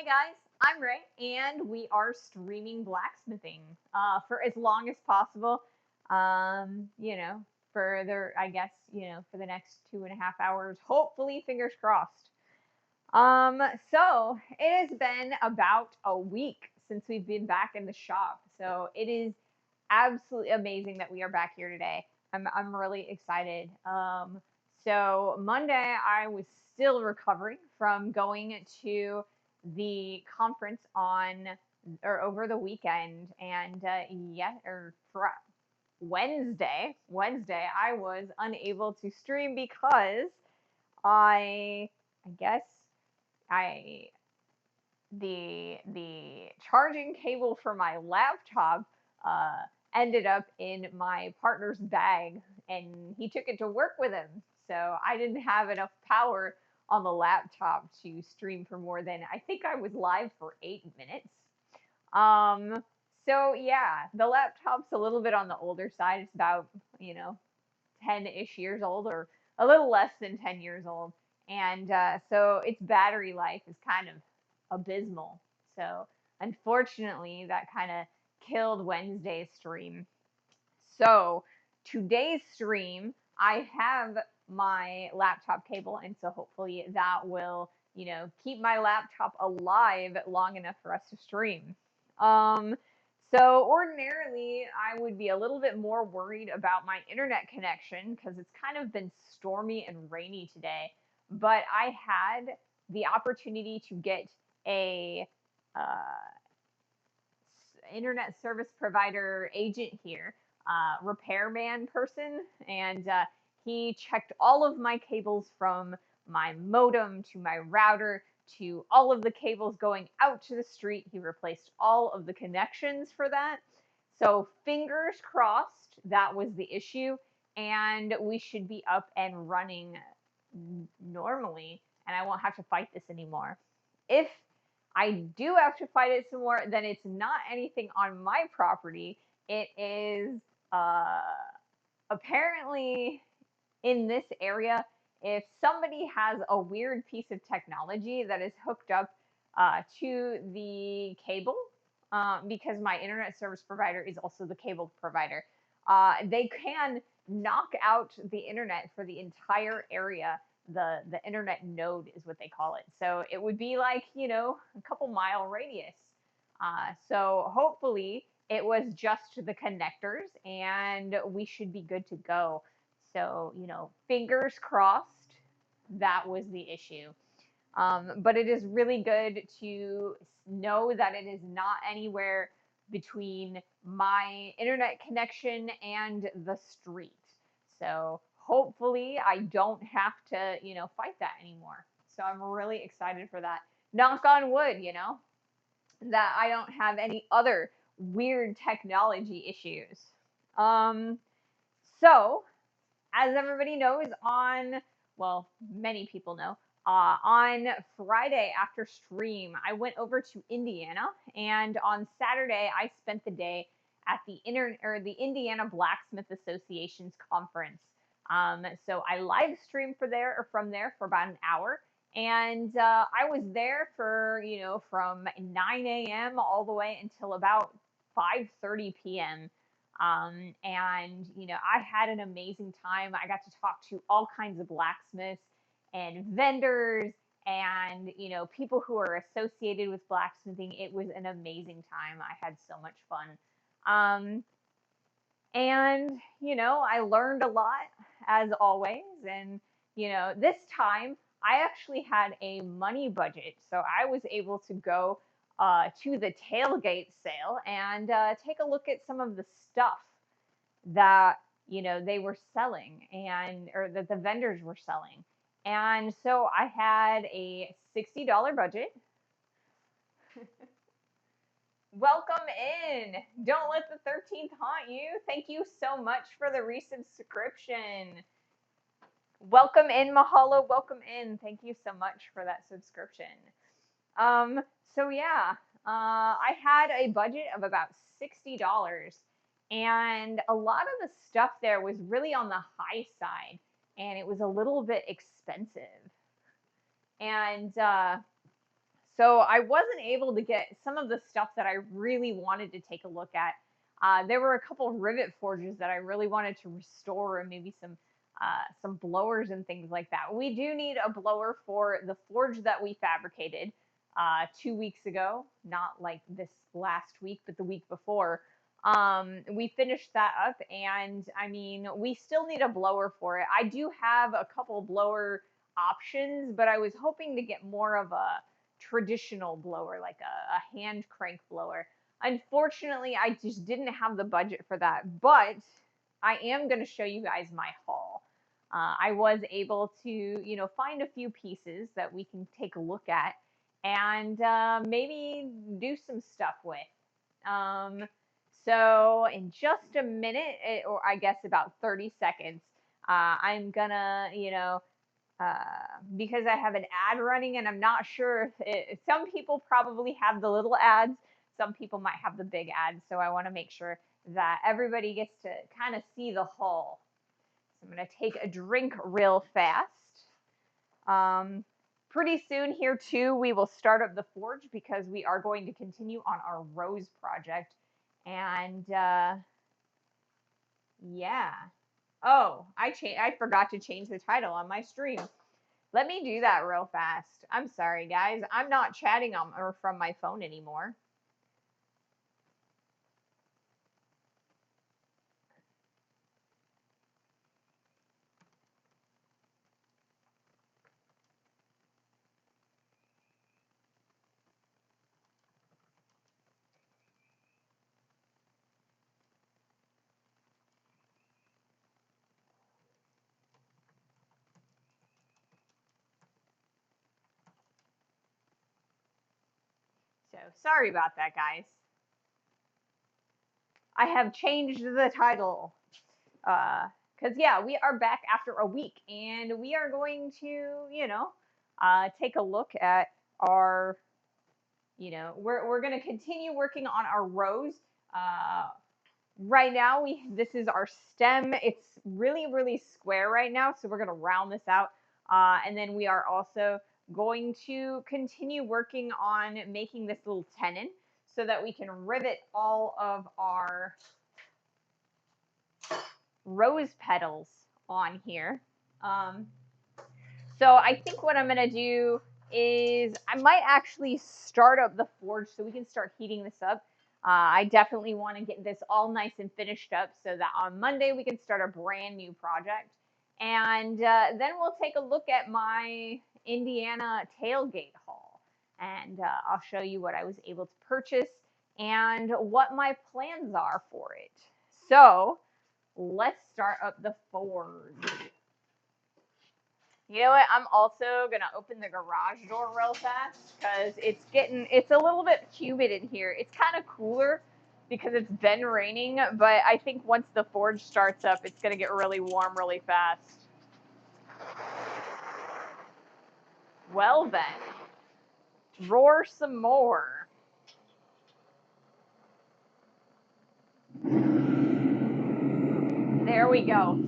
Hey guys, I'm Ray, and we are streaming blacksmithing for as long as possible. You know, for the I guess for the next 2.5 hours. Hopefully, fingers crossed. Um, so it has been about a week since we've been back in the shop. So it is absolutely amazing that we are back here today. I'm really excited. So Monday I was still recovering from going to the conference on or over the weekend, and Wednesday I was unable to stream because I guess I the charging cable for my laptop uh, ended up in my partner's bag, and he took it to work with him. So I didn't have enough power on the laptop to stream for more than I think I was live for 8 minutes. Um, so yeah, the laptop's a little bit on the older side. It's about 10-ish years old, or a little less than 10 years old. And so its battery life is kind of abysmal. So unfortunately, that kind of killed Wednesday's stream. So today's stream, I have my laptop cable, and so hopefully that will, keep my laptop alive long enough for us to stream. Um, so ordinarily, I would be a little bit more worried about my internet connection because it's kind of been stormy and rainy today. But I had the opportunity to get a internet service provider agent here, repairman person, and he checked all of my cables from my modem to my router to all of the cables going out to the street. He replaced all of the connections for that. So fingers crossed that was the issue, and we should be up and running normally, and I won't have to fight this anymore. If I do have to fight it some more, then it's not anything on my property. It is uh, apparently in this area, if somebody has a weird piece of technology that is hooked up to the cable, because my internet service provider is also the cable provider, they can knock out the internet for the entire area. The internet node is what they call it. So it would be like a couple mile radius. So hopefully it was just the connectors, and we should be good to go. So, fingers crossed that was the issue. But it is really good to know that it is not anywhere between my internet connection and the street. So hopefully I don't have to, fight that anymore. So I'm really excited for that. Knock on wood, that I don't have any other weird technology issues. Um, so as everybody knows, many people know, on Friday after stream, I went over to Indiana, and on Saturday, I spent the day at the Indiana Blacksmith Association's conference. So I live streamed from there for about an hour, and I was there for from 9 a.m. all the way until about 5:30 p.m. And I had an amazing time. I got to talk to all kinds of blacksmiths and vendors and people who are associated with blacksmithing. It was an amazing time. I had so much fun. Um, and I learned a lot as always. And this time I actually had a money budget, so I was able to go to the tailgate sale and take a look at some of the stuff that they were selling, and or that the vendors were selling. And so I had a $60 budget. Welcome in. Don't let the 13th haunt you. Thank you so much for the resubscription. Welcome in, Mahalo. Welcome in. Thank you so much for that subscription. Um, so yeah, I had a budget of about $60, and a lot of the stuff there was really on the high side, and it was a little bit expensive. And So I wasn't able to get some of the stuff that I really wanted to take a look at. There were a couple of rivet forges that I really wanted to restore, and maybe some blowers and things like that. We do need a blower for the forge that we fabricated 2 weeks ago, not like this last week, but the week before. We finished that up, and I mean, we still need a blower for it. I do have a couple blower options, but I was hoping to get more of a traditional blower, like a hand crank blower. Unfortunately, I just didn't have the budget for that, but I am going to show you guys my haul. I was able to, find a few pieces that we can take a look at and maybe do some stuff with. Um, so in just a minute, or I guess about 30 seconds, I'm gonna, because I have an ad running and I'm not sure if some people probably have the little ads, some people might have the big ads. So I want to make sure that everybody gets to kind of see the haul. So I'm going to take a drink real fast. Pretty soon here too, we will start up the forge because we are going to continue on our rose project. And yeah. Oh, I forgot to change the title on my stream. Let me do that real fast. I'm sorry, guys. I'm not chatting on or from my phone anymore. So sorry about that, guys. I have changed the title. Because, yeah, we are back after a week and we are going to, take a look at our, we're going to continue working on our rows. Right now, this is our stem. It's really square right now, so we're going to round this out. And then we are also going to continue working on making this little tenon so that we can rivet all of our rose petals on here. So I think what I'm going to do is I might actually start up the forge so we can start heating this up. I definitely want to get this all nice and finished up so that on Monday we can start a brand new project. And then we'll take a look at my Indiana tailgate haul. And I'll show you what I was able to purchase and what my plans are for it. So let's start up the forge. You know what? I'm also gonna open the garage door real fast because it's a little bit humid in here. It's kind of cooler because it's been raining, but I think once the forge starts up, it's gonna get really warm really fast. Well then, roar some more. There we go.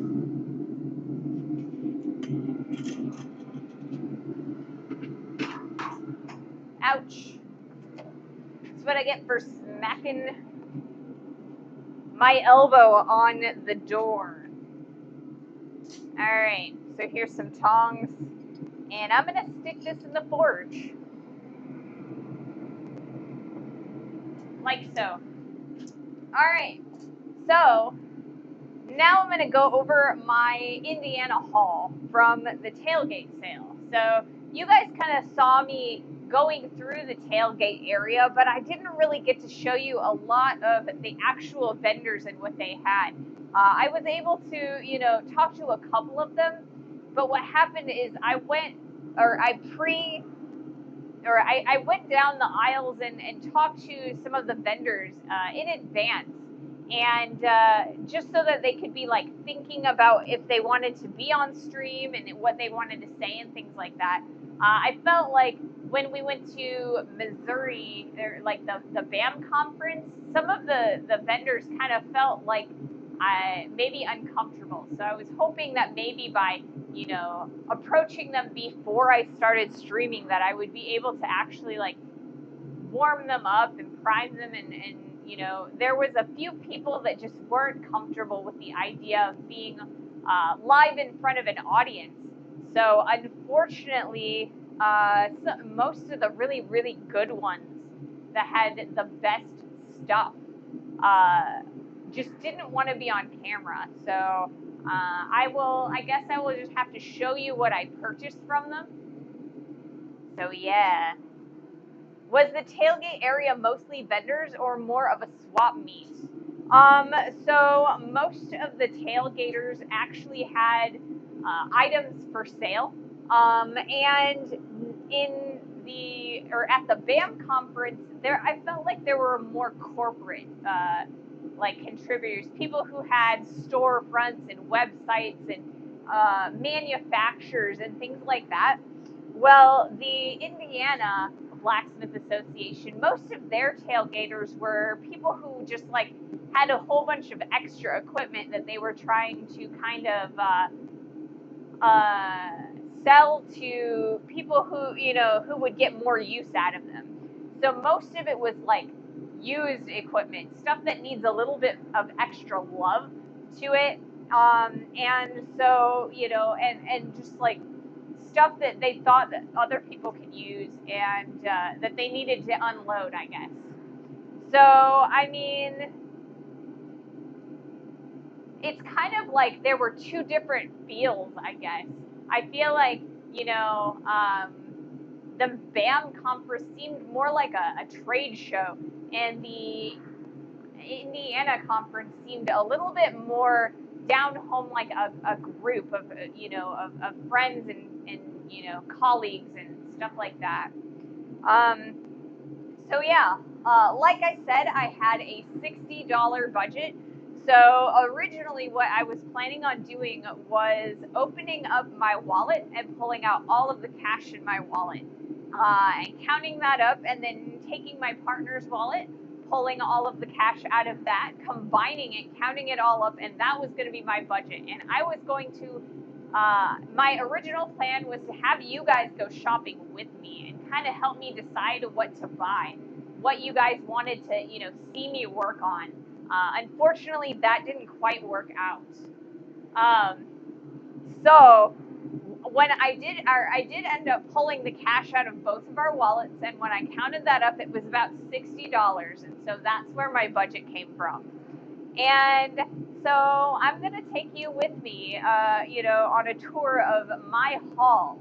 Ouch. That's what I get for smacking my elbow on the door. Alright, so here's some tongs. And I'm gonna stick this in the forge. Like so. Alright, so now I'm gonna go over my Indiana haul from the tailgate sale. So you guys kind of saw me going through the tailgate area, but I didn't really get to show you a lot of the actual vendors and what they had. I was able to, talk to a couple of them, but what happened is I went down the aisles and talked to some of the vendors in advance. And just so that they could be like thinking about if they wanted to be on stream and what they wanted to say and things like that. I felt like when we went to Missouri, or like the BAM conference, some of the vendors kind of felt like maybe uncomfortable. So I was hoping that maybe by you know, approaching them before I started streaming, that I would be able to actually like warm them up and prime them, and you know, there was a few people that just weren't comfortable with the idea of being live in front of an audience. So unfortunately, most of the really good ones that had the best stuff uh, just didn't want to be on camera. So I guess I will just have to show you what I purchased from them. So yeah. Was the tailgate area mostly vendors or more of a swap meet? Um, so most of the tailgaters actually had items for sale. And in the or at the BAM conference, there I felt like there were more corporate like contributors, people who had storefronts and websites and manufacturers and things like that. Well, the Indiana Blacksmith Association, most of their tailgaters were people who just like had a whole bunch of extra equipment that they were trying to kind of uh, sell to people who, you know, who would get more use out of them. So most of it was like used equipment, stuff that needs a little bit of extra love to it. And so, you know, and just like stuff that they thought that other people could use, and that they needed to unload, I guess. So, I mean, it's kind of like there were two different feels, I guess. I feel like, you know, the BAM conference seemed more like a trade show, and the Indiana conference seemed a little bit more down home, like a group of, you know, of friends and, you know, colleagues and stuff like that. Um, so yeah, like I said, I had a $60 budget. So originally, what I was planning on doing was opening up my wallet and pulling out all of the cash in my wallet, and counting that up, and then taking my partner's wallet, pulling all of the cash out of that, combining it, counting it all up, and that was going to be my budget. And I was going to my original plan was to have you guys go shopping with me and kind of help me decide what to buy, what you guys wanted to, you know, see me work on. Unfortunately, that didn't quite work out. Um, so when I did end up pulling the cash out of both of our wallets, and when I counted that up, it was about $60, and so that's where my budget came from. And so I'm going to take you with me, you know, on a tour of my haul.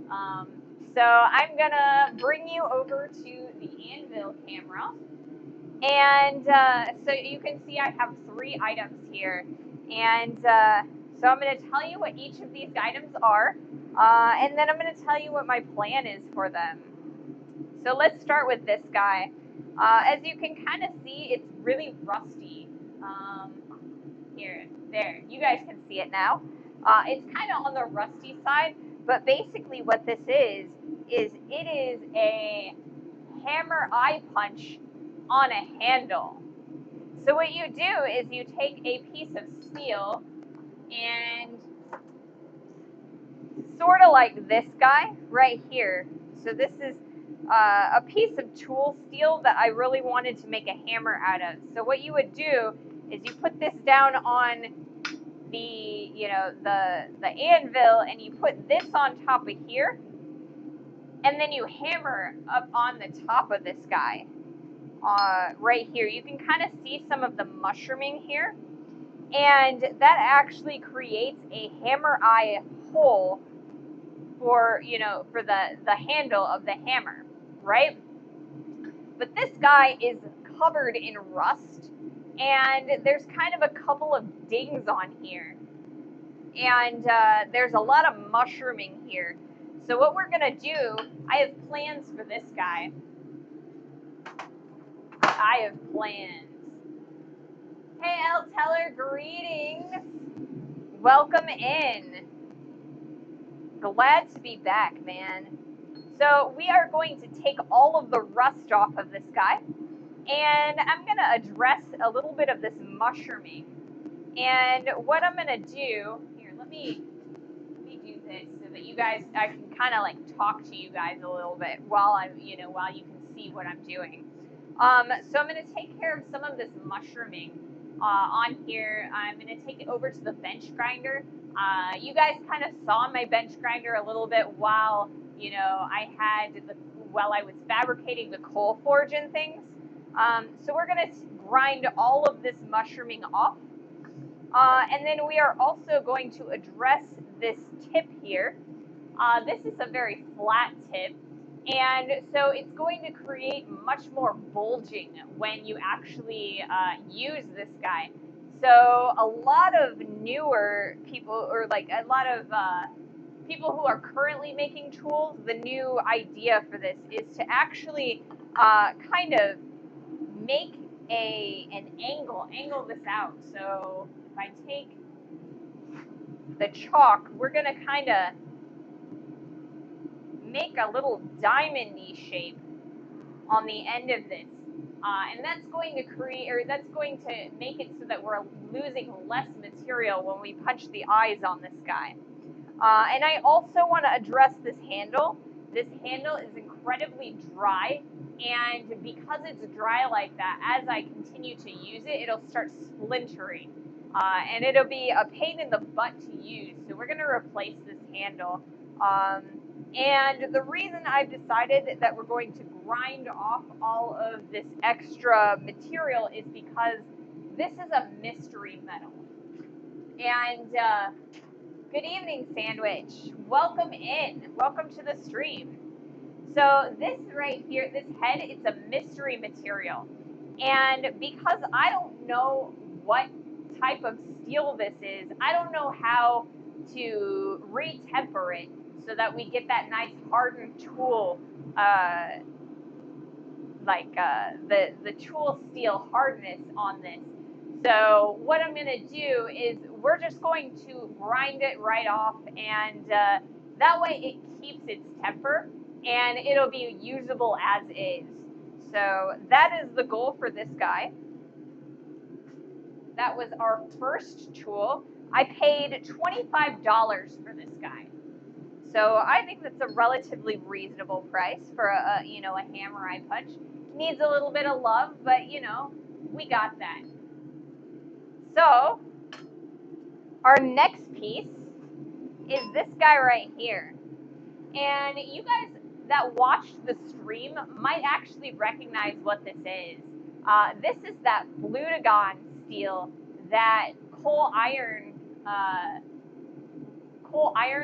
Um, so I'm going to bring you over to the anvil camera. And so you can see I have 3 items here. And so I'm going to tell you what each of these items are. And then I'm going to tell you what my plan is for them. So let's start with this guy. As you can kind of see, it's really rusty. Um, there, you guys can see it now. It's kind of on the rusty side, but basically what this is it is a hammer eye punch on a handle. So what you do is you take a piece of steel and sort of like this guy right here. So this is a piece of tool steel that I really wanted to make a hammer out of. So what you would do is you put this down on the, you know, the anvil, and you put this on top of here, and then you hammer up on the top of this guy right here. You can kind of see some of the mushrooming here, and that actually creates a hammer eye hole for, you know, for the handle of the hammer, right? But this guy is covered in rust, and there's kind of a couple of dings on here, and there's a lot of mushrooming here. So what we're gonna do, I have plans for this guy. I have plans. Hey, El Teller, greetings. Welcome in. Glad to be back, man. So we are going to take all of the rust off of this guy, and I'm gonna address a little bit of this mushrooming. And what I'm gonna do here, let me do this so that you guys, I can kind of like talk to you guys a little bit while while you can see what I'm doing. So I'm going to take care of some of this mushrooming on here. I'm going to take it over to the bench grinder. You guys kind of saw my bench grinder a little bit while, while I was fabricating the coal forge and things. So we're going to grind all of this mushrooming off. And then we are also going to address this tip here. This is a very flat tip, and so it's going to create much more bulging when you actually use this guy. So a lot of newer people, or like a lot of people who are currently making tools, the new idea for this is to actually kind of make an angle this out. So if I take the chalk, we're going to kind of make a little diamond-y shape on the end of this. And that's going to make it so that we're losing less material when we punch the eyes on this guy. And I also want to address this handle. This handle is incredibly dry, and because it's dry like that, as I continue to use it, it'll start splintering. And it'll be a pain in the butt to use, so we're going to replace this handle. And the reason I've decided that we're going to grind off all of this extra material is because this is a mystery metal. And good evening, Sandwich. Welcome in. Welcome to the stream. So this right here, this head, it's a mystery material. And because I don't know what type of steel this is, I don't know how to retemper it so that we get that nice hardened tool, the tool steel hardness on this. So what I'm going to do is we're just going to grind it right off, and that way it keeps its temper and it'll be usable as is. So that is the goal for this guy. That was our first tool. I paid $25 for this guy. So I think that's a relatively reasonable price for a hammer eye punch. Needs a little bit of love, but we got that. So our next piece is this guy right here. And you guys that watched the stream might actually recognize what this is. This is that Flutagon steel that Coal Iron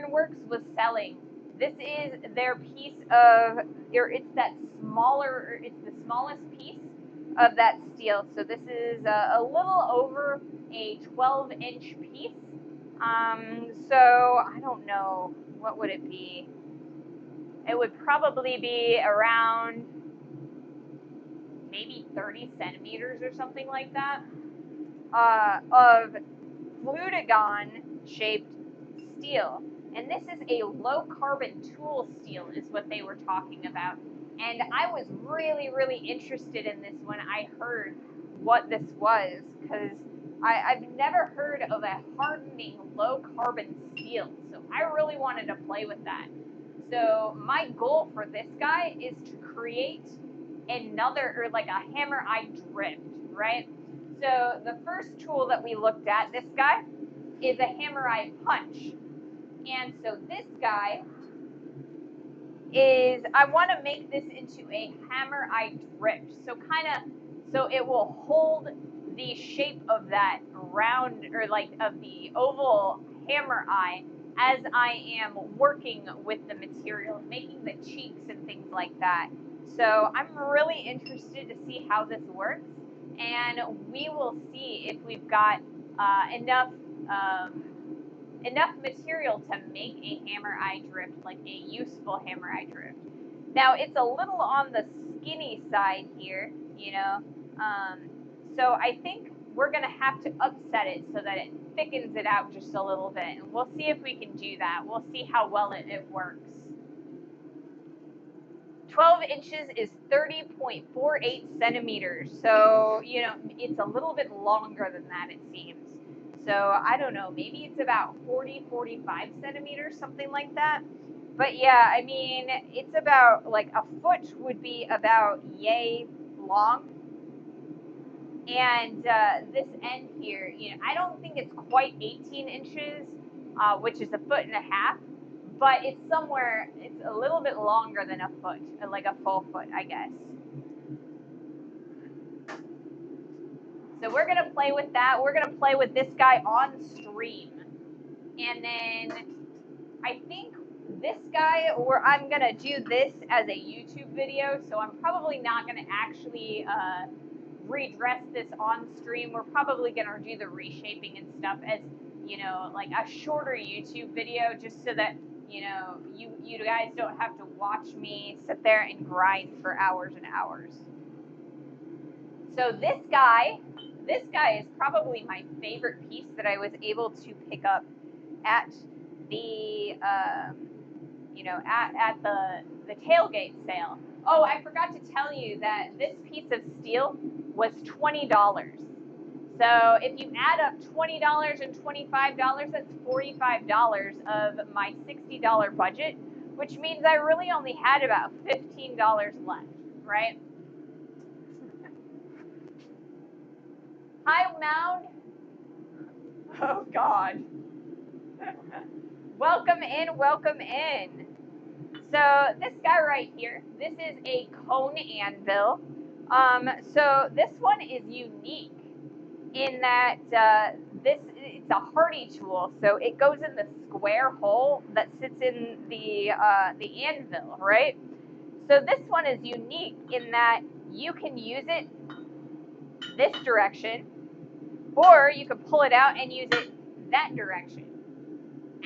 Works was selling. This is their piece of, it's the smallest piece of that steel. So this is a little over a 12-inch piece. So I don't know, what would it be? It would probably be around maybe 30 centimeters or something like that of Flutagon shaped steel. And this is a low carbon tool steel is what they were talking about. And I was really, really interested in this when I heard what this was, because I've never heard of a hardening low carbon steel. So I really wanted to play with that. So my goal for this guy is to create another, or like a hammer eye drift, right? So the first tool that we looked at, this guy, is a hammer eye punch. And so this guy is, I want to make this into a hammer eye drift. So it will hold the shape of that round, or like of the oval hammer eye as I am working with the material, making the cheeks and things like that. So I'm really interested to see how this works, and we will see if we've got enough material to make a hammer eye drift, like a useful hammer eye drift. Now it's a little on the skinny side here, so I think we're gonna have to upset it so that it thickens it out just a little bit, and we'll see if we can do that. We'll see how well it works. 12 inches is 30.48 centimeters. So, it's a little bit longer than that, it seems. So I don't know, maybe it's about 40, 45 centimeters, something like that. But yeah, I mean, it's about like a foot would be about yay long. And this end here, I don't think it's quite 18 inches, which is a foot and a half, but it's somewhere, it's a little bit longer than a foot, like a full foot, I guess. So we're going to play with that. We're going to play with this guy on stream. And then I think this guy, or I'm going to do this as a YouTube video, so I'm probably not going to actually redress this on stream. We're probably going to do the reshaping and stuff as, like a shorter YouTube video, just so that, you guys don't have to watch me sit there and grind for hours and hours. So this guy is probably my favorite piece that I was able to pick up at the, at the tailgate sale. Oh, I forgot to tell you that this piece of steel was $20. So if you add up $20 and $25, that's $45 of my $60 budget, which means I really only had about $15 left, right? Hi, Mound. Oh, God. Welcome in, welcome in. So this guy right here, this is a cone anvil. So this one is unique in that it's a hardy tool. So it goes in the square hole that sits in the anvil, right? So this one is unique in that you can use it this direction, or you can pull it out and use it that direction.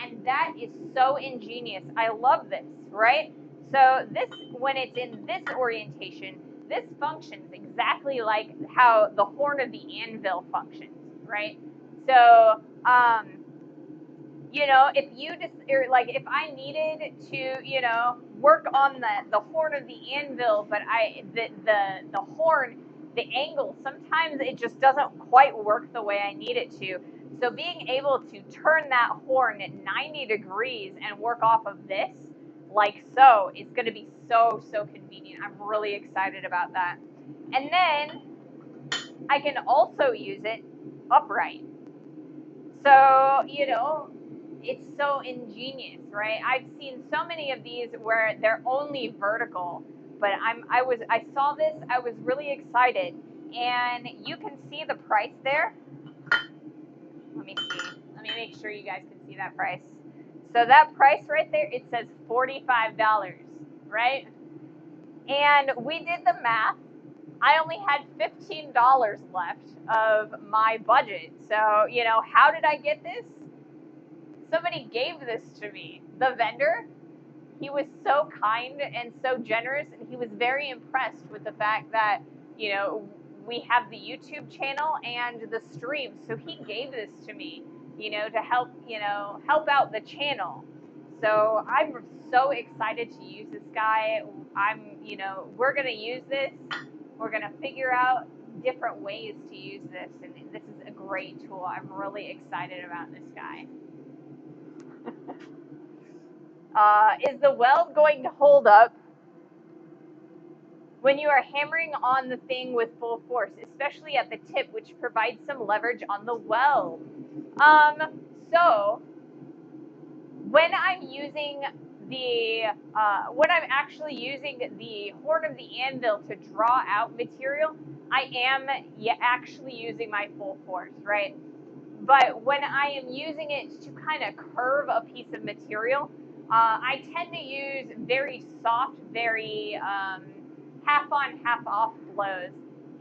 And that is so ingenious. I love this, right? So this, when it's in this orientation, this functions exactly like how the horn of the anvil functions, right? So, if you just, or like if I needed to, work on the horn of the anvil, but the horn, the angle, sometimes it just doesn't quite work the way I need it to. So being able to turn that horn at 90 degrees and work off of this, like so, is going to be so, so convenient. I'm really excited about that. And then I can also use it upright. So, it's so ingenious, right? I've seen so many of these where they're only vertical, but I saw this, I was really excited, and you can see the price there. Let me see. Let me make sure you guys can see that price. So that price right there, it says $45, right? And we did the math. I only had $15 left of my budget. So, how did I get this? Somebody gave this to me. The vendor, he was so kind and so generous, and he was very impressed with the fact that, we have the YouTube channel and the stream. So he gave this to me, to help out the channel. So I'm so excited to use this guy. We're going to use this. We're going to figure out different ways to use this. And this is a great tool. I'm really excited about this guy. Is the weld going to hold up when you are hammering on the thing with full force, especially at the tip, which provides some leverage on the weld? So when I'm using when I'm actually using the horn of the anvil to draw out material, I am actually using my full force, right? But when I am using it to kind of curve a piece of material, I tend to use very soft, very half on, half off blows.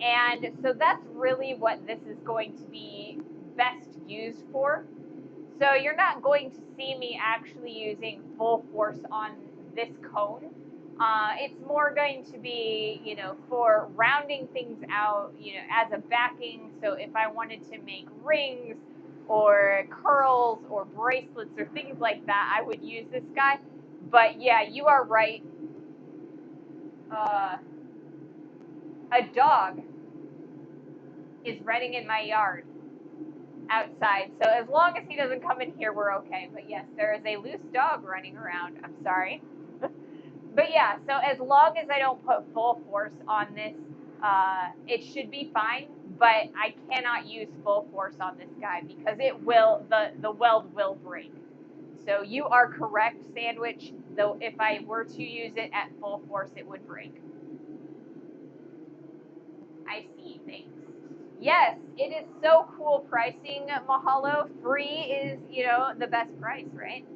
And so that's really what this is going to be best used for. So you're not going to see me actually using full force on this cone. It's more going to be, for rounding things out, as a backing. So if I wanted to make rings or curls or bracelets or things like that, I would use this guy. But yeah, you are right. A dog is running in my yard. outside. So as long as he doesn't come in here, we're okay. But yes, there is a loose dog running around. I'm sorry. But yeah, so as long as I don't put full force on this, it should be fine. But I cannot use full force on this guy because it will, the weld will break. So you are correct, Sandwich, though if I were to use it at full force, it would break. I see, thanks. Yes, it is so cool pricing, Mahalo. Free is, the best price, right?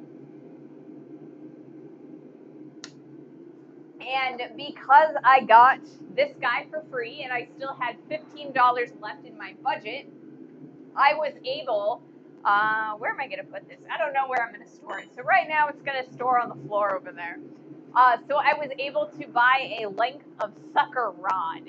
And because I got this guy for free and I still had $15 left in my budget, I was able, where am I going to put this? I don't know where I'm going to store it. So right now it's going to store on the floor over there. So I was able to buy a length of sucker rod.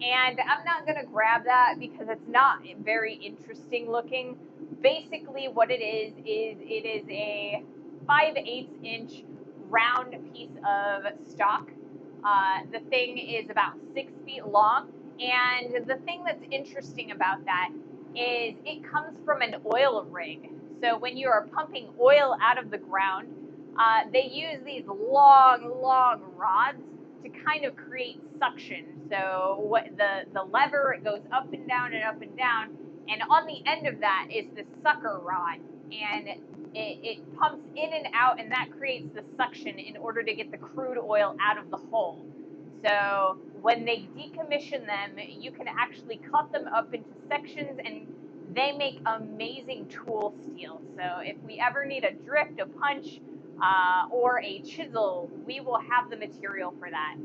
And I'm not going to grab that because it's not very interesting looking. Basically what it is it is a 5/8 inch round piece of stock. The thing is about 6 feet long. And the thing that's interesting about that is it comes from an oil rig. So when you are pumping oil out of the ground, they use these long rods to kind of create suction. So what the lever, it goes up and down and up and down, and on the end of that is the sucker rod, and it pumps in and out, and that creates the suction in order to get the crude oil out of the hole. So when they decommission them, you can actually cut them up into sections, and they make amazing tool steel. So if we ever need a drift, a punch, or a chisel, we will have the material for that.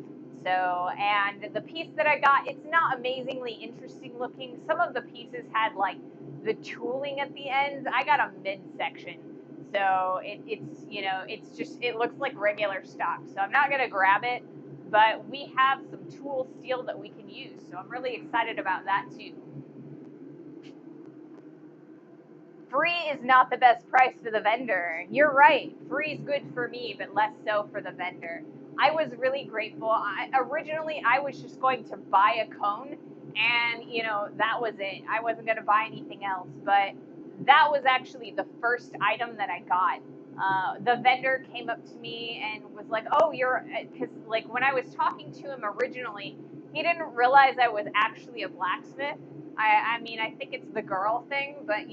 So, and the piece that I got, it's not amazingly interesting looking. Some of the pieces had like the tooling at the ends. I got a midsection. So it's just, it looks like regular stock. So I'm not going to grab it, but we have some tool steel that we can use. So I'm really excited about that too. Free is not the best price for the vendor. You're right. Free is good for me, but less so for the vendor. I was really grateful. Originally, I was just going to buy a cone, and that was it. I wasn't going to buy anything else, but that was actually the first item that I got. The vendor came up to me and was like, "Oh, because like when I was talking to him originally, he didn't realize I was actually a blacksmith. I mean, I think it's the girl thing, but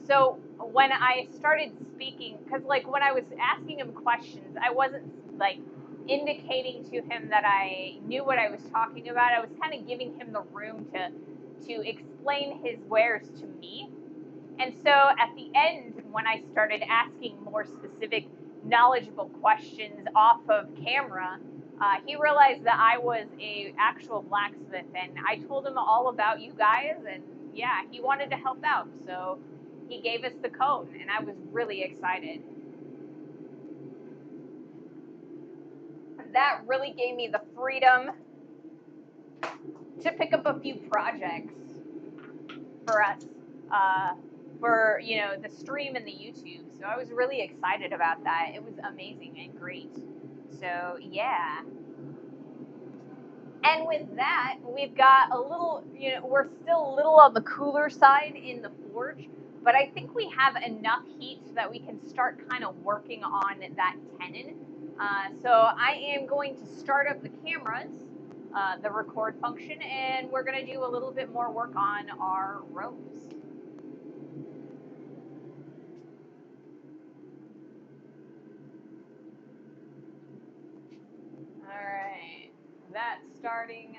so when I started speaking, because like when I was asking him questions, I wasn't like indicating to him that I knew what I was talking about. I was kind of giving him the room to explain his wares to me. And so at the end, when I started asking more specific, knowledgeable questions off of camera, he realized that I was a actual blacksmith, and I told him all about you guys, and yeah, he wanted to help out, so he gave us the code, and I was really excited. That really gave me the freedom to pick up a few projects for us, for the stream and the YouTube. So I was really excited about that. It was amazing and great. So yeah. And with that, we've got a little, we're still a little on the cooler side in the forge, but I think we have enough heat so that we can start kind of working on that tenon. So I am going to start up the cameras, the record function, and we're going to do a little bit more work on our ropes. All right, that's starting.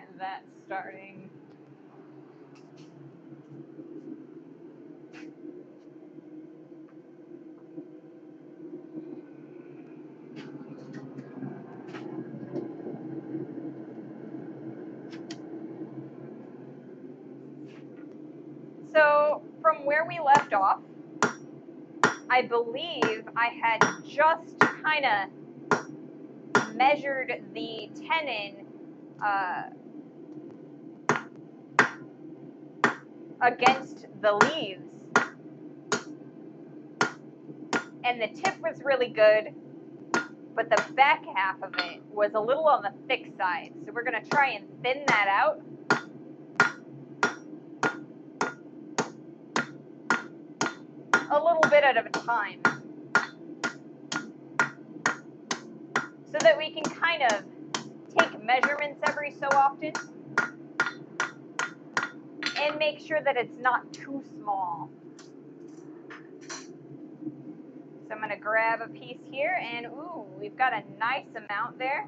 So from where we left off, I believe I had just kind of measured the tenon against the leaves, and the tip was really good, but the back half of it was a little on the thick side. So we're going to try and thin that out. a little bit at a time, so that we can kind of take measurements every so often and make sure that it's not too small. So I'm gonna grab a piece here, and ooh, we've got a nice amount there.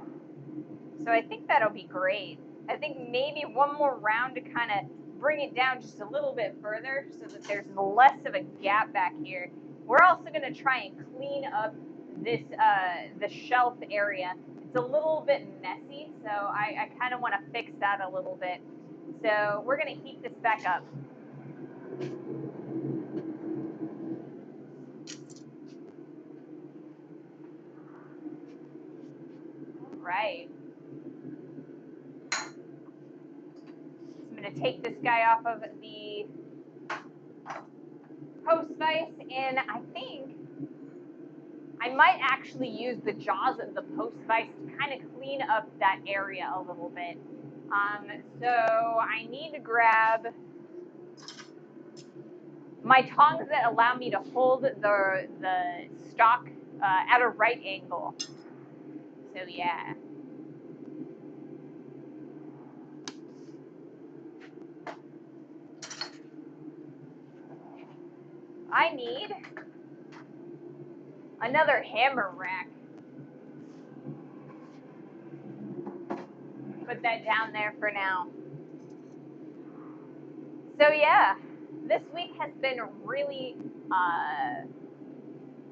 So I think that'll be great. I think maybe one more round to kind of bring it down just a little bit further so that there's less of a gap back here. We're also gonna try and clean up this the shelf area. It's a little bit messy, so I kind of want to fix that a little bit. So we're gonna heat this back up. Right. I'm gonna take this guy off of the post vise, and I think I might actually use the jaws of the post vise to kind of clean up that area a little bit. So I need to grab my tongs that allow me to hold the stock at a right angle. So yeah. I need another hammer rack. Put that down there for now. So yeah, this week has been really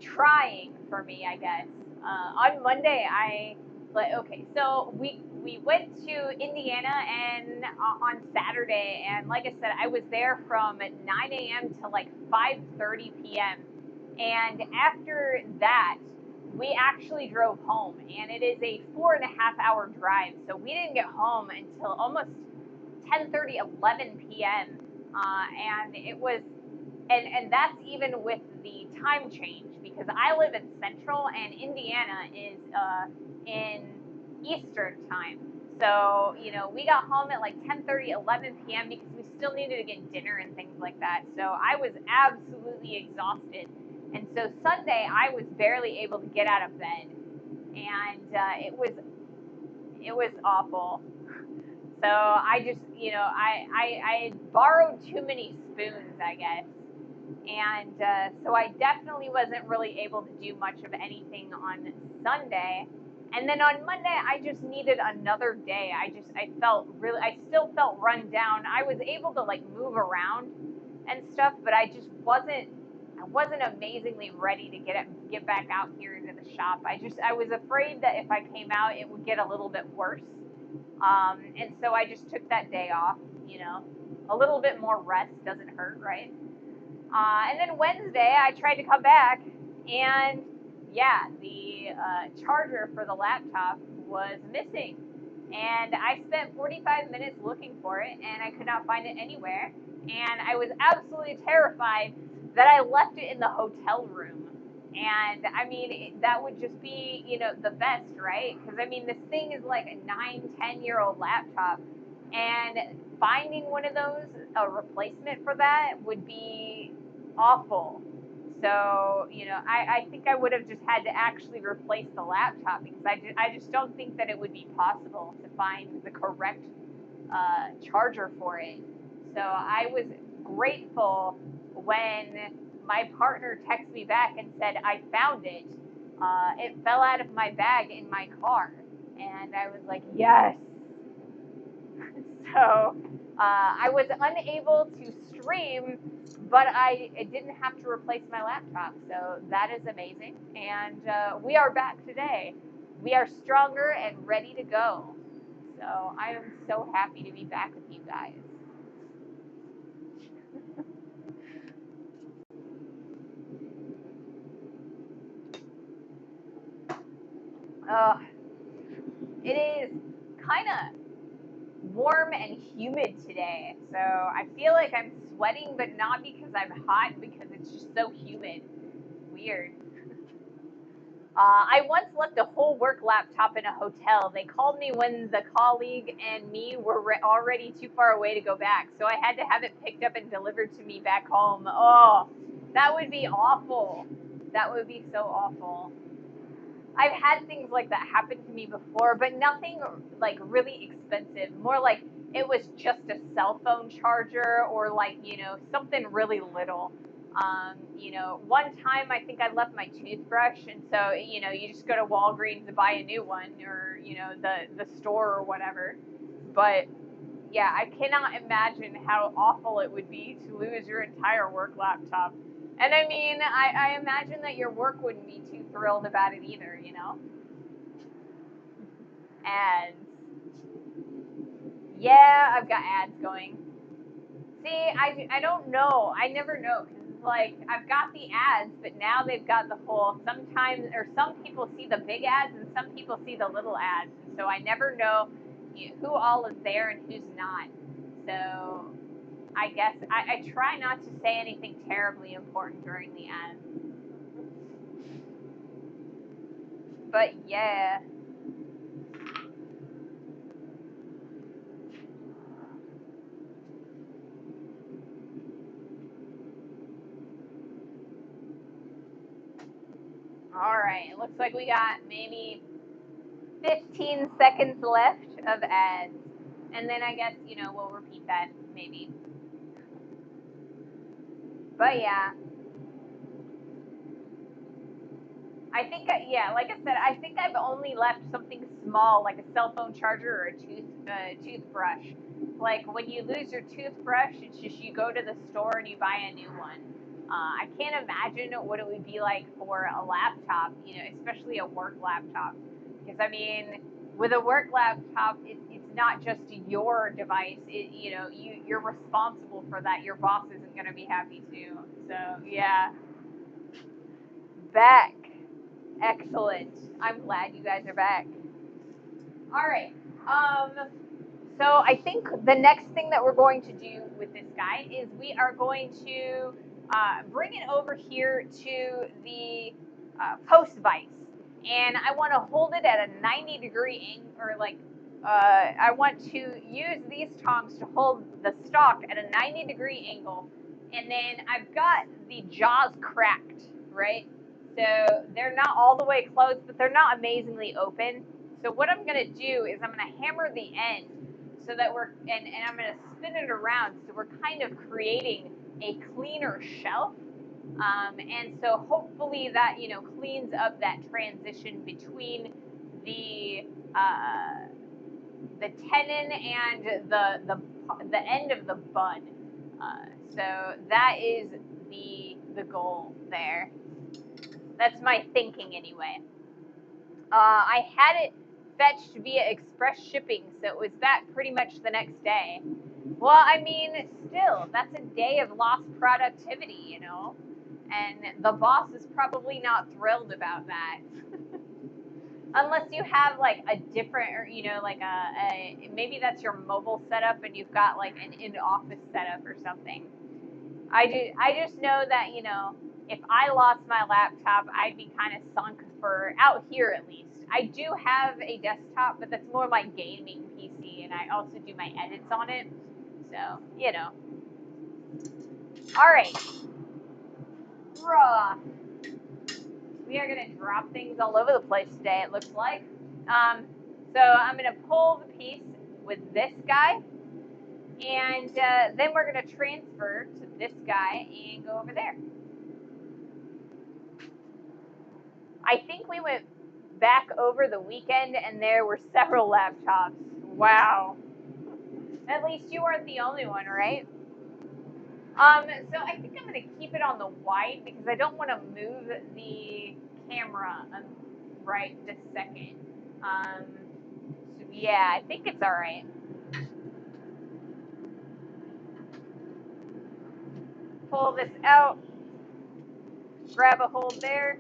trying for me, I guess. On Monday, so we went to Indiana and on Saturday, and like I said, I was there from 9 a.m. to like 5:30 p.m. And after that, we actually drove home, and it is a 4.5 hour drive. So we didn't get home until almost 10:30, 11 p.m. And it was and that's even with the time change, because I live in Central and Indiana is in Eastern time. So, we got home at like 10:30, 11 p.m. because we still needed to get dinner and things like that. So I was absolutely exhausted. And so Sunday, I was barely able to get out of bed. And it was awful. So I just, I borrowed too many spoons, I guess. And so I definitely wasn't really able to do much of anything on Sunday. And then on Monday, I just needed another day. I still felt run down. I was able to like move around and stuff, but I wasn't amazingly ready to get back out here into the shop. I was afraid that if I came out, it would get a little bit worse. And so I just took that day off, a little bit more rest doesn't hurt, right? And then Wednesday, I tried to come back, and yeah, the charger for the laptop was missing. And I spent 45 minutes looking for it, and I could not find it anywhere. And I was absolutely terrified that I left it in the hotel room. And I mean, that would just be, the best, right? Because I mean, this thing is like a 9, 10-year-old laptop. And finding one of those, a replacement for that, would be awful. So, I think I would have just had to actually replace the laptop, because I just don't think that it would be possible to find the correct charger for it. So I was grateful when my partner texted me back and said, I found it. It fell out of my bag in my car. And I was like, yes. So I was unable to stream, but I didn't have to replace my laptop. So that is amazing. And we are back today. We are stronger and ready to go. So I am so happy to be back with you guys. Uh, it is kind of warm and humid today. So I feel like I'm sweating, but not because I'm hot, because it's just so humid. Weird. I once left a whole work laptop in a hotel. They called me when the colleague and me were already too far away to go back, so I had to have it picked up and delivered to me back home. Oh, That would be awful. That would be so awful. I've had things like that happen to me before, but nothing like really expensive. More like it was just a cell phone charger or like, something really little. One time I think I left my toothbrush, and so, you just go to Walgreens to buy a new one, or, the store or whatever. But yeah, I cannot imagine how awful it would be to lose your entire work laptop. And I mean, I imagine that your work wouldn't be too thrilled about it either, And yeah, I've got ads going. See, I don't know. I never know. Cause like, I've got the ads, but now they've got the whole, sometimes, or some people see the big ads and some people see the little ads. And so I never know who all is there and who's not. So I guess I try not to say anything terribly important during the ads. But yeah. All right. It looks like we got maybe 15 seconds left of ads. And then I guess, we'll repeat that maybe. But yeah, I think, yeah, like I said, I think I've only left something small like a cell phone charger or a toothbrush. Like when you lose your toothbrush, it's just you go to the store and you buy a new one. I can't imagine what it would be like for a laptop, especially a work laptop. Because I mean, with a work laptop, it's not just your device. You're responsible for that. Your boss isn't going to be happy too. So yeah, back. Excellent. I'm glad you guys are back. All right. So I think the next thing that we're going to do with this guy is we are going to bring it over here to the post vise, and I want to hold it at a 90-degree angle, or like I want to use these tongs to hold the stalk at a 90-degree angle, and then I've got the jaws cracked, right? So they're not all the way closed, but they're not amazingly open. So what I'm going to do is I'm going to hammer the end so that and I'm going to spin it around so we're kind of creating a cleaner shelf. And so hopefully that, cleans up that transition between the tenon and the end of the bud. So that is the goal there. That's my thinking anyway. I had it fetched via express shipping, so it was back pretty much the next day. Well, I mean, still, that's a day of lost productivity, And the boss is probably not thrilled about that. Unless you have like a different, or like maybe that's your mobile setup and you've got like an in-office setup or something. I just know that, if I lost my laptop, I'd be kind of sunk for out here at least. I do have a desktop, but that's more my gaming PC, and I also do my edits on it. So, All right. Raw. We are going to drop things all over the place today, it looks like. So I'm going to pull the piece with this guy, and then we're going to transfer to this guy and go over there. I think we went back over the weekend and there were several laptops. Wow. At least you weren't the only one, right? So I think I'm going to keep it on the wide because I don't want to move the camera right this second. So yeah, I think it's all right. Pull this out, grab a hold there.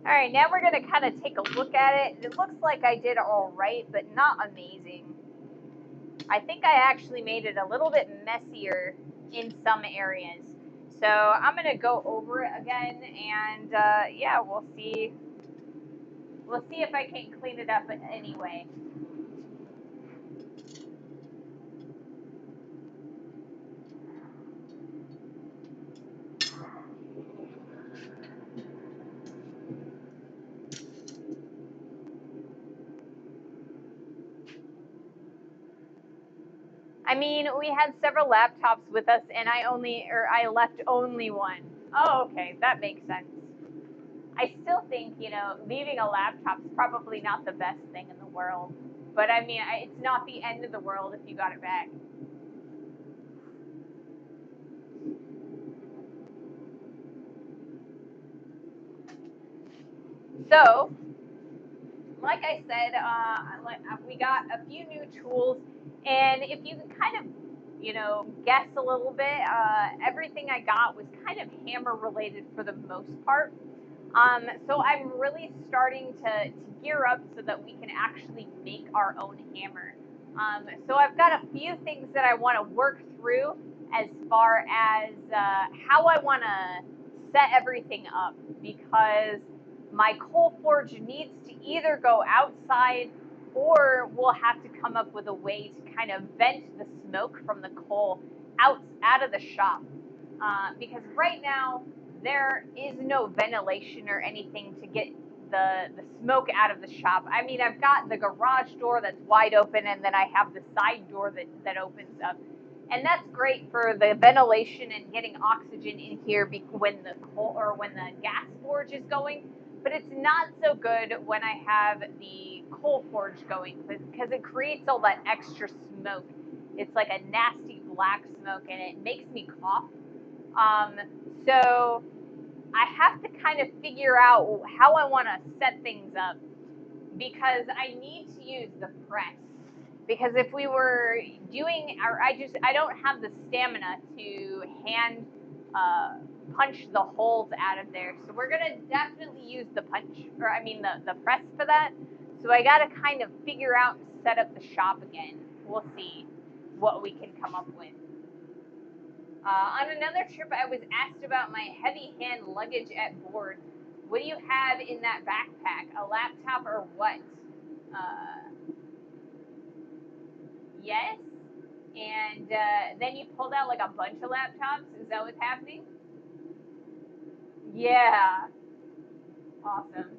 All right, now we're gonna kind of take a look at it. It looks like I did all right, but not amazing. I think I actually made it a little bit messier in some areas. So I'm gonna go over it again, and yeah, we'll see. We'll see if I can clean it up anyway. I mean, we had several laptops with us, and I left only one. Oh, okay, that makes sense. I still think, leaving a laptop's probably not the best thing in the world. But I mean, it's not the end of the world if you got it back. So, like I said, we got a few new tools, and if you can kind of, guess a little bit, everything I got was kind of hammer related for the most part. So I'm really starting to gear up so that we can actually make our own hammer. So I've got a few things that I want to work through as far as how I want to set everything up, because my coal forge needs to either go outside, or we'll have to come up with a way to kind of vent the smoke from the coal out of the shop. Because right now there is no ventilation or anything to get the smoke out of the shop. I mean, I've got the garage door that's wide open, and then I have the side door that opens up. And that's great for the ventilation and getting oxygen in here when the coal or when the gas forge is going. But it's not so good when I have the coal forge going, because it creates all that extra smoke. It's like a nasty black smoke, and it makes me cough. Um, so I have to kind of figure out how I want to set things up, because I need to use the press. Because if we were doing, or I don't have the stamina to hand punch the holes out of there. So we're gonna definitely use the the press for that. So I gotta kind of figure out and set up the shop again. We'll see what we can come up with. On another trip, I was asked about my heavy hand luggage at board. What do you have in that backpack? A laptop or what? Uh, yes. And then you pulled out like a bunch of laptops. Is that what's happening? Yeah. Awesome.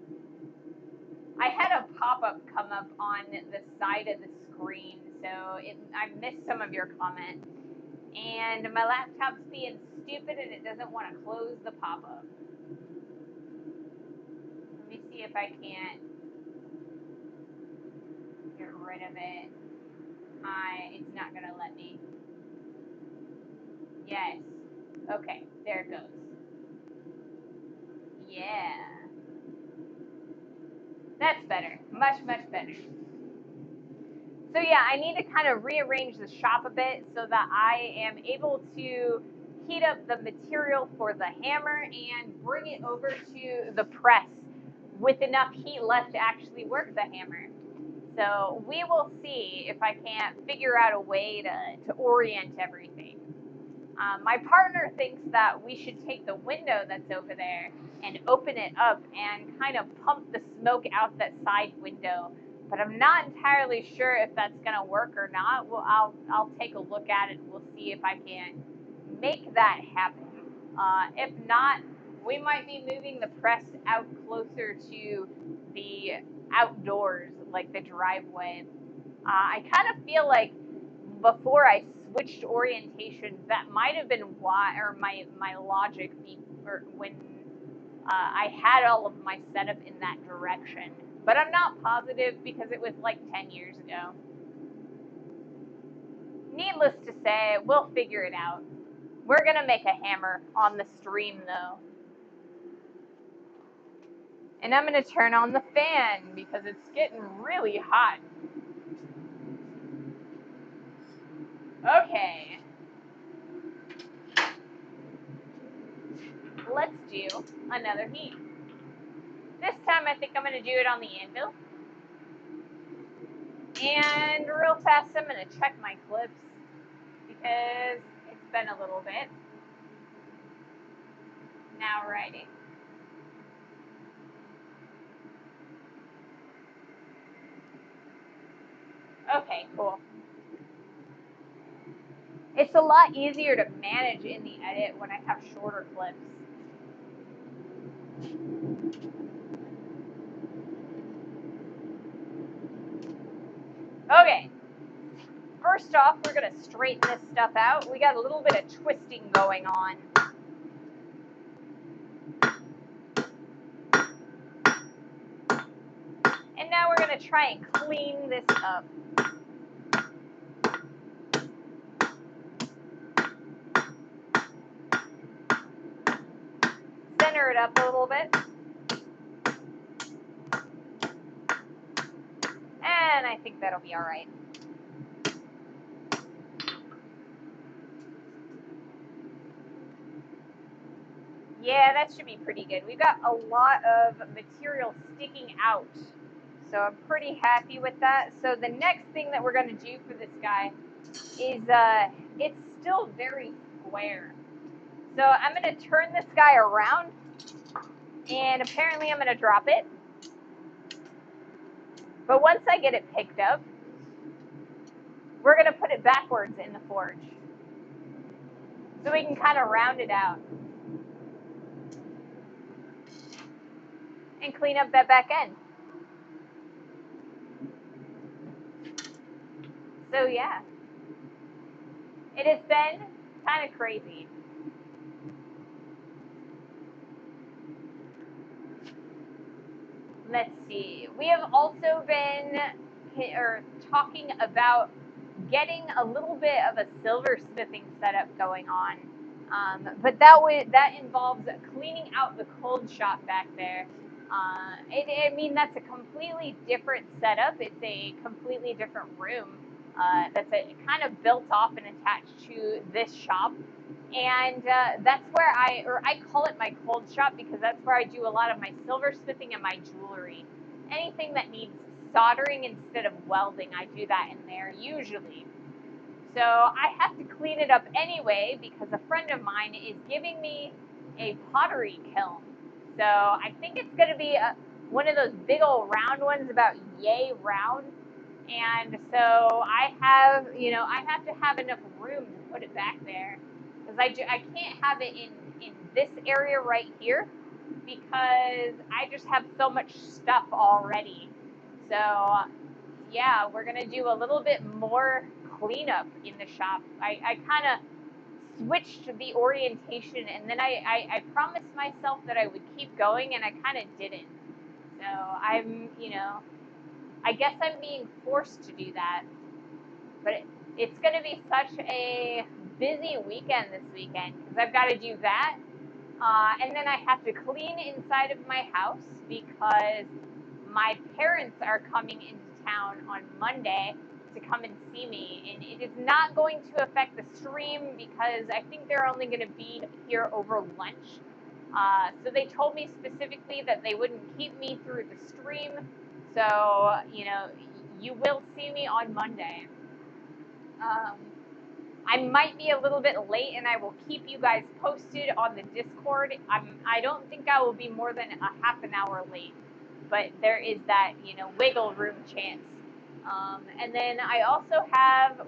I had a pop up come up on the side of the screen, so I missed some of your comment. And my laptop's being stupid and it doesn't want to close the pop up. Let me see if I can't get rid of it. It's not gonna let me. Yes. Okay, there it goes. Yeah. That's better. Much, much better. So yeah, I need to kind of rearrange the shop a bit so that I am able to heat up the material for the hammer and bring it over to the press with enough heat left to actually work the hammer. So we will see if I can't figure out a way to orient everything. My partner thinks that we should take the window that's over there and open it up and kind of pump the smoke out that side window. But I'm not entirely sure if that's gonna work or not. Well, I'll take a look at it. We'll see if I can make that happen. If not, we might be moving the press out closer to the outdoors, like the driveway. I kind of feel like before I switched orientation, that might have been why, or my logic when I had all of my setup in that direction. But I'm not positive because it was like 10 years ago. Needless to say, we'll figure it out. We're gonna make a hammer on the stream though. And I'm gonna turn on the fan because it's getting really hot. Okay, let's do another heat. This time I think I'm going to do it on the anvil. And real fast I'm going to check my clips because it's been a little bit. Now writing. Okay, cool. It's a lot easier to manage in the edit when I have shorter clips. Okay. First off, we're going to straighten this stuff out. We got a little bit of twisting going on. And now we're going to try and clean this up. Center it up a little bit. And I think that'll be all right. Yeah, that should be pretty good. We've got a lot of material sticking out. So I'm pretty happy with that. So the next thing that we're going to do for this guy is it's still very square. So I'm going to turn this guy around, and apparently I'm going to drop it. But once I get it picked up, we're going to put it backwards in the forge. So we can kind of round it out. And clean up that back end. So yeah, it has been kind of crazy. Let's see. We have also been talking about getting a little bit of a silversmithing setup going on. But that involves cleaning out the cold shop back there. I mean, that's a completely different setup. It's a completely different room that's kind of built off and attached to this shop. And that's where I call it my cold shop because that's where I do a lot of my silversmithing and my jewelry. Anything that needs soldering instead of welding, I do that in there usually. So I have to clean it up anyway because a friend of mine is giving me a pottery kiln. So I think it's going to be one of those big old round ones, about yay round. And so I have to have enough room to put it back there because I can't have it in this area right here because I just have so much stuff already. So yeah, we're gonna do a little bit more cleanup in the shop. I kind of switched the orientation, and then I promised myself that I would keep going, and I kind of didn't. So I guess I'm being forced to do that. But it's gonna be such a busy weekend this weekend because I've got to do that, and then I have to clean inside of my house because my parents are coming into town on Monday to come and see me, and it is not going to affect the stream because I think they're only going to be here over lunch. So they told me specifically that they wouldn't keep me through the stream. So, you will see me on Monday. I might be a little bit late, and I will keep you guys posted on the Discord. I don't think I will be more than a half an hour late, but there is that wiggle room chance. And then I also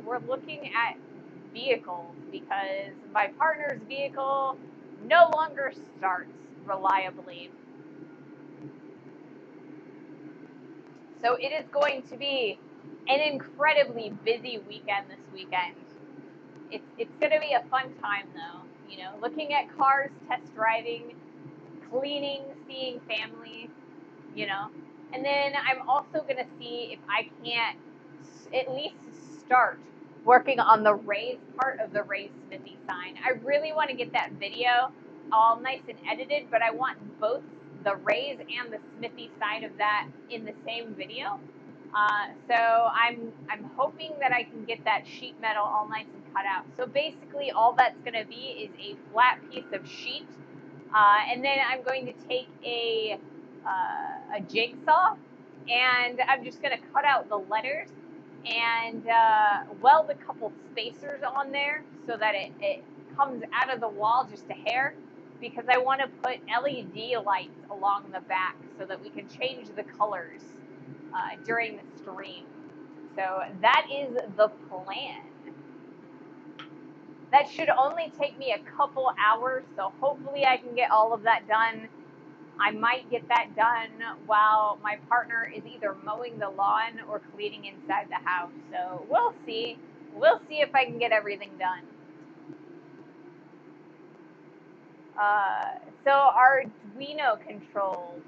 we're looking at vehicles because my partner's vehicle no longer starts reliably. So it is going to be an incredibly busy weekend this weekend. It's going to be a fun time though, looking at cars, test driving, cleaning, seeing family, and then I'm also going to see if I can't at least start working on the raised part of the raised smithy sign. I really want to get that video all nice and edited, but I want both the raise and the smithy side of that in the same video. So I'm hoping that I can get that sheet metal all nice and cut out. So basically all that's going to be is a flat piece of sheet. And then I'm going to take a a jigsaw, and I'm just gonna cut out the letters and weld a couple spacers on there so that it comes out of the wall just a hair, because I want to put LED lights along the back so that we can change the colors during the stream. So that is the plan. That should only take me a couple hours, so hopefully I can get all of that done. I might get that done while my partner is either mowing the lawn or cleaning inside the house. So we'll see. We'll see if I can get everything done. So Arduino controls.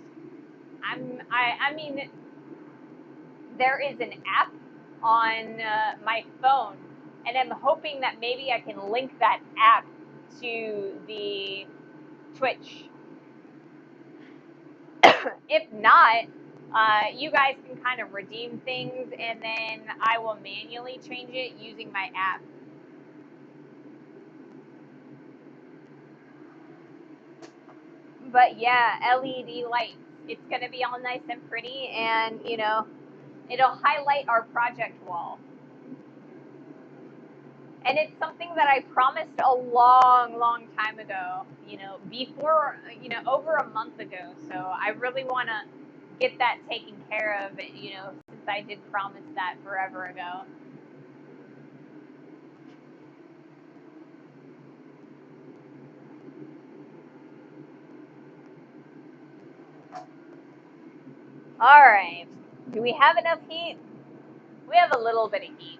I mean, there is an app on my phone, and I'm hoping that maybe I can link that app to the Twitch. If not, you guys can kind of redeem things, and then I will manually change it using my app. But yeah, LED lights. It's going to be all nice and pretty, and you know, it'll highlight our project wall. And it's something that I promised a long, long time ago, you know, before, you know, over a month ago. So I really want to get that taken care of, you know, since I did promise that forever ago. All right. Do we have enough heat? We have a little bit of heat.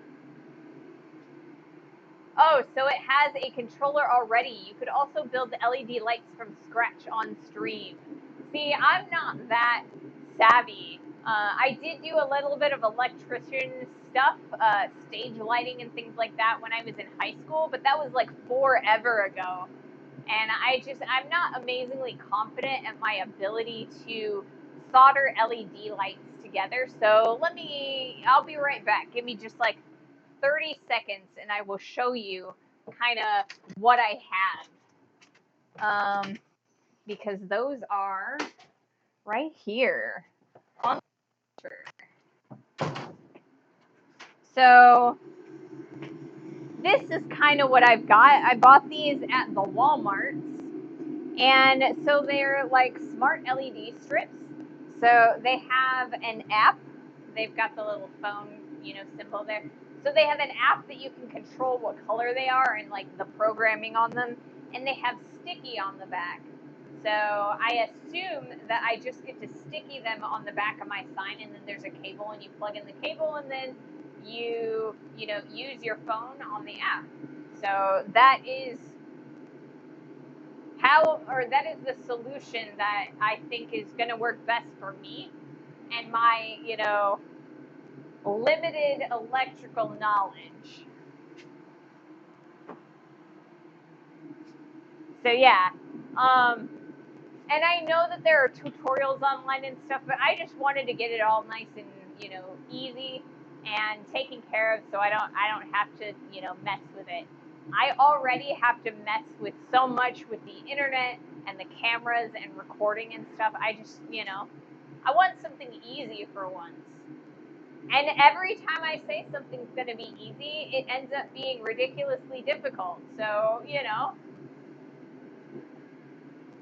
Oh, so it has a controller already. You could also build the LED lights from scratch on stream. See, I'm not that savvy. I did do a little bit of electrician stuff, stage lighting and things like that when I was in high school, but that was like forever ago. And I'm not amazingly confident at my ability to solder LED lights together. So I'll be right back. Give me just like 30 seconds and I will show you kind of what I have. Because those are right here on the picture. So this is kind of what I've got. I bought these at the Walmarts. And so they're like smart LED strips. So they have an app. They've got the little phone, you know, symbol there. So they have an app that you can control what color they are and like the programming on them. And they have sticky on the back. So I assume that I just get to sticky them on the back of my sign, and then there's a cable, and you plug in the cable, and then you know, use your phone on the app. So that is that is the solution that I think is going to work best for me and my, you know, limited electrical knowledge. So yeah, and I know that there are tutorials online and stuff, but I just wanted to get it all nice and, you know, easy and taken care of, so I don't have to, you know, mess with it. I already have to mess with so much with the internet and the cameras and recording and stuff. I just, you know, I want something easy for once. And every time I say something's going to be easy, it ends up being ridiculously difficult. So, you know,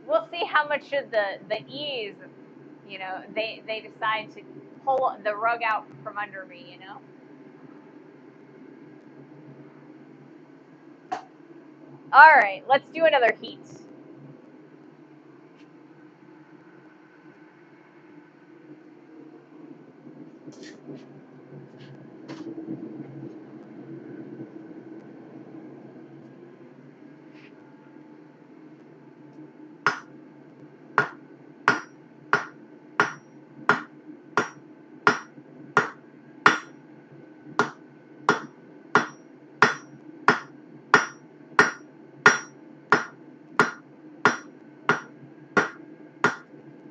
we'll see how much of the ease, you know, they decide to pull the rug out from under me, you know. All right, let's do another heat.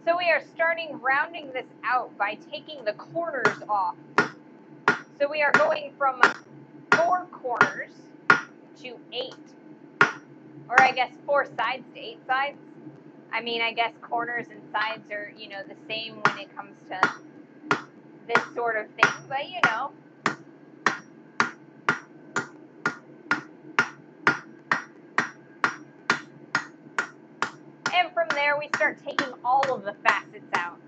So we are starting rounding this out by taking the corners off. So we are going from 4 corners to 8, or I guess 4 sides to 8 sides. I mean, I guess corners and sides are, you know, the same when it comes to this sort of thing, but you know. And from there, we start taking all of the facets out.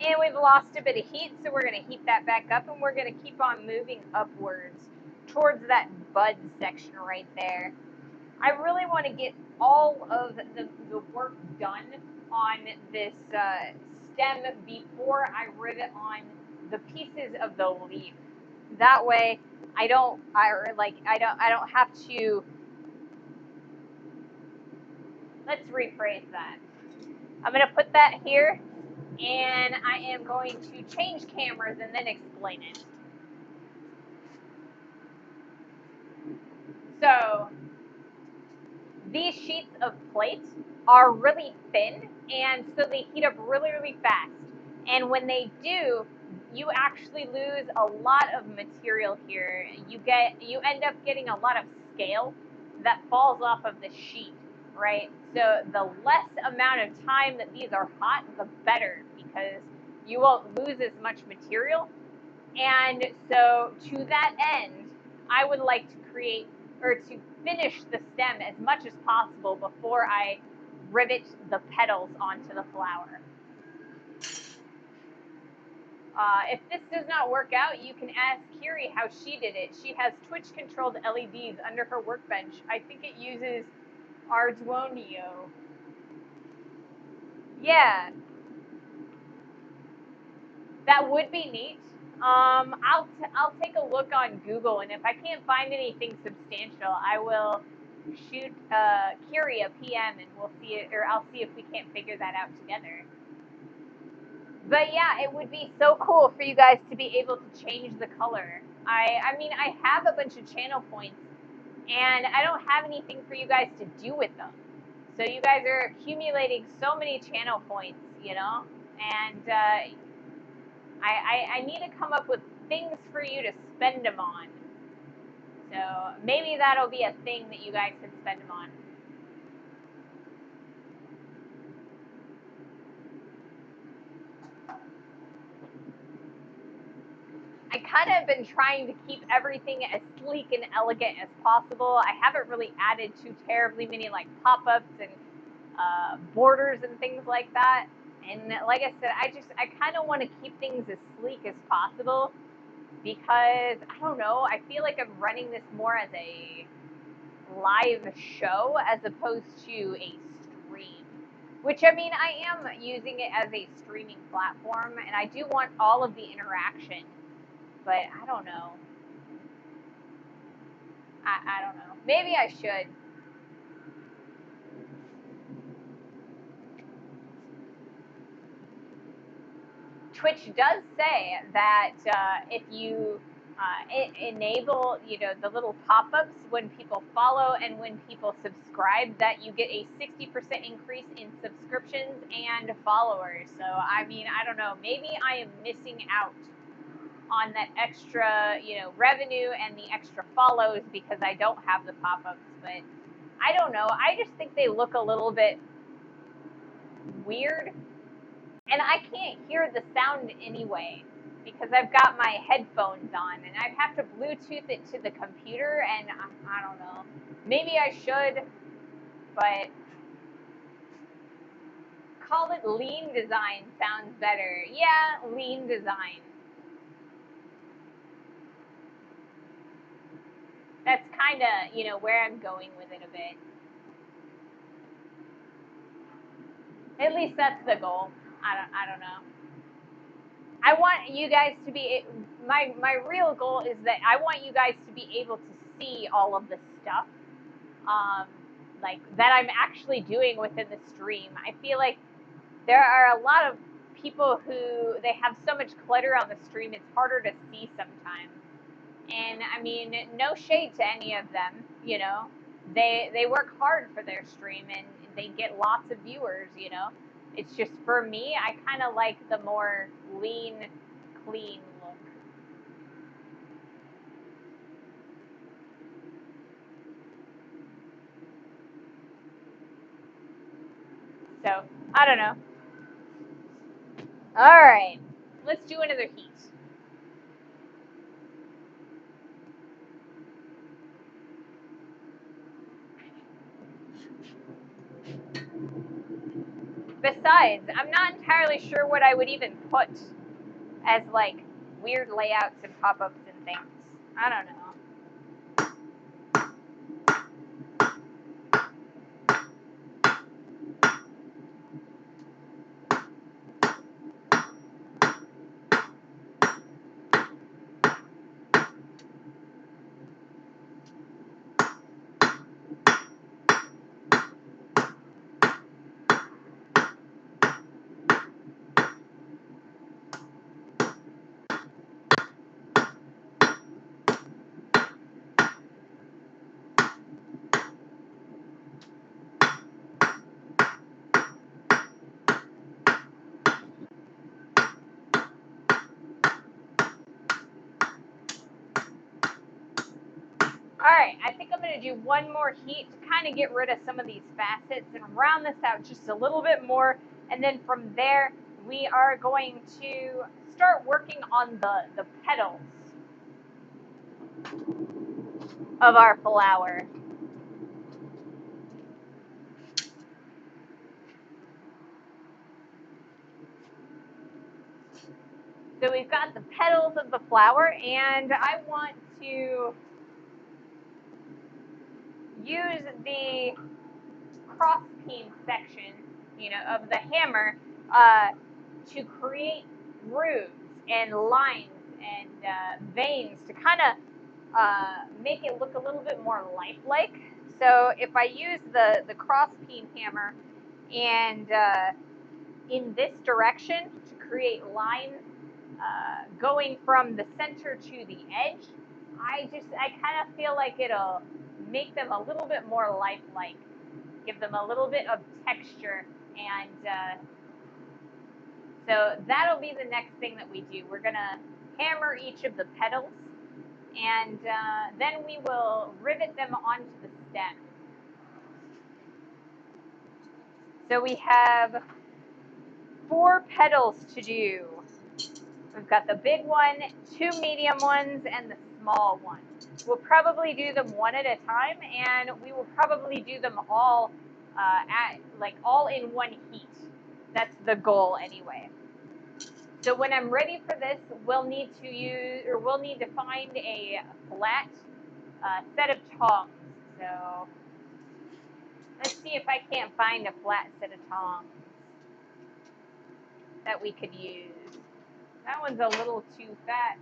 And we've lost a bit of heat, so we're going to heat that back up, and we're going to keep on moving upwards towards that bud section right there. I really want to get all of the work done on this stem before I rivet on the pieces of the leaf. That way, I don't have to. Let's rephrase that. I'm going to put that here, and I am going to change cameras and then explain it. So these sheets of plate are really thin, and so they heat up really, really fast. And when they do, you actually lose a lot of material here. You end up getting a lot of scale that falls off of the sheet, right? So the less amount of time that these are hot, the better, because you won't lose as much material. And so to that end, I would like to create or to finish the stem as much as possible before I rivet the petals onto the flower. If this does not work out, you can ask Kiri how she did it. She has Twitch-controlled LEDs under her workbench. I think it uses Arduino. Yeah, that would be neat. I'll take a look on Google, and if I can't find anything substantial, I will shoot Kiri a PM, and we'll see it, or I'll see if we can't figure that out together. But yeah, it would be so cool for you guys to be able to change the color. I mean, I have a bunch of channel points, and I don't have anything for you guys to do with them. So you guys are accumulating so many channel points, you know, and I need to come up with things for you to spend them on. So maybe that'll be a thing that you guys can spend them on. I kind of been trying to keep everything as sleek and elegant as possible. I haven't really added too terribly many like pop-ups and borders and things like that. And like I said, I kind of want to keep things as sleek as possible because I don't know, I feel like I'm running this more as a live show as opposed to a stream. Which, I mean, I am using it as a streaming platform, and I do want all of the interaction, but I don't know. I don't know. Maybe I should. Twitch does say that if you enable, you know, the little pop-ups when people follow and when people subscribe, that you get a 60% increase in subscriptions and followers. So, I mean, I don't know. Maybe I am missing out on that extra, you know, revenue and the extra follows because I don't have the pop-ups. But I don't know. I just think they look a little bit weird. And I can't hear the sound anyway because I've got my headphones on and I'd have to Bluetooth it to the computer, and I don't know. Maybe I should, but call it lean design sounds better. Yeah, lean design. That's kind of, you know, where I'm going with it a bit. At least that's the goal. I don't know. I want you guys to be my real goal is that I want you guys to be able to see all of the stuff like that I'm actually doing within the stream. I feel like there are a lot of people who they have so much clutter on the stream, it's harder to see sometimes. And I mean, no shade to any of them, you know. They work hard for their stream and they get lots of viewers, you know. It's just for me, I kind of like the more lean, clean look. So, I don't know. Alright, let's do another heat. Besides, I'm not entirely sure what I would even put as like weird layouts and pop-ups and things. I don't know. Alright, I think I'm going to do one more heat to kind of get rid of some of these facets and round this out just a little bit more. And then from there, we are going to start working on the petals of our flower. So we've got the petals of the flower, and I want to use the cross peen section, of the hammer, to create grooves and lines and veins to kind of make it look a little bit more lifelike. So if I use the cross peen hammer and in this direction to create lines going from the center to the edge, I kind of feel like it'll make them a little bit more lifelike, give them a little bit of texture, and so that'll be the next thing that we do. We're gonna hammer each of the petals, and then we will rivet them onto the stem. So we have 4 petals to do. We've got the big one, 2 medium ones, and the small one. We'll probably do them one at a time, and we will probably do them all all in one heat. That's the goal anyway. So when I'm ready for this, we'll need to find a flat set of tongs. So let's see if I can't find a flat set of tongs that we could use. That one's a little too fat.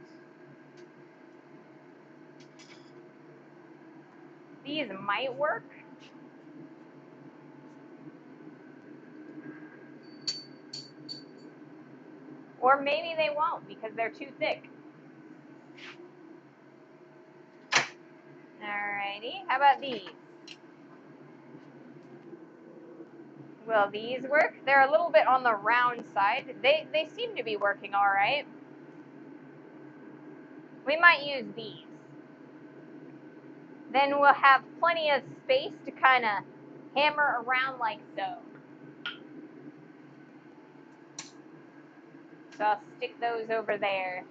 These might work. Or maybe they won't because they're too thick. Alrighty, how about these? Will these work? They're a little bit on the round side. They seem to be working all right. We might use these. Then we'll have plenty of space to kind of hammer around like so. So I'll stick those over there.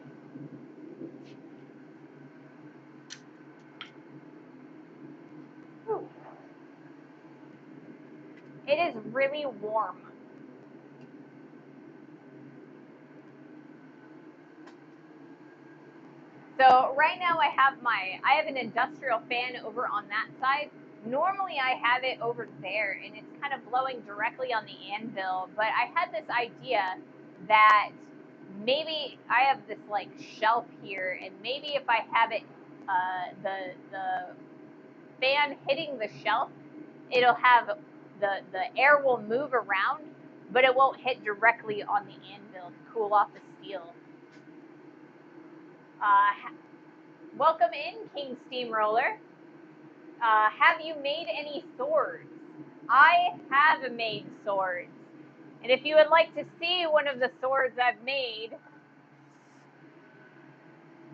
Whew. It is really warm. So right now I have an industrial fan over on that side. Normally I have it over there and it's kind of blowing directly on the anvil, but I had this idea that maybe I have this like shelf here, and maybe if I have it the fan hitting the shelf, it'll have the air will move around, but it won't hit directly on the anvil to cool off the steel. Welcome in, King Steamroller. Have you made any swords? I have made swords. And if you would like to see one of the swords I've made,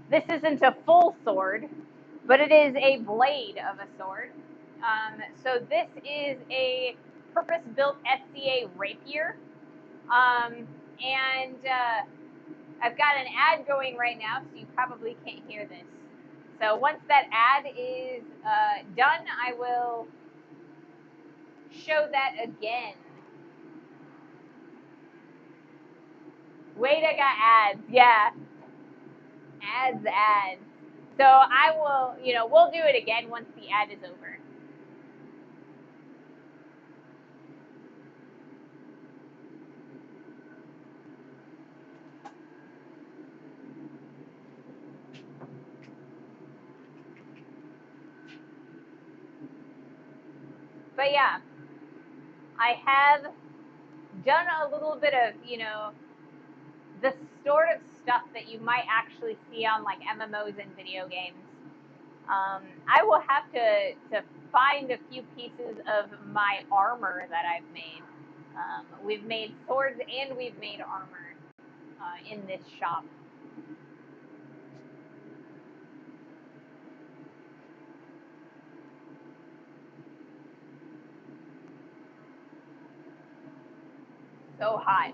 this isn't a full sword, but it is a blade of a sword. So this is a purpose-built SCA rapier. And I've got an ad going right now, so you probably can't hear this. So once that ad is done, I will show that again. Wait, I got ads. Yeah. Ads. So I will, we'll do it again once the ad is over. But yeah, I have done a little bit of, the sort of stuff that you might actually see on like MMOs and video games. I will have to find a few pieces of my armor that I've made. We've made swords and we've made armor in this shop. So hot.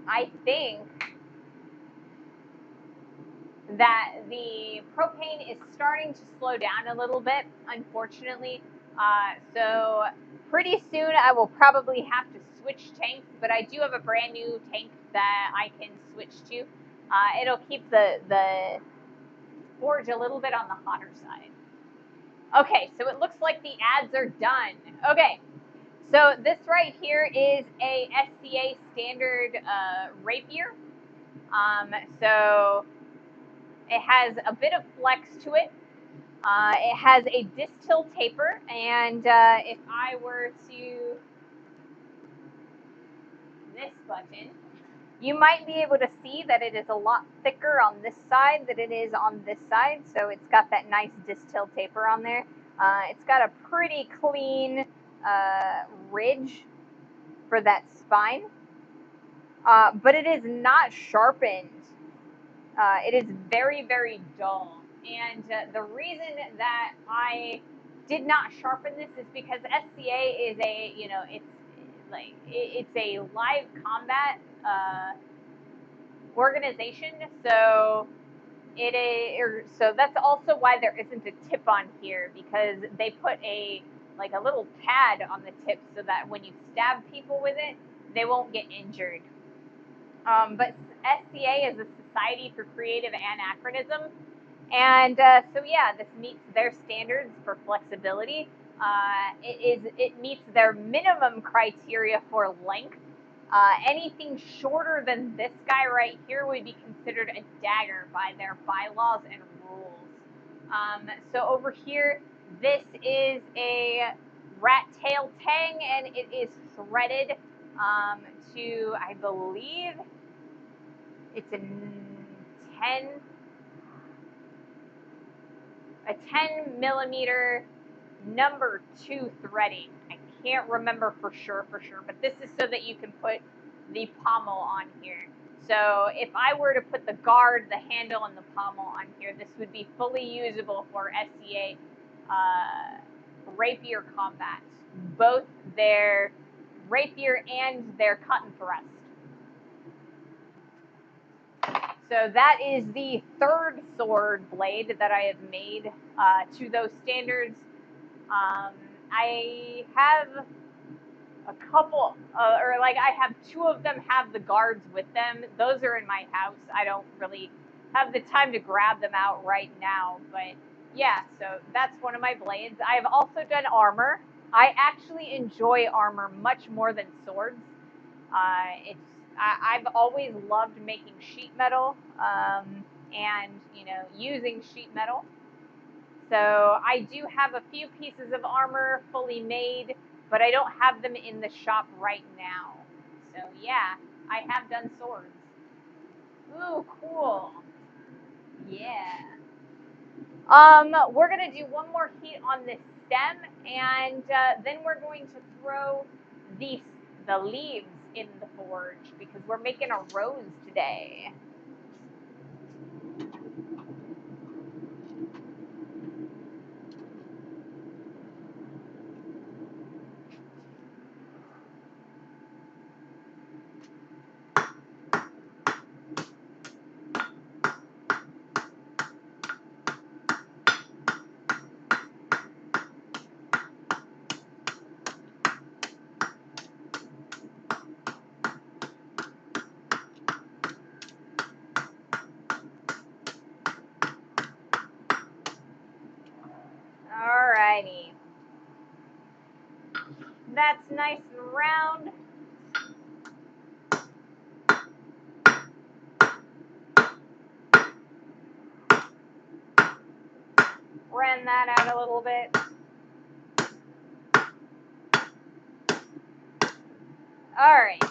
I think that the propane is starting to slow down a little bit, unfortunately. So pretty soon I will probably have to switch tanks, but I do have a brand new tank that I can switch to. It'll keep the forge a little bit on the hotter side. Okay, so it looks like the ads are done. Okay, so this right here is a SCA standard rapier. So it has a bit of flex to it. It has a distill taper, and if I were to this button, you might be able to see that it is a lot thicker on this side than it is on this side. So it's got that nice distill taper on there. It's got a pretty clean ridge for that spine, but it is not sharpened. It is very, very dull. And the reason that I did not sharpen this is because SCA is a, it's a live combat organization. So so that's also why there isn't a tip on here, because they put a little pad on the tip so that when you stab people with it, they won't get injured. But SCA is a Society for Creative Anachronism, and so yeah, this meets their standards for flexibility. It meets their minimum criteria for length. Anything shorter than this guy right here would be considered a dagger by their bylaws and rules. So over here, this is a rat tail tang, and it is threaded to, I believe, it's a 10 millimeter number 2 threading. I can't remember for sure, but this is so that you can put the pommel on here. So if I were to put the guard, the handle, and the pommel on here, this would be fully usable for SCA rapier combat, both their rapier and their cut and thrust. So that is the third sword blade that I have made to those standards. I have a couple, I have 2 of them have the guards with them. Those are in my house. I don't really have the time to grab them out right now, but yeah, so that's one of my blades. I've also done armor. I actually enjoy armor much more than swords. I've always loved making sheet metal and using sheet metal. So I do have a few pieces of armor fully made, but I don't have them in the shop right now. So yeah, I have done swords. Ooh, cool. Yeah. We're gonna do one more heat on this stem, and then we're going to throw the leaves in the forge because we're making a rose today. Alrighty. That's nice and round. Ran that out a little bit. Alright.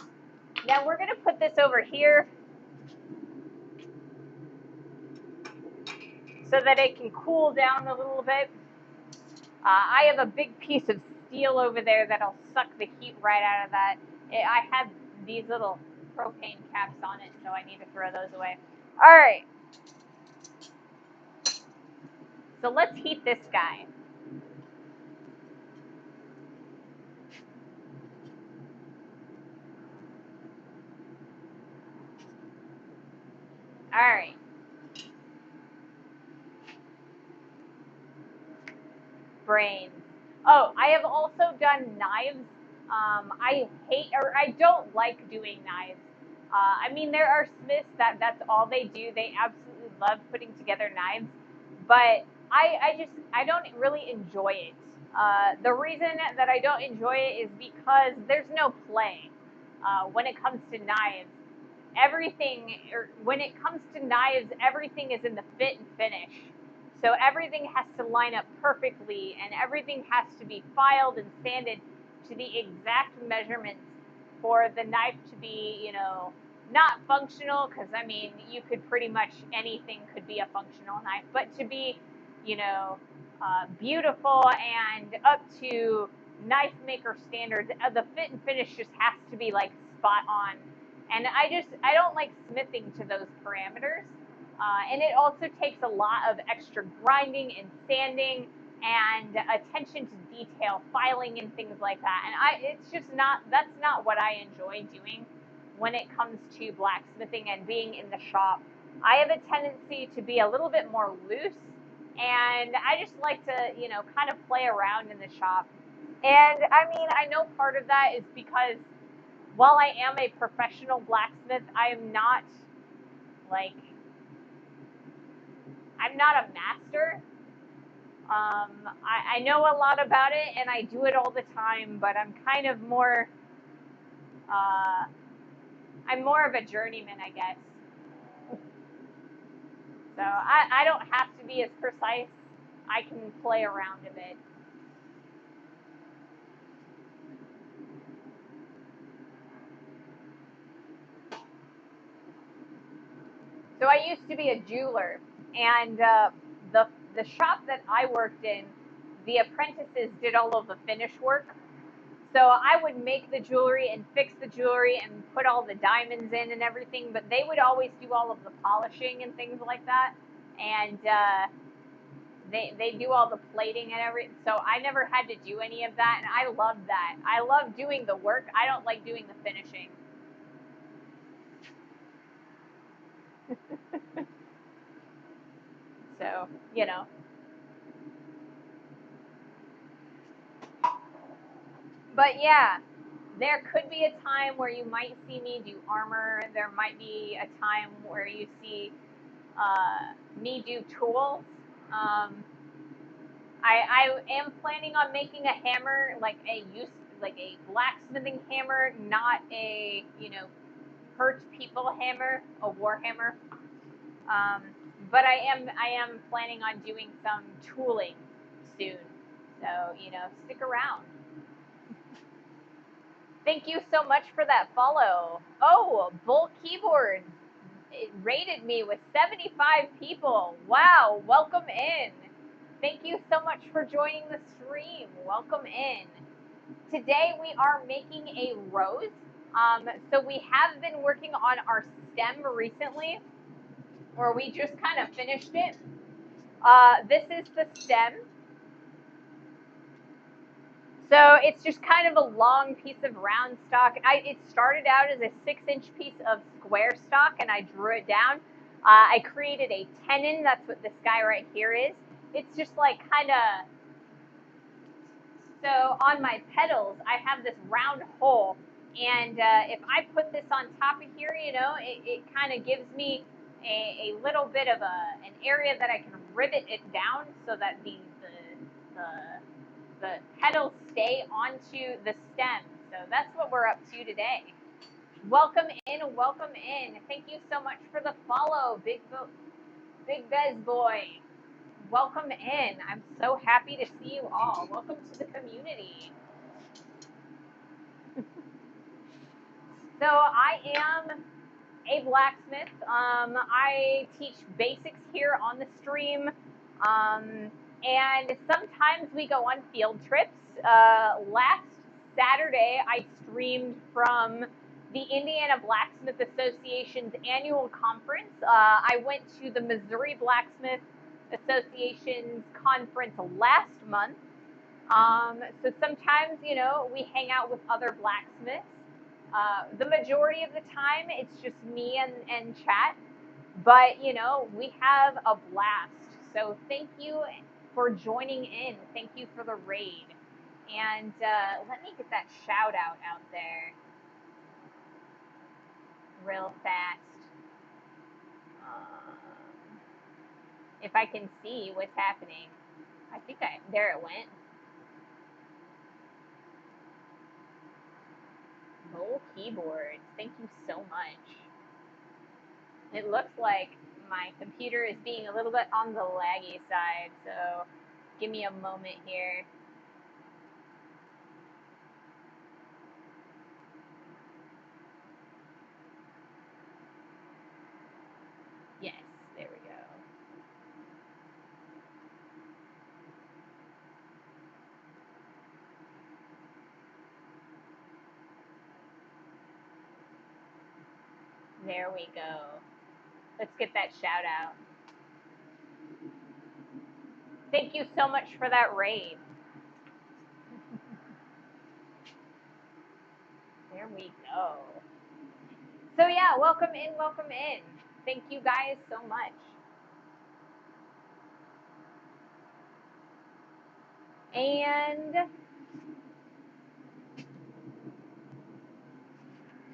Now we're going to put this over here so that it can cool down a little bit. I have a big piece of steel over there that'll suck the heat right out of that. I have these little propane caps on it, so I need to throw those away. Alright. So let's heat this guy. Alright. Brains. Oh, I have also done knives. I don't like doing knives. I mean, there are smiths that's all they do. They absolutely love putting together knives, but I don't really enjoy it. The reason that I don't enjoy it is because there's no play when it comes to knives. When it comes to knives, everything is in the fit and finish. So everything has to line up perfectly, and everything has to be filed and sanded to the exact measurements for the knife to be, not functional, because I mean, you could pretty much anything could be a functional knife, but to be, beautiful and up to knife maker standards, the fit and finish just has to be like spot on. And I don't like smithing to those parameters. And it also takes a lot of extra grinding and sanding and attention to detail, filing and things like that. And that's not what I enjoy doing when it comes to blacksmithing and being in the shop. I have a tendency to be a little bit more loose, and I just like to, kind of play around in the shop. And I mean, I know part of that is because while I am a professional blacksmith, like I'm not a master. I know a lot about it and I do it all the time, but I'm kind of more, I'm more of a journeyman, I guess. So I don't have to be as precise. I can play around a bit. So I used to be a jeweler, and the shop that I worked in, the apprentices did all of the finish work. So I would make the jewelry and fix the jewelry and put all the diamonds in and everything, but they would always do all of the polishing and things like that. And they do all the plating and everything. So I never had to do any of that, and I love that. I love doing the work. I don't like doing the finishing. So, But yeah, there could be a time where you might see me do armor. There might be a time where you see me do tools. Um, I am planning on making a hammer, like a blacksmithing hammer, not a hurt people hammer, a war hammer. Um, but I am planning on doing some tooling soon. So stick around. Thank you so much for that follow. Oh, Bull Keyboard it rated me with 75 people. Wow, welcome in. Thank you so much for joining the stream. Welcome in. Today we are making a rose. So we have been working on our stem recently, or we just kind of finished it. This is the stem. So it's just kind of a long piece of round stock. It started out as a 6-inch piece of square stock, and I drew it down. I created a tenon. That's what this guy right here is. It's just like kind of. So on my petals, I have this round hole, and if I put this on top of here, it kind of gives me a little bit of an area that I can rivet it down so that the the petals stay onto the stem. So that's what we're up to today. Welcome in, welcome in. Thank you so much for the follow, Big Bez Boy. Welcome in. I'm so happy to see you all. Welcome to the community. So I am a blacksmith. I teach basics here on the stream. And sometimes we go on field trips. Last Saturday, I streamed from the Indiana Blacksmith Association's annual conference. I went to the Missouri Blacksmith Association's conference last month. So sometimes, you know, we hang out with other blacksmiths. The majority of the time, it's just me and chat. But, you know, we have a blast. So thank you for joining in. Thank you for the raid. And let me get that shout out there real fast. If I can see what's happening. I think there it went. Bowl keyboards. Thank you so much. It looks like my computer is being a little bit on the laggy side, so give me a moment here. Yes, there we go. There we go. Let's get that shout out. Thank you so much for that raid. There we go. So yeah, welcome in, welcome in. Thank you guys so much. And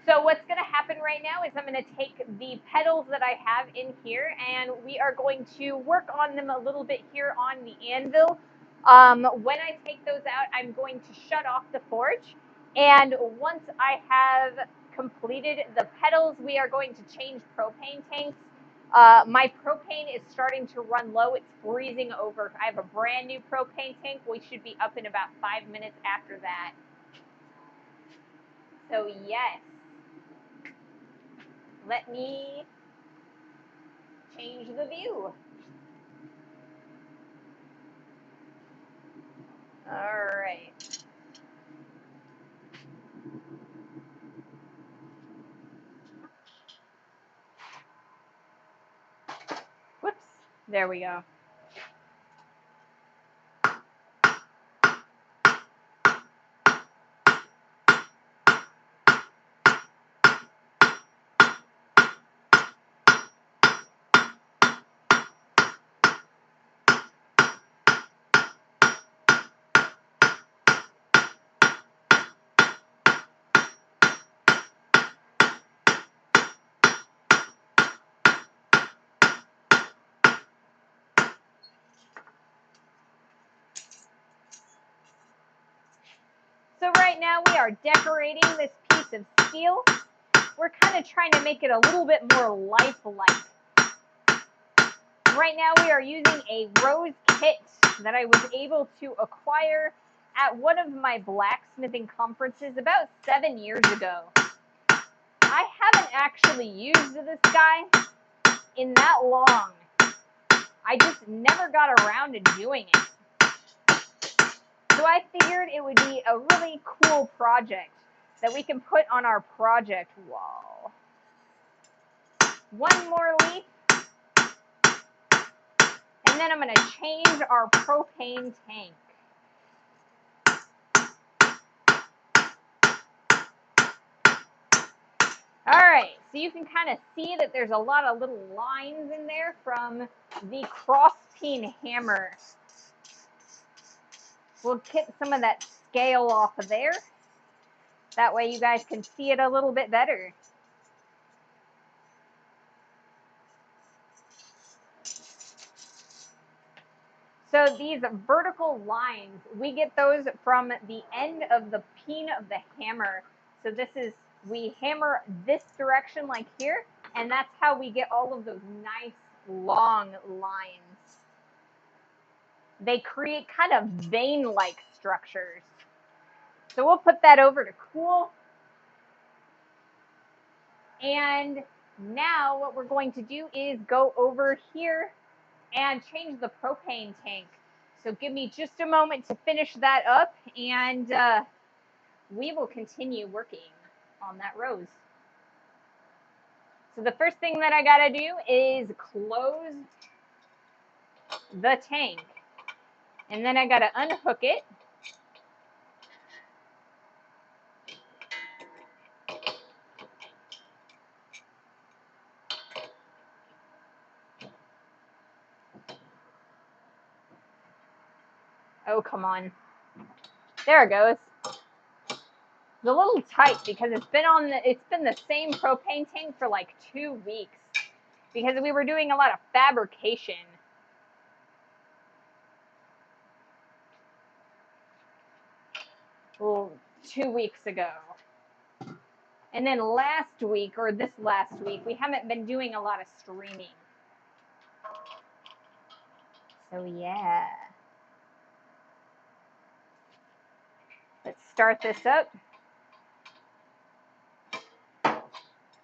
so what's going to happen right now is I'm going to take the pedals that I have in here and we are going to work on them a little bit here on the anvil. When I take those out, I'm going to shut off the forge. And once I have completed the pedals, we are going to change propane tanks. My propane is starting to run low. It's freezing over. I have a brand new propane tank. We should be up in about 5 minutes after that. So yes. Let me change the view. All right. Whoops. There we go. So right now we are decorating this piece of steel. We're kind of trying to make it a little bit more lifelike. Right now we are using a rose kit that I was able to acquire at one of my blacksmithing conferences about 7 years ago. I haven't actually used this guy in that long. I just never got around to doing it. So I figured it would be a really cool project that we can put on our project wall. One more leaf. And then I'm going to change our propane tank. All right, so you can kind of see that there's a lot of little lines in there from the cross peen hammer. We'll get some of that scale off of there. That way you guys can see it a little bit better. So these vertical lines, we get those from the end of the peen of the hammer. So this is, we hammer this direction like here, and that's how we get all of those nice long lines. They create kind of vein-like structures. So we'll put that over to cool. And now what we're going to do is go over here and change the propane tank. So give me just a moment to finish that up, and we will continue working on that rose. So the first thing that I gotta do is close the tank, and then I gotta unhook it. Oh, come on. There it goes. It's a little tight because it's been the same propane tank for like 2 weeks because we were doing a lot of fabrication. Well, 2 weeks ago. And then last week, or this last week, we haven't been doing a lot of streaming. So yeah. Let's start this up.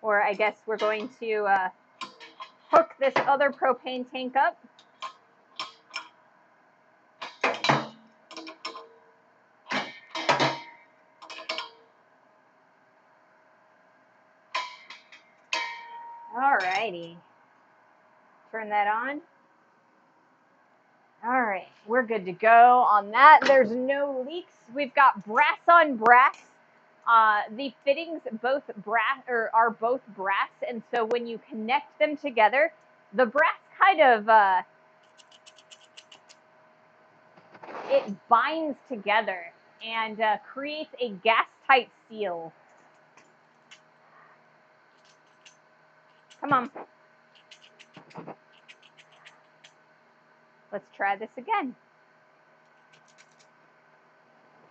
Or I guess we're going to hook this other propane tank up. Alrighty. Turn that on. All right, we're good to go on that. There's no leaks. We've got brass on brass. The fittings are both brass, and so when you connect them together, the brass kind of it binds together and creates a gas-tight seal. Come on. Let's try this again.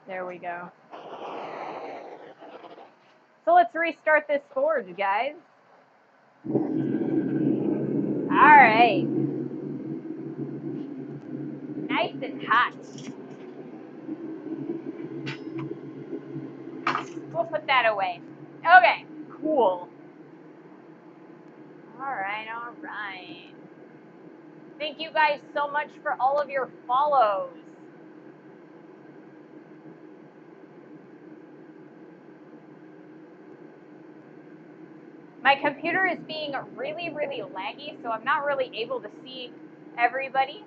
There we go. So let's restart this forge, guys. All right. Nice and hot. We'll put that away. Okay, cool. All right. Thank you guys so much for all of your follows. My computer is being really, really laggy, so I'm not really able to see everybody.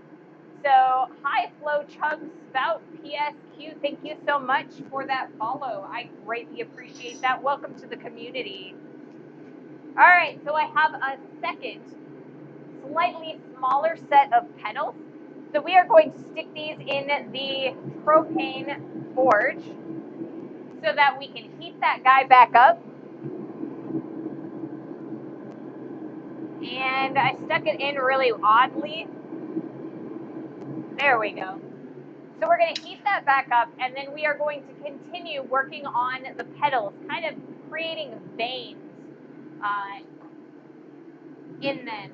So, hi, Flow Chug Spout PSQ. Thank you so much for that follow. I greatly appreciate that. Welcome to the community. All right, so I have a second, slightly smaller set of pedals. So we are going to stick these in the propane forge so that we can heat that guy back up. And I stuck it in really oddly. There we go. So we're going to heat that back up, and then we are going to continue working on the pedals, kind of creating veins in them.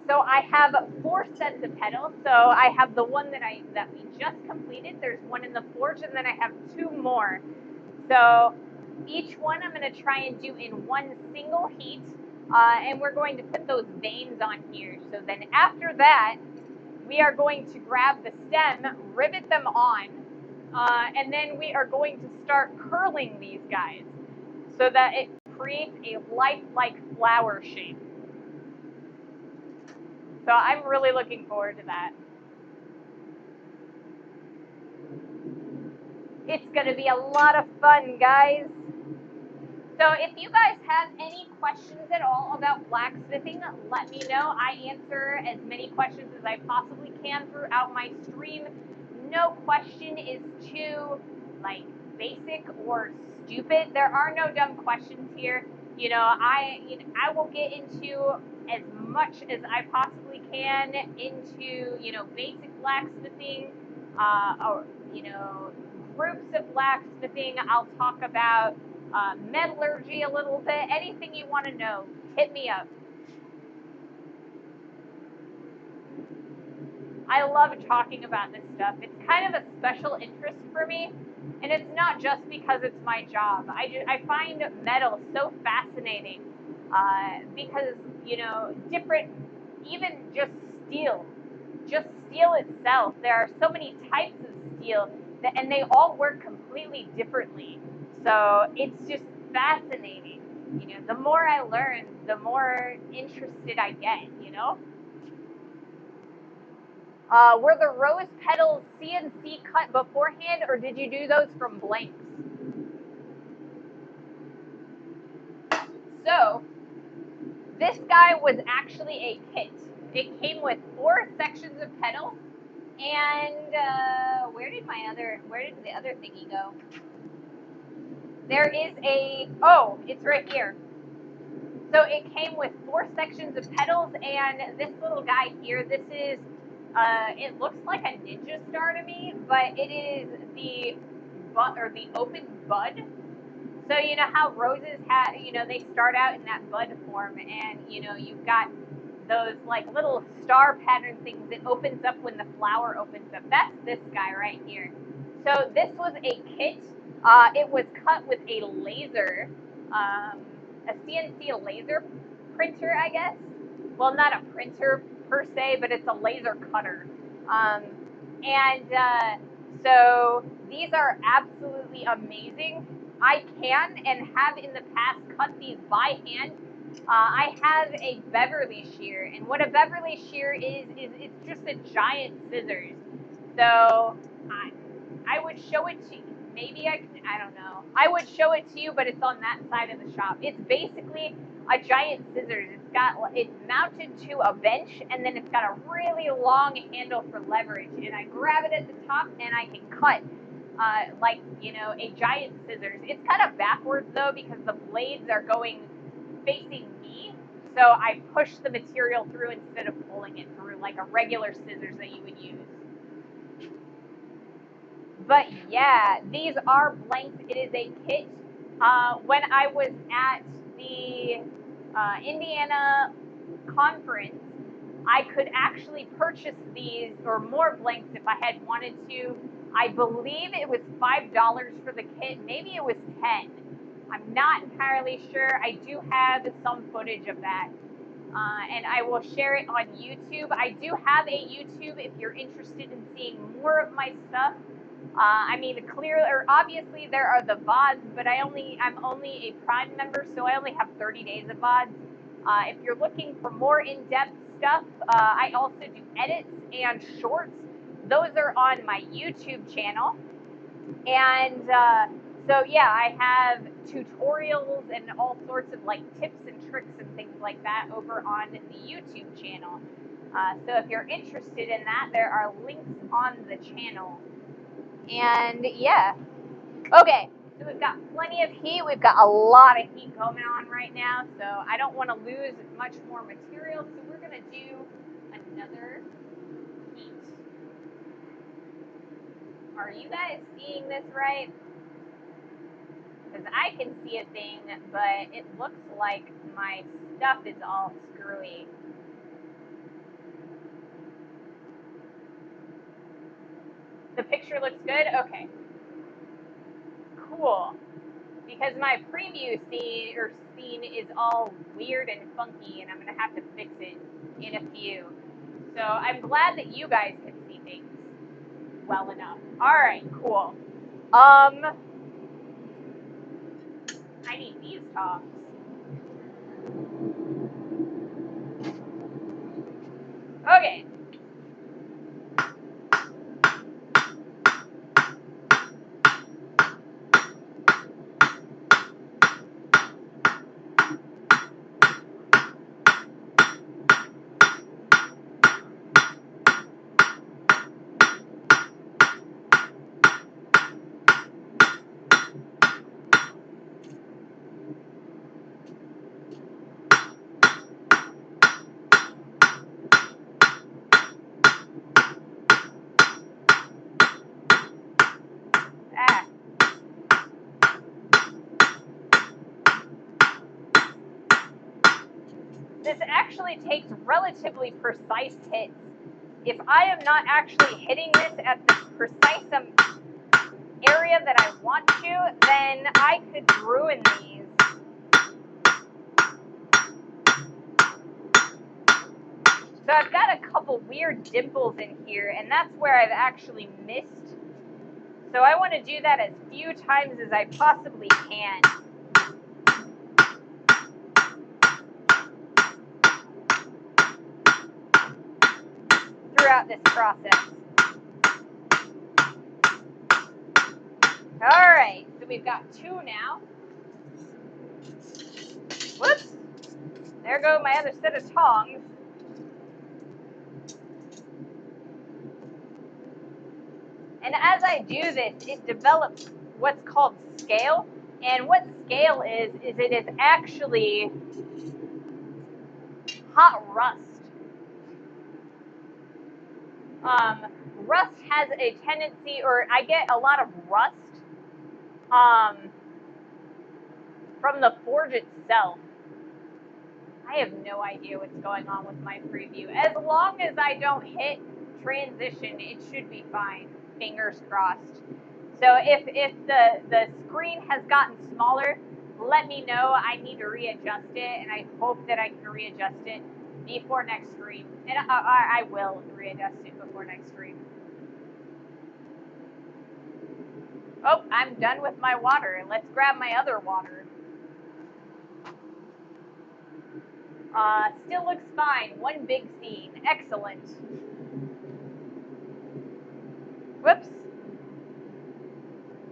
So I have 4 sets of pedals. So I have the one that we just completed. There's one in the forge, and then I have 2 more. So each one I'm going to try and do in one single heat, and we're going to put those veins on here. So then after that, we are going to grab the stem, rivet them on, and then we are going to start curling these guys so that it creates a lifelike flower shape. So I'm really looking forward to that. It's going to be a lot of fun, guys. So if you guys have any questions at all about blacksmithing, let me know. I answer as many questions as I possibly can throughout my stream. No question is too basic or stupid. There are no dumb questions here. I will get into as much as I possibly can into, basic blacksmithing, or, groups of blacksmithing. I'll talk about metallurgy a little bit. Anything you want to know, hit me up. I love talking about this stuff. It's kind of a special interest for me, and it's not just because it's my job. I find metal so fascinating because, different, even just steel itself. There are so many types of steel, and they all work completely differently. So it's just fascinating. The more I learn, the more interested I get. Were the rose petals CNC cut beforehand, or did you do those from blanks? So, this guy was actually a kit. It came with 4 sections of petals, and where did the other thingy go? There is it's right here. So it came with 4 sections of petals, and this little guy here, this is, it looks like a ninja star to me, but it is the open bud. So you know how roses have, they start out in that bud form, and you've got those like little star pattern things that opens up when the flower opens up. That's this guy right here. So this was a kit. It was cut with a laser, a CNC laser printer, I guess. Well, not a printer per se, but it's a laser cutter. And so these are absolutely amazing. I can and have in the past cut these by hand. I have a Beverly shear, and what a Beverly shear is it's just a giant scissors. So I would show it to you. Maybe I don't know. I would show it to you, but it's on that side of the shop. It's basically a giant scissors. It's mounted to a bench, and then it's got a really long handle for leverage. And I grab it at the top, and I can cut like a giant scissors. It's kind of backwards though because the blades are going facing me. So I push the material through instead of pulling it through like a regular scissors that you would use. But yeah, these are blanks. It is a kit. When I was at the Indiana conference, I could actually purchase these or more blanks if I had wanted to. I believe it was $5 for the kit. Maybe it was 10. I'm not entirely sure. I do have some footage of that. And I will share it on YouTube. I do have a YouTube if you're interested in seeing more of my stuff. Obviously there are the VODs, but I'm only a Prime member, so I only have 30 days of VODs. If you're looking for more in-depth stuff, I also do edits and shorts. Those are on my YouTube channel. And so yeah, I have tutorials and all sorts of like tips and tricks and things like that over on the YouTube channel. So if you're interested in that, there are links on the channel. And yeah, okay, so we've got plenty of heat. We've got a lot of heat going on right now, so I don't want to lose much more material, so we're going to do another heat. Are you guys seeing this right? Because I can see a thing, but it looks like my stuff is all screwy. The picture looks good? Okay. Cool. Because my preview scene is all weird and funky, and I'm going to have to fix it in a few. So I'm glad that you guys can see things well enough. Alright, cool. I need these tops. Okay. This actually takes relatively precise hits. If I am not actually hitting this at the precise area that I want to, then I could ruin these. So I've got a couple weird dimples in here, and that's where I've actually missed. So I want to do that as few times as I possibly can throughout this process. All right, so we've got 2 now. Whoops, there go my other set of tongs. And as I do this, it develops what's called scale. And what scale is it is actually hot rust. Rust has a tendency, or I get a lot of rust from the forge itself. I have no idea what's going on with my preview. As long as I don't hit transition, it should be fine. Fingers crossed. So if the screen has gotten smaller, let me know. I need to readjust it, and I hope that I can readjust it before next stream. And I will readjust it before next stream. Oh, I'm done with my water. Let's grab my other water. Still looks fine. One big scene. Excellent. Whoops.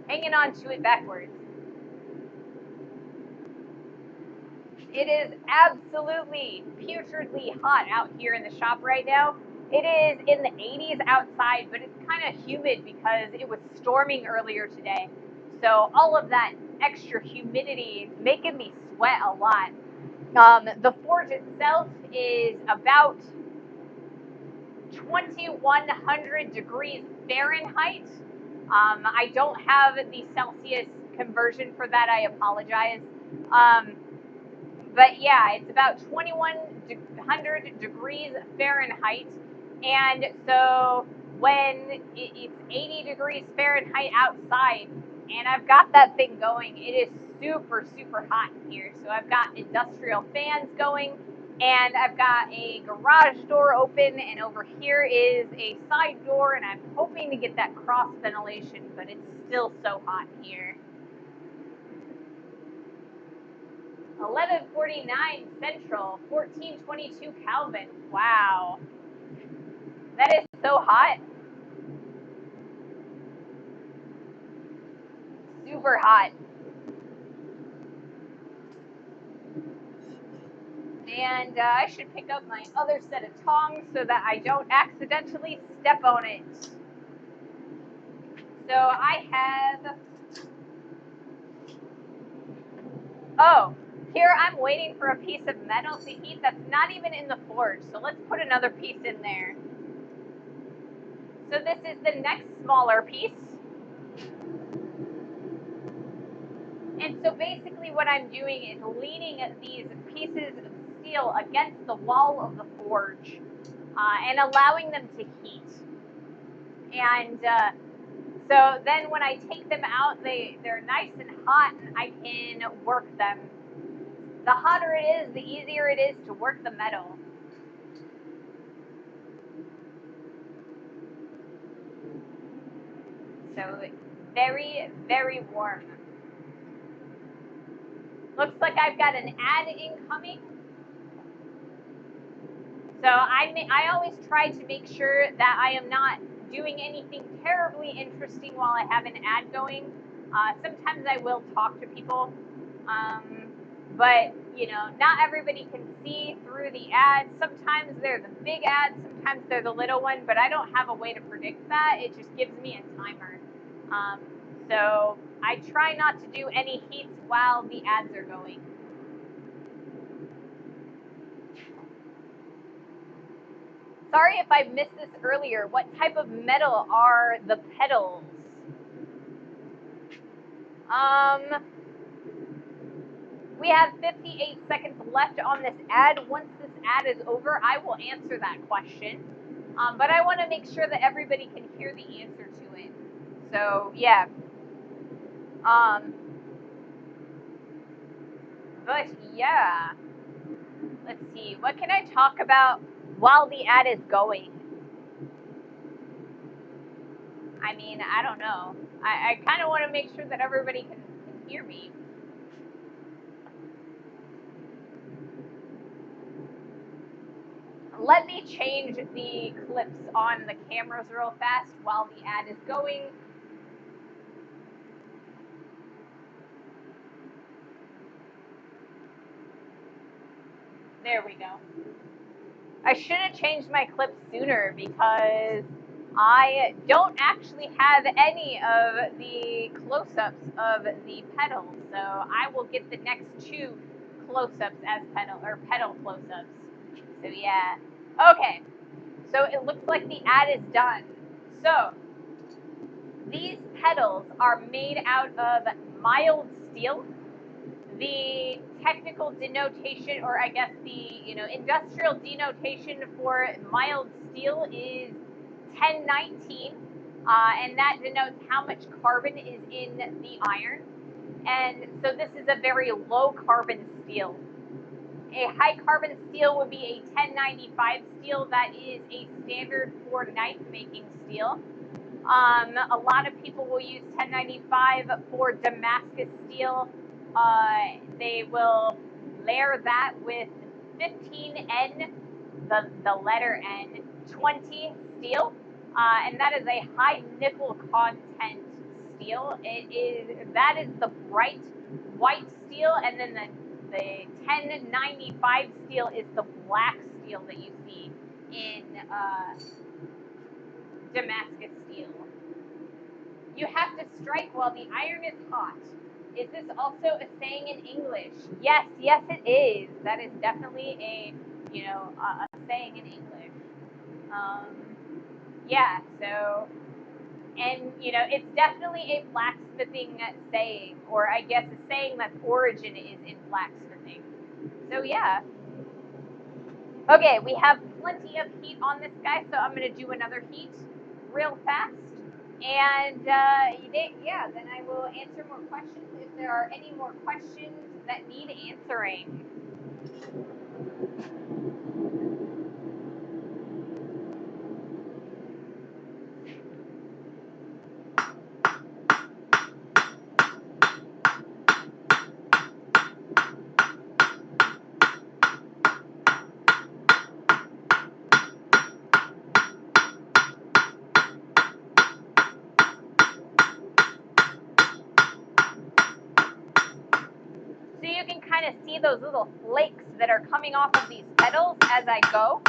Hanging on to it backwards. It is absolutely putridly hot out here in the shop right now. It is in the 80s outside, but it's kind of humid because it was storming earlier today. So all of that extra humidity is making me sweat a lot. The forge itself is about 2100 degrees Fahrenheit. I don't have the Celsius conversion for that. I apologize. But yeah, it's about 2100 degrees Fahrenheit. And so when it's 80 degrees Fahrenheit outside and I've got that thing going, it is super, super hot in here. So I've got industrial fans going and I've got a garage door open, and over here is a side door, and I'm hoping to get that cross ventilation, but it's still so hot in here. 1149 Central, 1422 Kelvin. Wow. That is so hot. Super hot. And I should pick up my other set of tongs so that I don't accidentally step on it. So I have... Oh, here I'm waiting for a piece of metal to heat that's not even in the forge. So let's put another piece in there. So this is the next smaller piece. And so basically what I'm doing is leaning these pieces of steel against the wall of the forge and allowing them to heat. And so then when I take them out, they're nice and hot and I can work them. The hotter it is, the easier it is to work the metal. So very, very warm. Looks like I've got an ad incoming. So I always try to make sure that I am not doing anything terribly interesting while I have an ad going. Sometimes I will talk to people, but you know, not everybody can see through the ads. Sometimes they're the big ads, sometimes they're the little one, but I don't have a way to predict that. It just gives me a timer. So I try not to do any heats while the ads are going. Sorry if I missed this earlier. What type of metal are the pedals? We have 58 seconds left on this ad. Once this ad is over, I will answer that question. But I want to make sure that everybody can hear the answer to it. So, yeah. But, yeah. Let's see. What can I talk about while the ad is going? I mean, I don't know. I kind of want to make sure that everybody can hear me. Let me change the clips on the cameras real fast while the ad is going. There we go. I should have changed my clips sooner because I don't actually have any of the close-ups of the pedals, so I will get the next 2 close-ups as pedal close-ups. So yeah. Okay. So it looks like the ad is done. So these pedals are made out of mild steel. The technical denotation, or I guess the industrial denotation for mild steel is 1019, and that denotes how much carbon is in the iron. And so this is a very low carbon steel. A high carbon steel would be a 1095 steel. That is a standard for knife making steel. A lot of people will use 1095 for Damascus steel. They will layer that with 15N, the letter N, 20 steel, and that is a high nickel content steel. That is the bright white steel, and then the 1095 steel is the black steel that you see in Damascus steel. You have to strike while the iron is hot. Is this also a saying in English? Yes, it is. That is definitely a saying in English. Yeah. So, and it's definitely a blacksmithing saying, or I guess a saying that's origin is in blacksmithing. So yeah. Okay, we have plenty of heat on this guy, so I'm gonna do another heat real fast. And then I will answer more questions if there are any more questions that need answering. So you can kind of see those little flakes that are coming off of these pedals as I go.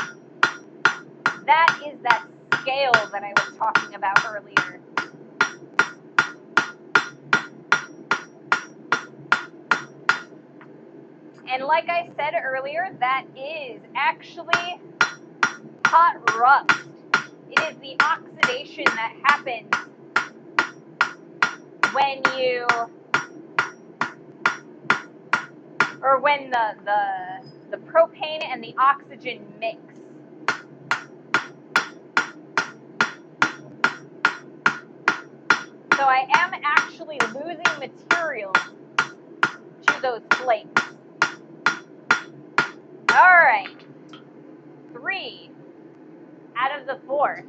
That is that scale that I was talking about earlier. And like I said earlier, that is actually hot rust. It is the oxidation that happens when when the propane and the oxygen mix. So I am actually losing material to those flakes. All right, 3 out of the 4.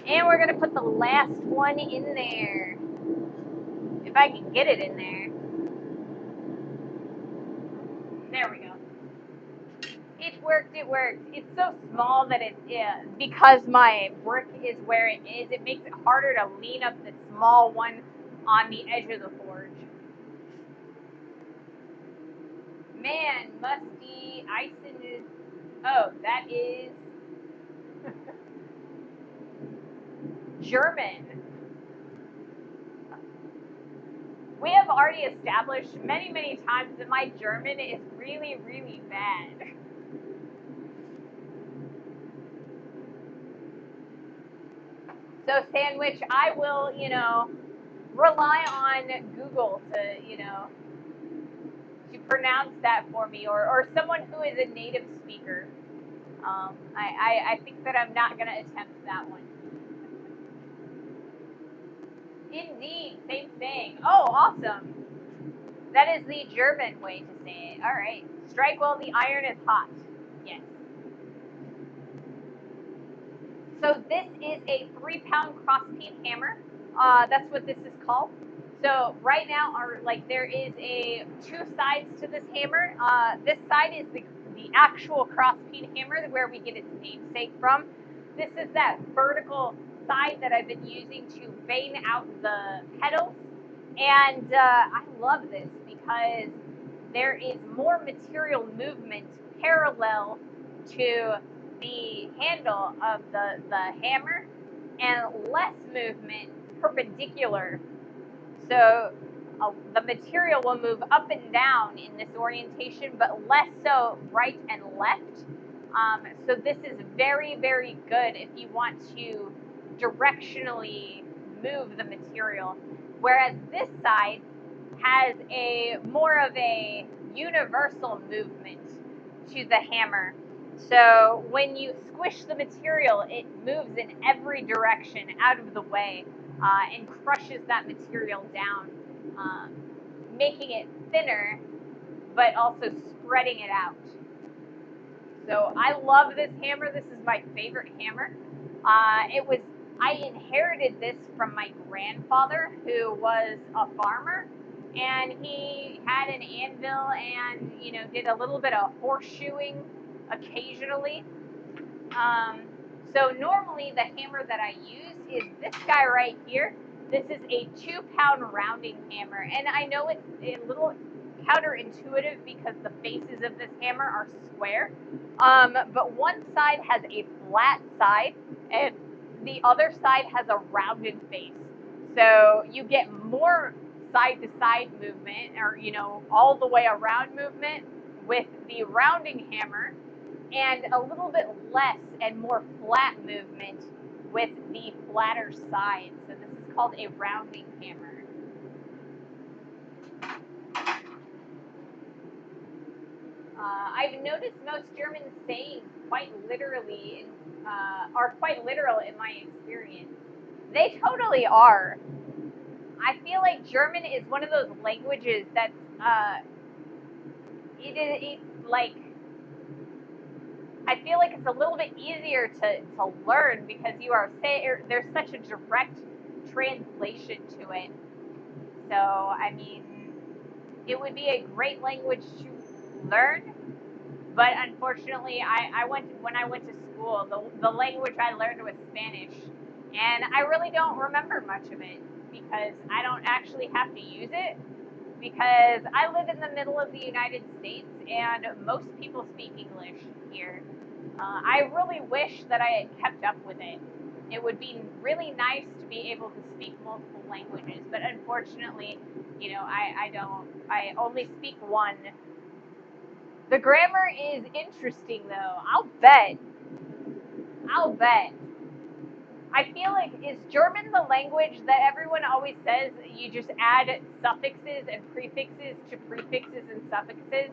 And we're gonna put the last one in there. If I can get it in there. There we go. It worked. It's so small that because my brick is where it is, it makes it harder to lean up the small one on the edge of the forge. Man, musty Eisen is. Oh, that is German. We have already established many times that my German is really, really bad. So Sandwich, I will, rely on Google to, to pronounce that for me, or someone who is a native speaker. I think that I'm not going to attempt that one. Indeed, same thing. Oh, awesome. That is the German way to say it. All right. Strike while the iron is hot. Yes. So this is a 3-pound cross-piece hammer. That's what this is called. So right now, there is two sides to this hammer. This side is the actual cross-piece hammer where we get its namesake from. This is that vertical side that I've been using to vein out the pedals. And I love this because there is more material movement parallel to the handle of the hammer and less movement perpendicular. So the material will move up and down in this orientation, but less so right and left. So this is very, very good if you want to directionally move the material. Whereas this side has a more of a universal movement to the hammer. So when you squish the material, it moves in every direction out of the way and crushes that material down, making it thinner, but also spreading it out. So I love this hammer. This is my favorite hammer. I inherited this from my grandfather, who was a farmer, and he had an anvil and did a little bit of horseshoeing occasionally. So normally the hammer that I use is this guy right here. This is a 2-pound rounding hammer, and I know it's a little counterintuitive because the faces of this hammer are square, but one side has a flat side and the other side has a rounded face. So you get more side-to-side movement, or all the way around movement with the rounding hammer, and a little bit less and more flat movement with the flatter side. So this is called a rounding hammer. I've noticed most German sayings are quite literal in my experience. They totally are. I feel like German is one of those languages that's it's like, I feel like it's a little bit easier to learn because there's such a direct translation to it. So I mean, it would be a great language to learn, but unfortunately, when I went to school, the language I learned was Spanish, and I really don't remember much of it because I don't actually have to use it, because I live in the middle of the United States and most people speak English here. I really wish that I had kept up with it. It would be really nice to be able to speak multiple languages, but unfortunately, I don't. I only speak one. The grammar is interesting though. I'll bet. I'll bet. I feel like, is German the language that everyone always says you just add suffixes and prefixes to prefixes and suffixes?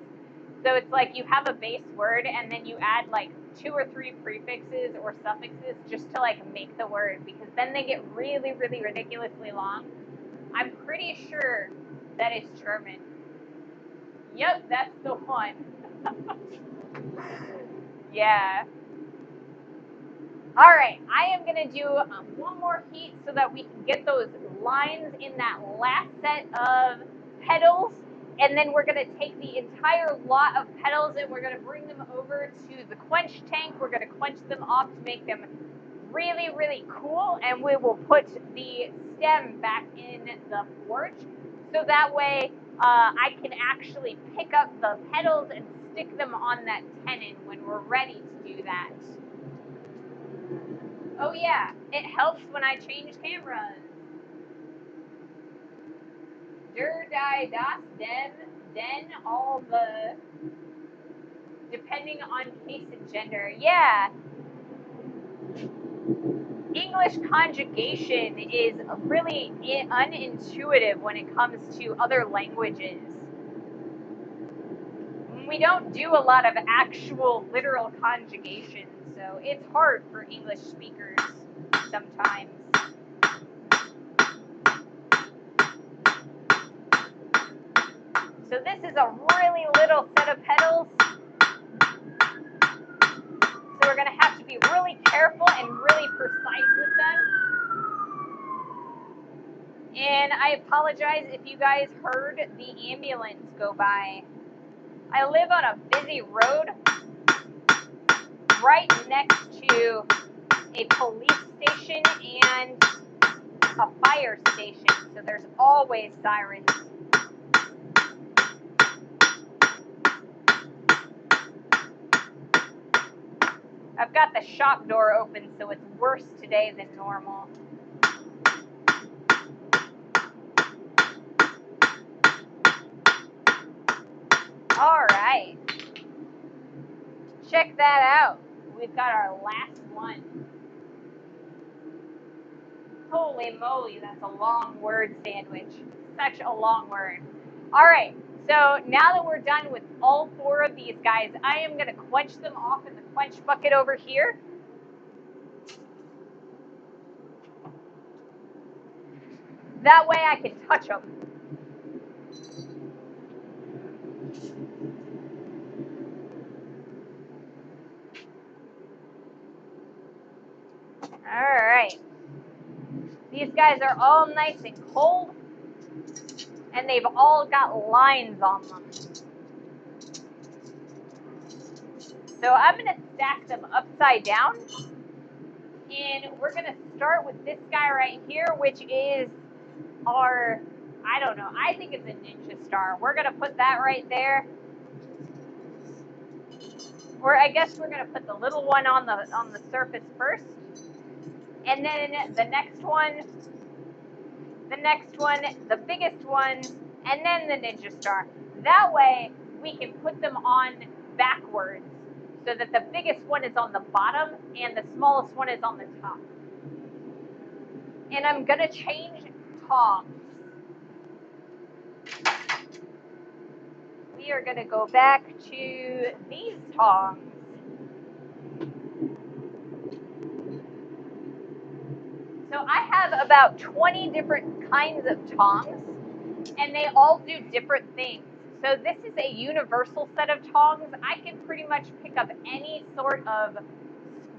So it's like you have a base word and then you add like 2 or 3 prefixes or suffixes just to like make the word, because then they get really, really ridiculously long. I'm pretty sure that it's German. Yep, that's the one. Yeah. All right, I am going to do one more heat so that we can get those lines in that last set of pedals, and then we're going to take the entire lot of pedals and we're going to bring them over to the quench tank. We're going to quench them off to make them really, really cool, and we will put the stem back in the forge, so that way I can actually pick up the pedals and stick them on that tenon when we're ready to do that. Oh yeah, it helps when I change cameras. Der, die, das, dem, den, all the, depending on case and gender. Yeah, English conjugation is really unintuitive when it comes to other languages. We don't do a lot of actual literal conjugation, so it's hard for English speakers sometimes. So this is a really little set of petals. So we're going to have to be really careful and really precise with them. And I apologize if you guys heard the ambulance go by. I live on a busy road right next to a police station and a fire station, so there's always sirens. I've got the shop door open, so it's worse today than normal. All right. Check that out. We've got our last one. Holy moly, that's a long word sandwich. Such a long word. All right, so now that we're done with all 4 of these guys, I am going to quench them off in the quench bucket over here. That way I can touch them. All right. These guys are all nice and cold, and they've all got lines on them. So I'm going to stack them upside down, and we're going to start with this guy right here, which is our, I don't know, I think it's a ninja star. We're going to put that right there. Or I guess we're going to put the little one on the surface first. And then the next one, the biggest one, and then the ninja star. That way we can put them on backwards so that the biggest one is on the bottom and the smallest one is on the top. And I'm going to change tongs. We are going to go back to these tongs. So I have about 20 different kinds of tongs, and they all do different things. So this is a universal set of tongs. I can pretty much pick up any sort of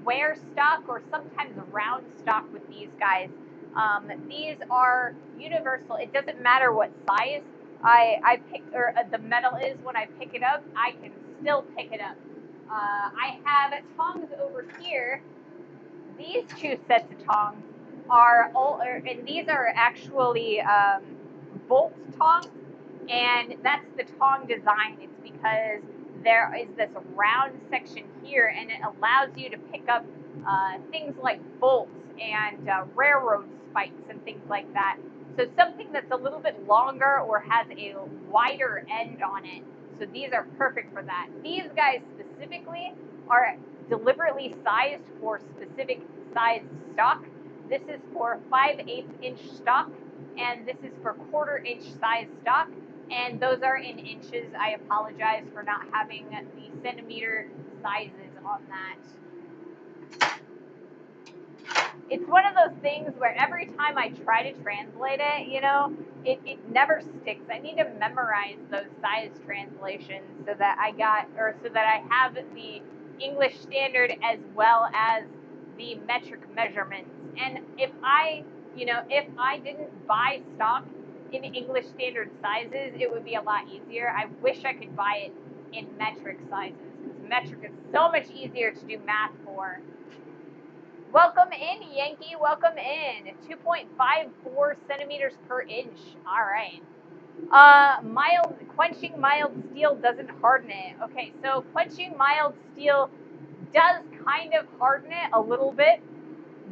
square stock or sometimes round stock with these guys. These are universal. It doesn't matter what size I pick or the metal is when I pick it up. I can still pick it up. I have tongs over here. These 2 sets of tongs are all, and these are actually bolt tongs, and that's the tong design. It's because there is this round section here, and it allows you to pick up things like bolts and railroad spikes and things like that. So something that's a little bit longer or has a wider end on it. So these are perfect for that. These guys specifically are deliberately sized for specific size stock. This is for 5/8 inch stock, and this is for 1/4 inch size stock, and those are in inches. I apologize for not having the centimeter sizes on that. It's one of those things where every time I try to translate it, it never sticks. I need to memorize those size translations so that I have the English standard as well as the metric measurements. And if I didn't buy stock in English standard sizes, it would be a lot easier. I wish I could buy it in metric sizes, because metric is so much easier to do math for. Welcome in, Yankee. Welcome in. 2.54 centimeters per inch. All right. Quenching mild steel doesn't harden it. Okay, so quenching mild steel does kind of harden it a little bit,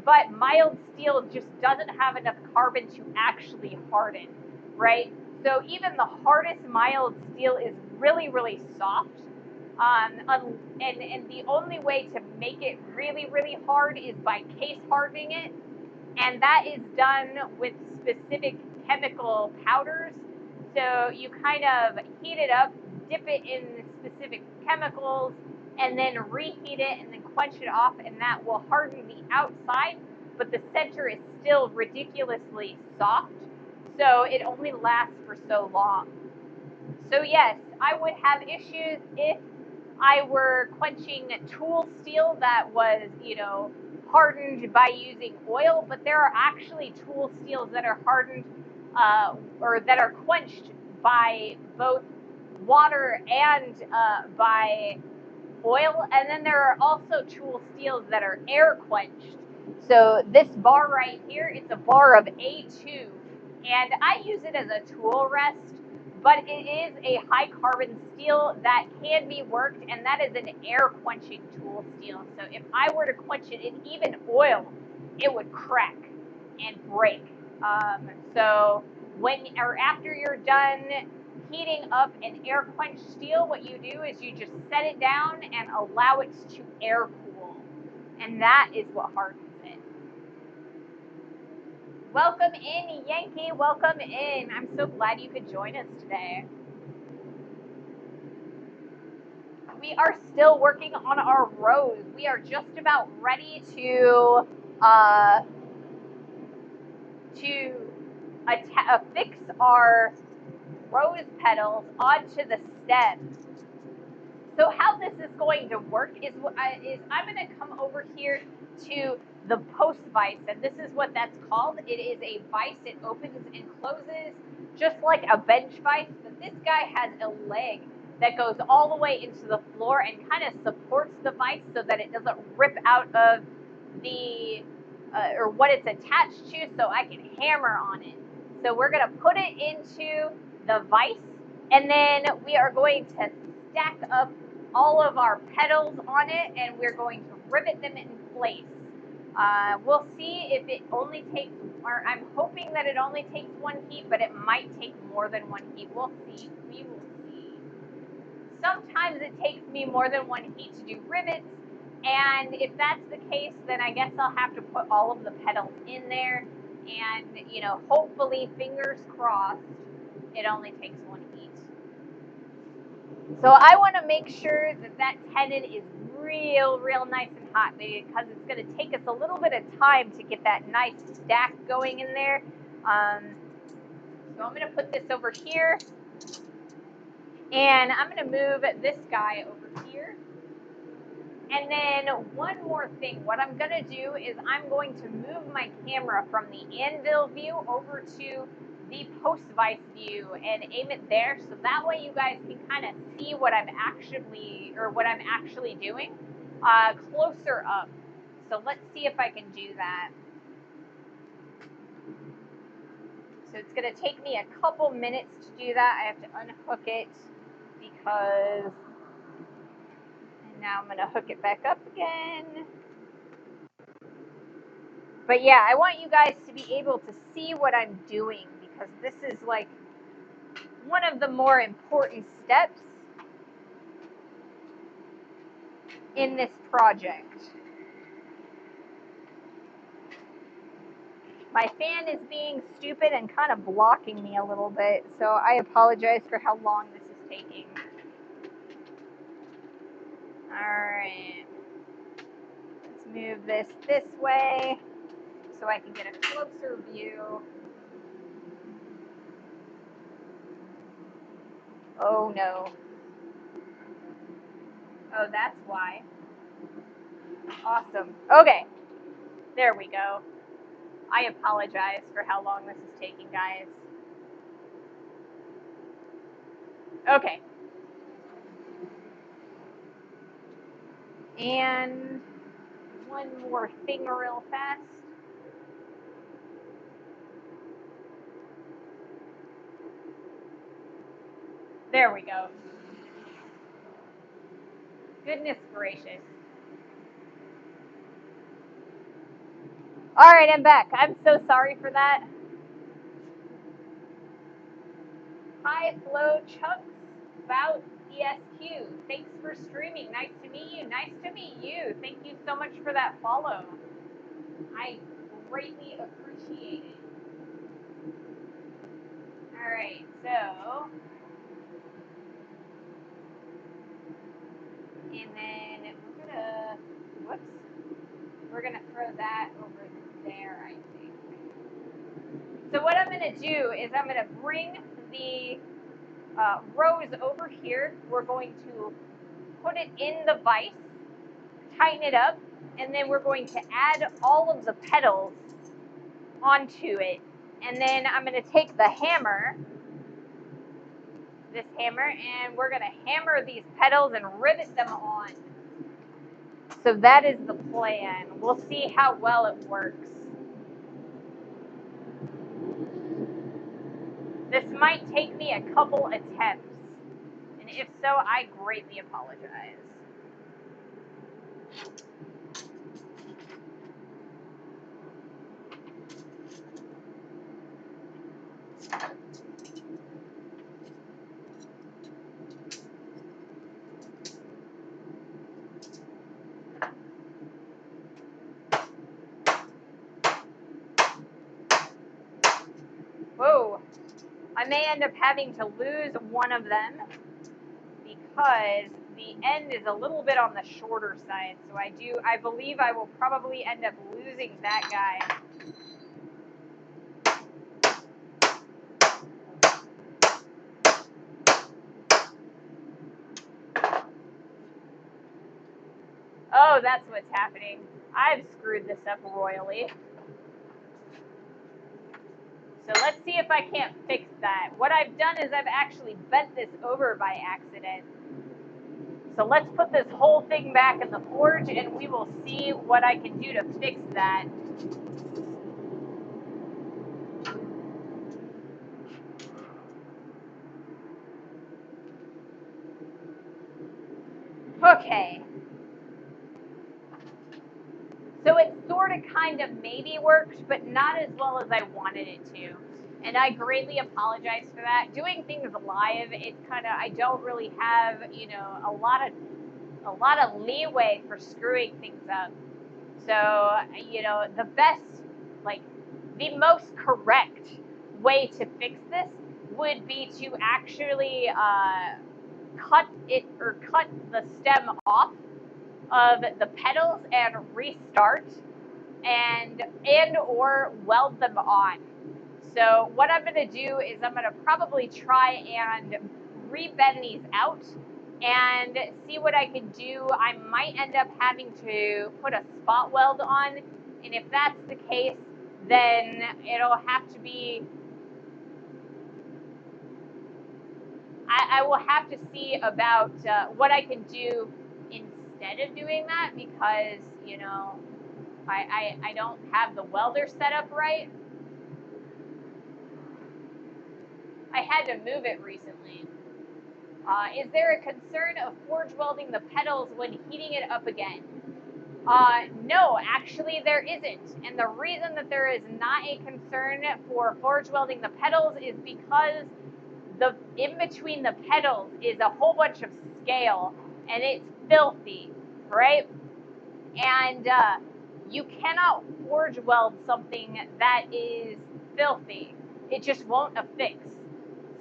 but mild steel just doesn't have enough carbon to actually harden, right? So even the hardest mild steel is really, really soft. And the only way to make it really, really hard is by case hardening it, and that is done with specific chemical powders. So you kind of heat it up, dip it in specific chemicals, and then reheat it and then quench it off, and that will harden the outside, but the center is still ridiculously soft, so it only lasts for so long. So yes, I would have issues if I were quenching tool steel that was, hardened by using oil, but there are actually tool steels that are hardened or that are quenched by both water and by oil. And then there are also tool steels that are air quenched. So this bar right here, it's a bar of A2, and I use it as a tool rest, but it is a high carbon steel that can be worked, and that is an air quenching tool steel. So if I were to quench it in even oil, it would crack and break. So after you're done heating up an air quenched steel, what you do is you just set it down and allow it to air cool, and that is what hardens it. Welcome in, Yankee. Welcome in. I'm so glad you could join us today. We are still working on our rose. We are just about ready to affix our rose petals onto the stem. So how this is going to work is I'm going to come over here to the post vise, and this is what that's called. It is a vise. It opens and closes just like a bench vise, but this guy has a leg that goes all the way into the floor and kind of supports the vise so that it doesn't rip out of the or what it's attached to, so I can hammer on it. So we're going to put it into the vise, and then we are going to stack up all of our petals on it, and we're going to rivet them in place. We'll see if it only takes, or I'm hoping that it only takes one heat, but it might take more than one heat. We'll see. We will see. Sometimes it takes me more than one heat to do rivets, and if that's the case, then I guess I'll have to put all of the petals in there, and, hopefully, fingers crossed, it only takes one heat. So I want to make sure that tenon is real nice and hot, because it's going to take us a little bit of time to get that nice stack going in there. So I'm going to put this over here, and I'm going to move this guy over here. And then one more thing, what I'm going to do is I'm going to move my camera from the anvil view over to the post vise view and aim it there, so that way you guys can kind of see what I'm actually doing closer up. So let's see if I can do that. So it's going to take me a couple minutes to do that. I have to unhook it because, and now I'm going to hook it back up again. But yeah, I want you guys to be able to see what I'm doing, because this is like one of the more important steps in this project. My fan is being stupid and kind of blocking me a little bit, so I apologize for how long this is taking. Alright. Let's move this way so I can get a closer view. Oh no. Oh, that's why. Awesome. Okay. There we go. I apologize for how long this is taking, guys. Okay. And one more thing real fast. There we go. Goodness gracious. All right, I'm back. I'm so sorry for that. High flow chunks About ESQ. Thanks for streaming. Nice to meet you. Nice to meet you. Thank you so much for that follow. I greatly appreciate it. All right, so, and then we're gonna throw that over there, I think. So what I'm gonna do is I'm gonna bring the rows over here. We're going to put it in the vise, tighten it up, and then we're going to add all of the petals onto it. And then I'm going to take the hammer, this hammer, and we're going to hammer these petals and rivet them on. So that is the plan. We'll see how well it works. This might take me a couple attempts, and if so, I greatly apologize. Whoa, I may end up having to lose one of them because the end is a little bit on the shorter side. So I believe I will probably end up losing that guy. Oh, that's what's happening. I've screwed this up royally. So let's see if I can't fix that. What I've done is I've actually bent this over by accident. So let's put this whole thing back in the forge and we will see what I can do to fix that. Okay. So it sort of kind of maybe works, but not as well as I wanted it to. And I greatly apologize for that. Doing things live, it's kind of, I don't really have, a lot of leeway for screwing things up. So, the best, like, the most correct way to fix this would be to actually cut the stem off of the petals and restart and or weld them on. So what I'm going to do is I'm going to probably try and rebend these out and see what I can do. I might end up having to put a spot weld on, and if that's the case, then it'll have to be, I will have to see about what I can do instead of doing that because, I don't have the welder set up right. I had to move it recently. Is there a concern of forge welding the petals when heating it up again? No, actually there isn't. And the reason that there is not a concern for forge welding the petals is because the in between the petals is a whole bunch of scale and it's filthy, right? And you cannot forge weld something that is filthy. It just won't affix.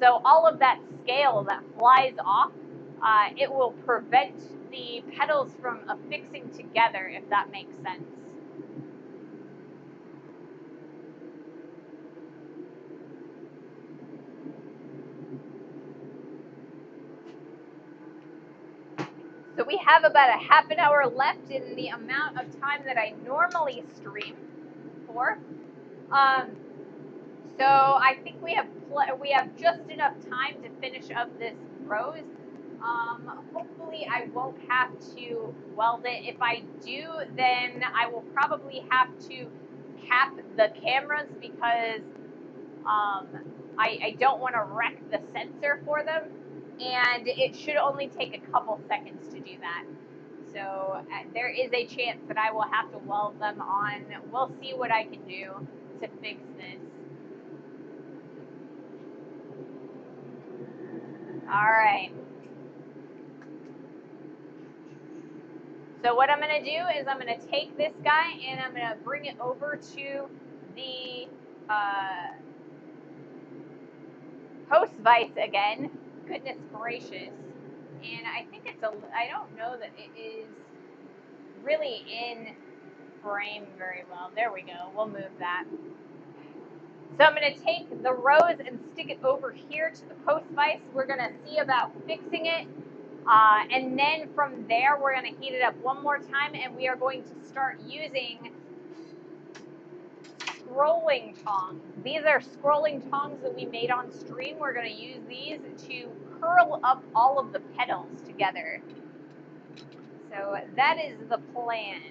So all of that scale that flies off, it will prevent the petals from affixing together, if that makes sense. So we have about a half an hour left in the amount of time that I normally stream for. So I think we have just enough time to finish up this rose. Hopefully I won't have to weld it. If I do, then I will probably have to cap the cameras because I don't want to wreck the sensor for them, and it should only take a couple seconds to do that. So there is a chance that I will have to weld them on. We'll see what I can do to fix this. All right. So what I'm going to do is I'm going to take this guy and I'm going to bring it over to the post vise again. Goodness gracious. And I think it's I don't know that it is really in frame very well. There we go. We'll move that. So I'm going to take the rose and stick it over here to the post vise. We're going to see about fixing it. And then from there, we're going to heat it up one more time, and we are going to start using scrolling tongs. These are scrolling tongs that we made on stream. We're going to use these to curl up all of the petals together. So that is the plan.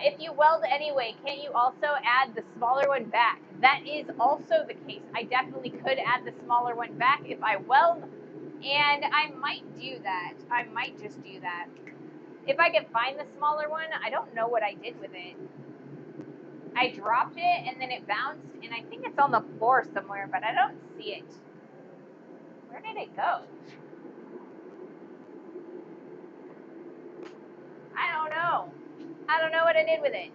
If you weld anyway, can't you also add the smaller one back? That is also the case. I definitely could add the smaller one back if I weld, and I might do that. I might just do that. If I can find the smaller one, I don't know what I did with it. I dropped it and then it bounced, and I think it's on the floor somewhere, but I don't see it. Where did it go? I don't know. I don't know what I did with it.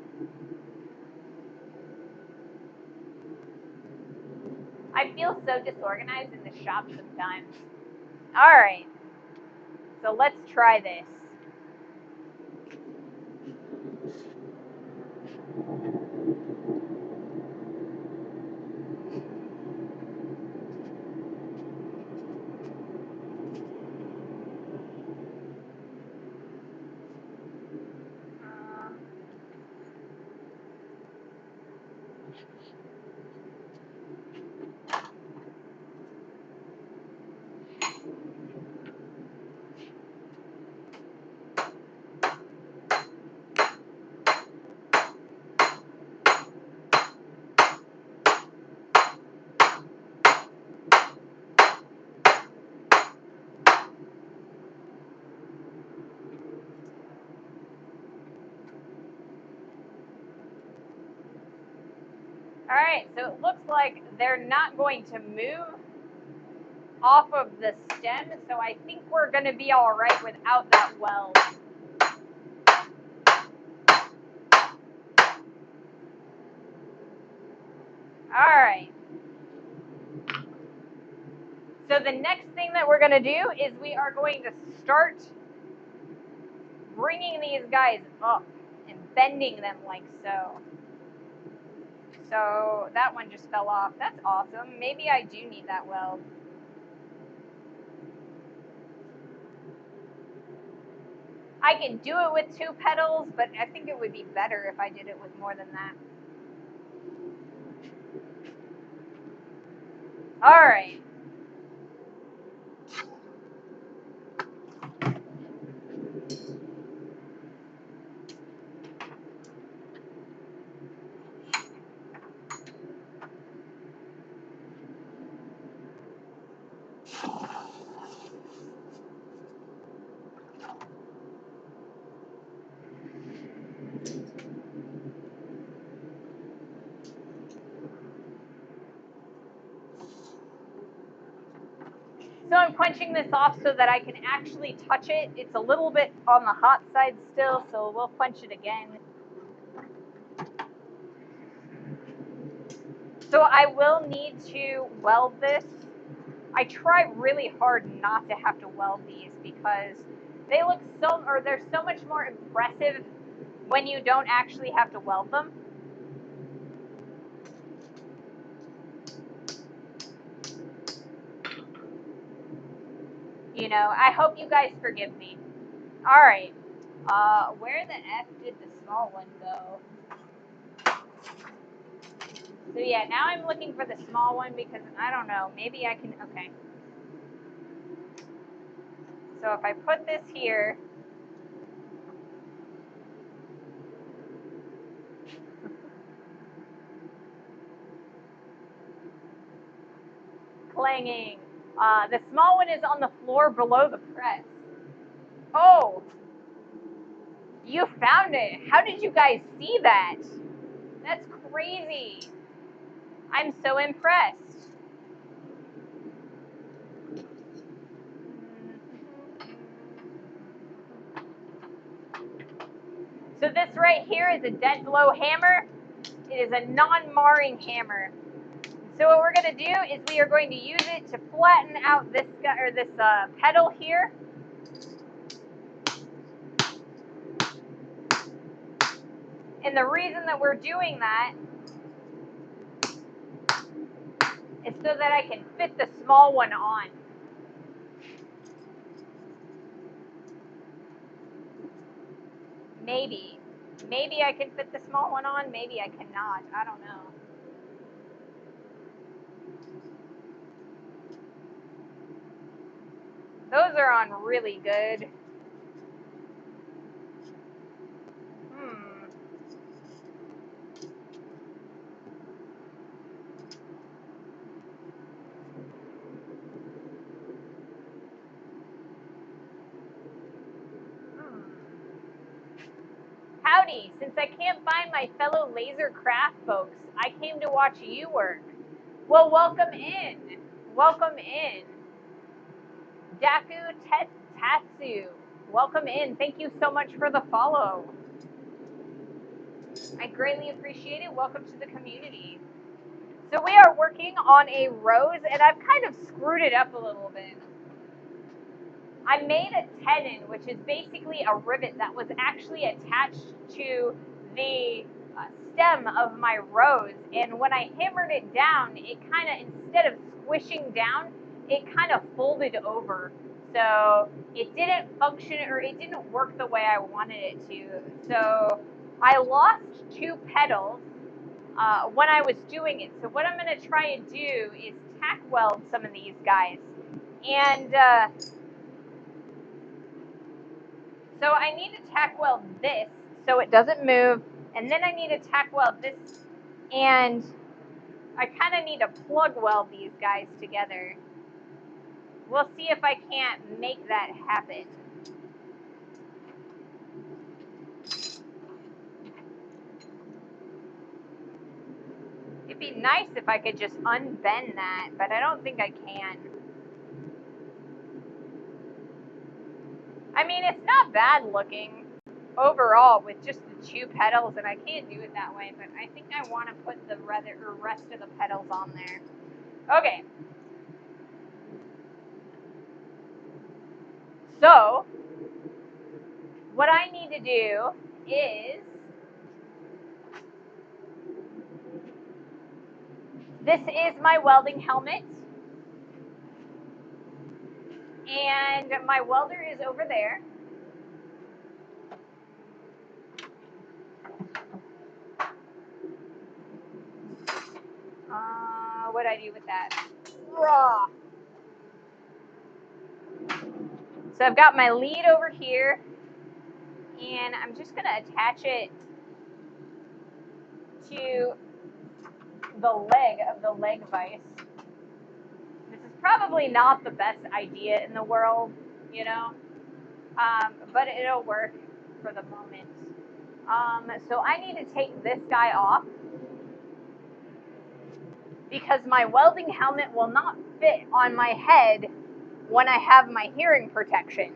I feel so disorganized in the shop sometimes. All right. So let's try this. All right, so it looks like they're not going to move off of the stem, so I think we're going to be all right without that weld. All right. So the next thing that we're going to do is we are going to start bringing these guys up and bending them like so. So that one just fell off. That's awesome. Maybe I do need that weld. I can do it with 2 petals, but I think it would be better if I did it with more than that. All right. So I'm quenching this off so that I can actually touch it. It's a little bit on the hot side still, so we'll quench it again. So I will need to weld this. I try really hard not to have to weld these because they look they're so much more impressive when you don't actually have to weld them. You know, I hope you guys forgive me. All right. Where the F did the small one go? So yeah, now I'm looking for the small one because I don't know. Maybe I can, okay. So if I put this here, clanging. The small one is on the floor below the press. Oh, you found it. How did you guys see that? That's crazy. I'm so impressed. So this right here is a dead blow hammer. It is a non-marring hammer. So what we're going to do is we are going to use it to flatten out this pedal here. And the reason that we're doing that is so that I can fit the small one on. Maybe. Maybe I can fit the small one on, maybe I cannot. I don't know. Those are on really good. Howdy, since I can't find my fellow laser craft folks, I came to watch you work. Well, welcome in. Welcome in. Daku Tatsu. Welcome in. Thank you so much for the follow. I greatly appreciate it. Welcome to the community. So we are working on a rose, and I've kind of screwed it up a little bit. I made a tenon, which is basically a rivet that was actually attached to the stem of my rose. And when I hammered it down, it kind of, instead of squishing down, it kind of folded over. So it didn't function, or it didn't work the way I wanted it to. So I lost 2 petals when I was doing it. So what I'm going to try and do is tack weld some of these guys. And so I need to tack weld this so it doesn't move, and then I need to tack weld this, and I kind of need to plug weld these guys together. We'll see if I can't make that happen. It'd be nice if I could just unbend that, but I don't think I can. I mean, it's not bad looking overall with just the 2 petals, and I can't do it that way, but I think I want to put the rest of the petals on there. Okay. So, what I need to do is, this is my welding helmet, and my welder is over there. What do I do with that? Raw. So I've got my lead over here, and I'm just going to attach it to the leg of the leg vise. This is probably not the best idea in the world, you know, but it'll work for the moment. So I need to take this guy off because my welding helmet will not fit on my head when I have my hearing protection.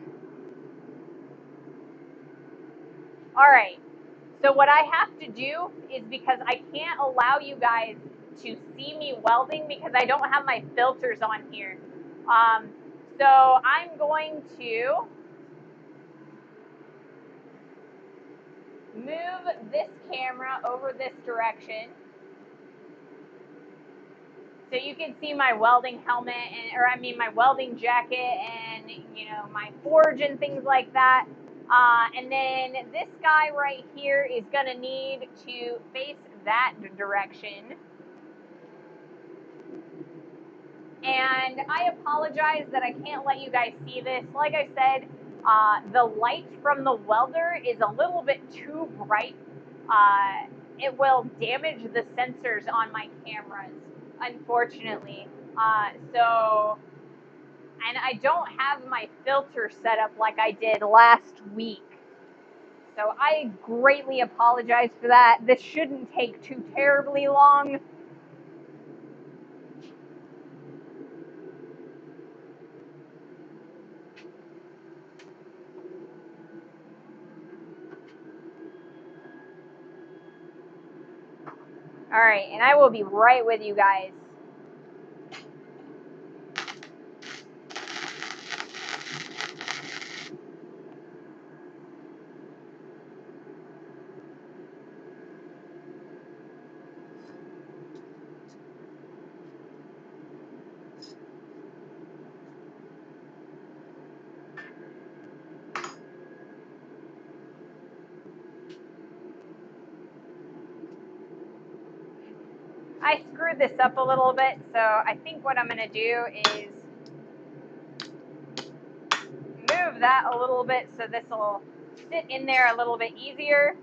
All right, so what I have to do is, because I can't allow you guys to see me welding because I don't have my filters on here. So I'm going to move this camera over this direction so you can see my welding helmet, and my welding jacket, and my forge and things like that. And then this guy right here is gonna need to face that direction. And I apologize that I can't let you guys see this. Like I said, the light from the welder is a little bit too bright. It will damage the sensors on my cameras, unfortunately. And I don't have my filter set up like I did last week. So I greatly apologize for that. This shouldn't take too terribly long. All right, and I will be right with you guys. I screwed this up a little bit, so I think what I'm going to do is move that a little bit so this will sit in there a little bit easier.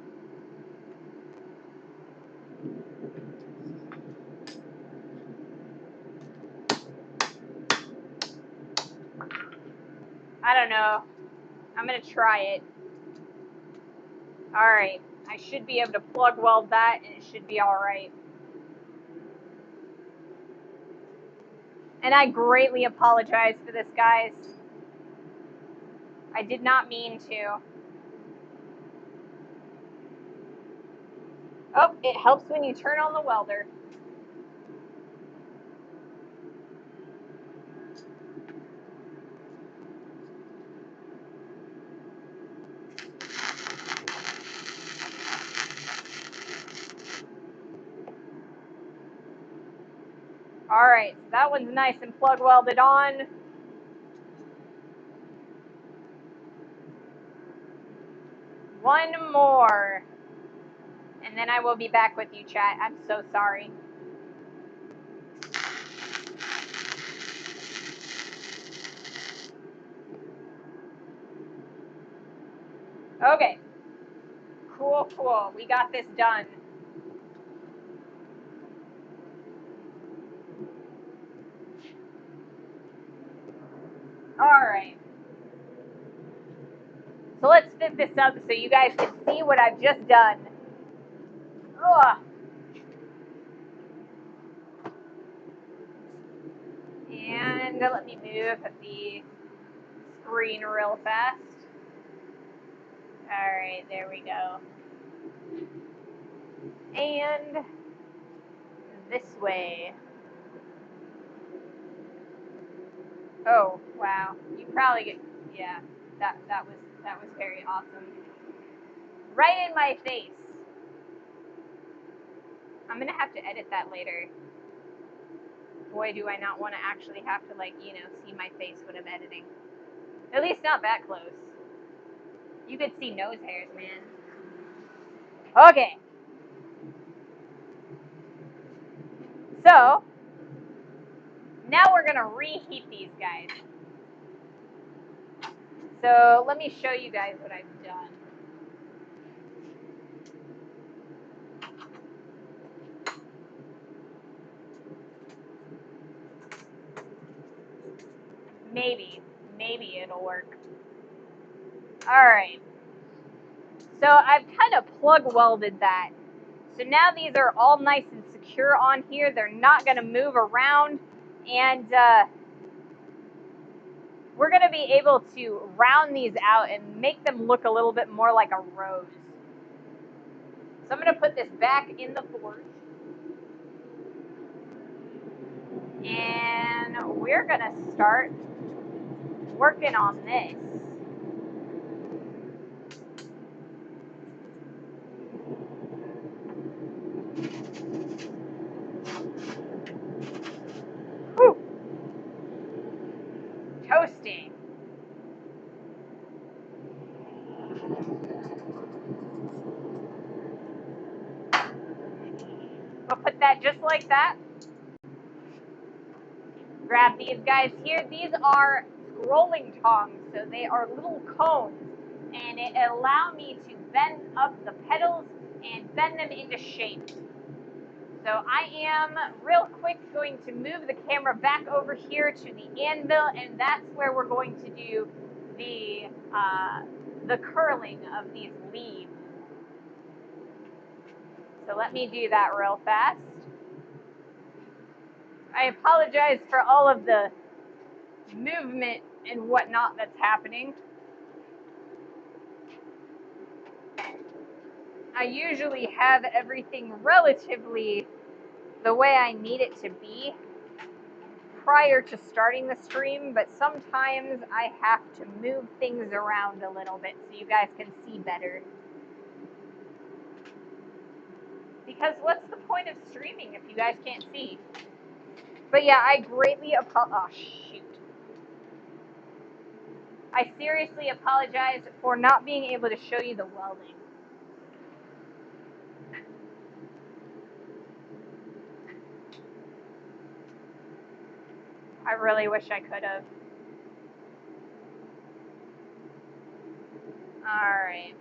I don't know. I'm going to try it. All right. I should be able to plug weld that, and it should be all right. And I greatly apologize for this, guys. I did not mean to. Oh, it helps when you turn on the welder. All right, so that one's nice and plug welded on. One more. And then I will be back with you, chat. I'm so sorry. Okay. Cool, cool. We got this done. All right. So let's fit this up so you guys can see what I've just done. Ugh. And let me move the screen real fast. All right, there we go. And this way. Oh, wow. You probably get, yeah, that was very awesome. Right in my face. I'm gonna have to edit that later. Boy, do I not want to actually have to, like, you know, see my face when I'm editing. At least not that close. You could see nose hairs, man. Okay. So, now we're gonna reheat these guys. So, let me show you guys what I've done. Maybe it'll work. Alright. So, I've kind of plug welded that. So now these are all nice and secure on here. They're not going to move around. And we're going to be able to round these out and make them look a little bit more like a rose. So I'm going to put this back in the forge. And we're going to start working on this. Whew. Toasting. We'll put that just like that. Grab these guys here. These are scrolling tongs, so they are little cones, and it allow me to bend up the pedals and bend them into shape. So I am real quick going to move the camera back over here to the anvil, and that's where we're going to do the curling of these leaves. So let me do that real fast. I apologize for all of the movement and whatnot that's happening. I usually have everything relatively the way I need it to be prior to starting the stream, but sometimes I have to move things around a little bit so you guys can see better. Because what's the point of streaming if you guys can't see? But yeah, I greatly oh shoot. I seriously apologize for not being able to show you the welding. I really wish I could have. Alright.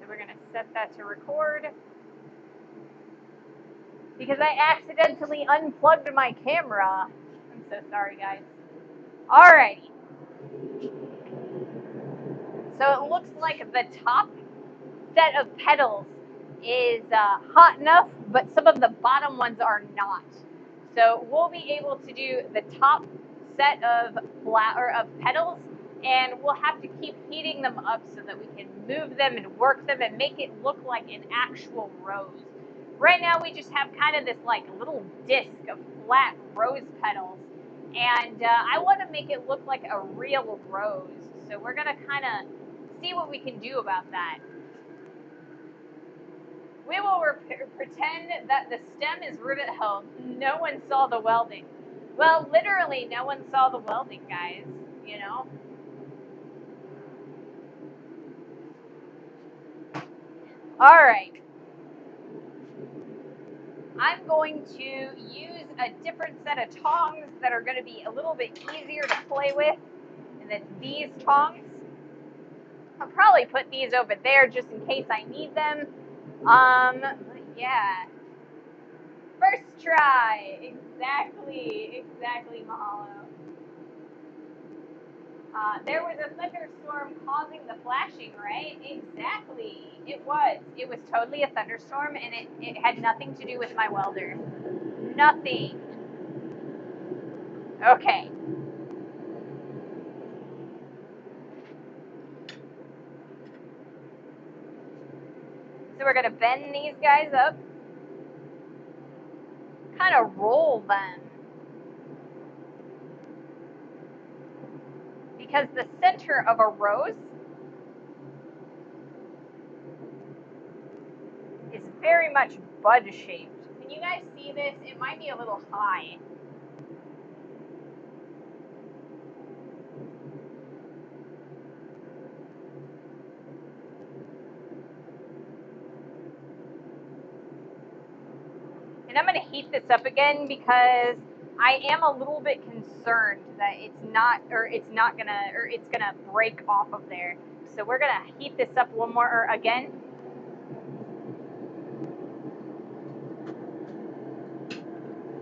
So we're going to set that to record. Because I accidentally unplugged my camera. I'm so sorry, guys. Alrighty. So it looks like the top set of pedals is hot enough, but some of the bottom ones are not. So we'll be able to do the top set of pedals, and we'll have to keep heating them up so that we can move them and work them and make it look like an actual rose. Right now we just have kind of this like little disc of flat rose petals, and I want to make it look like a real rose. So we're gonna kind of see what we can do about that. We will pretend that the stem is rivet held. No one saw the welding. Well, literally, no one saw the welding, guys. You know? Alright. I'm going to use a different set of tongs that are going to be a little bit easier to play with than these tongs. I'll probably put these over there just in case I need them. Yeah. First try. Exactly, Mahalo. There was a thunderstorm causing the flashing, right? Exactly. It was. It was totally a thunderstorm, and it had nothing to do with my welder. Nothing. Okay. So we're going to bend these guys up. Kind of roll them. Because the center of a rose is very much bud-shaped. Can you guys see this? It might be a little high. And I'm going to heat this up again because I am a little bit concerned that it's gonna break off of there. So we're gonna heat this up one more again.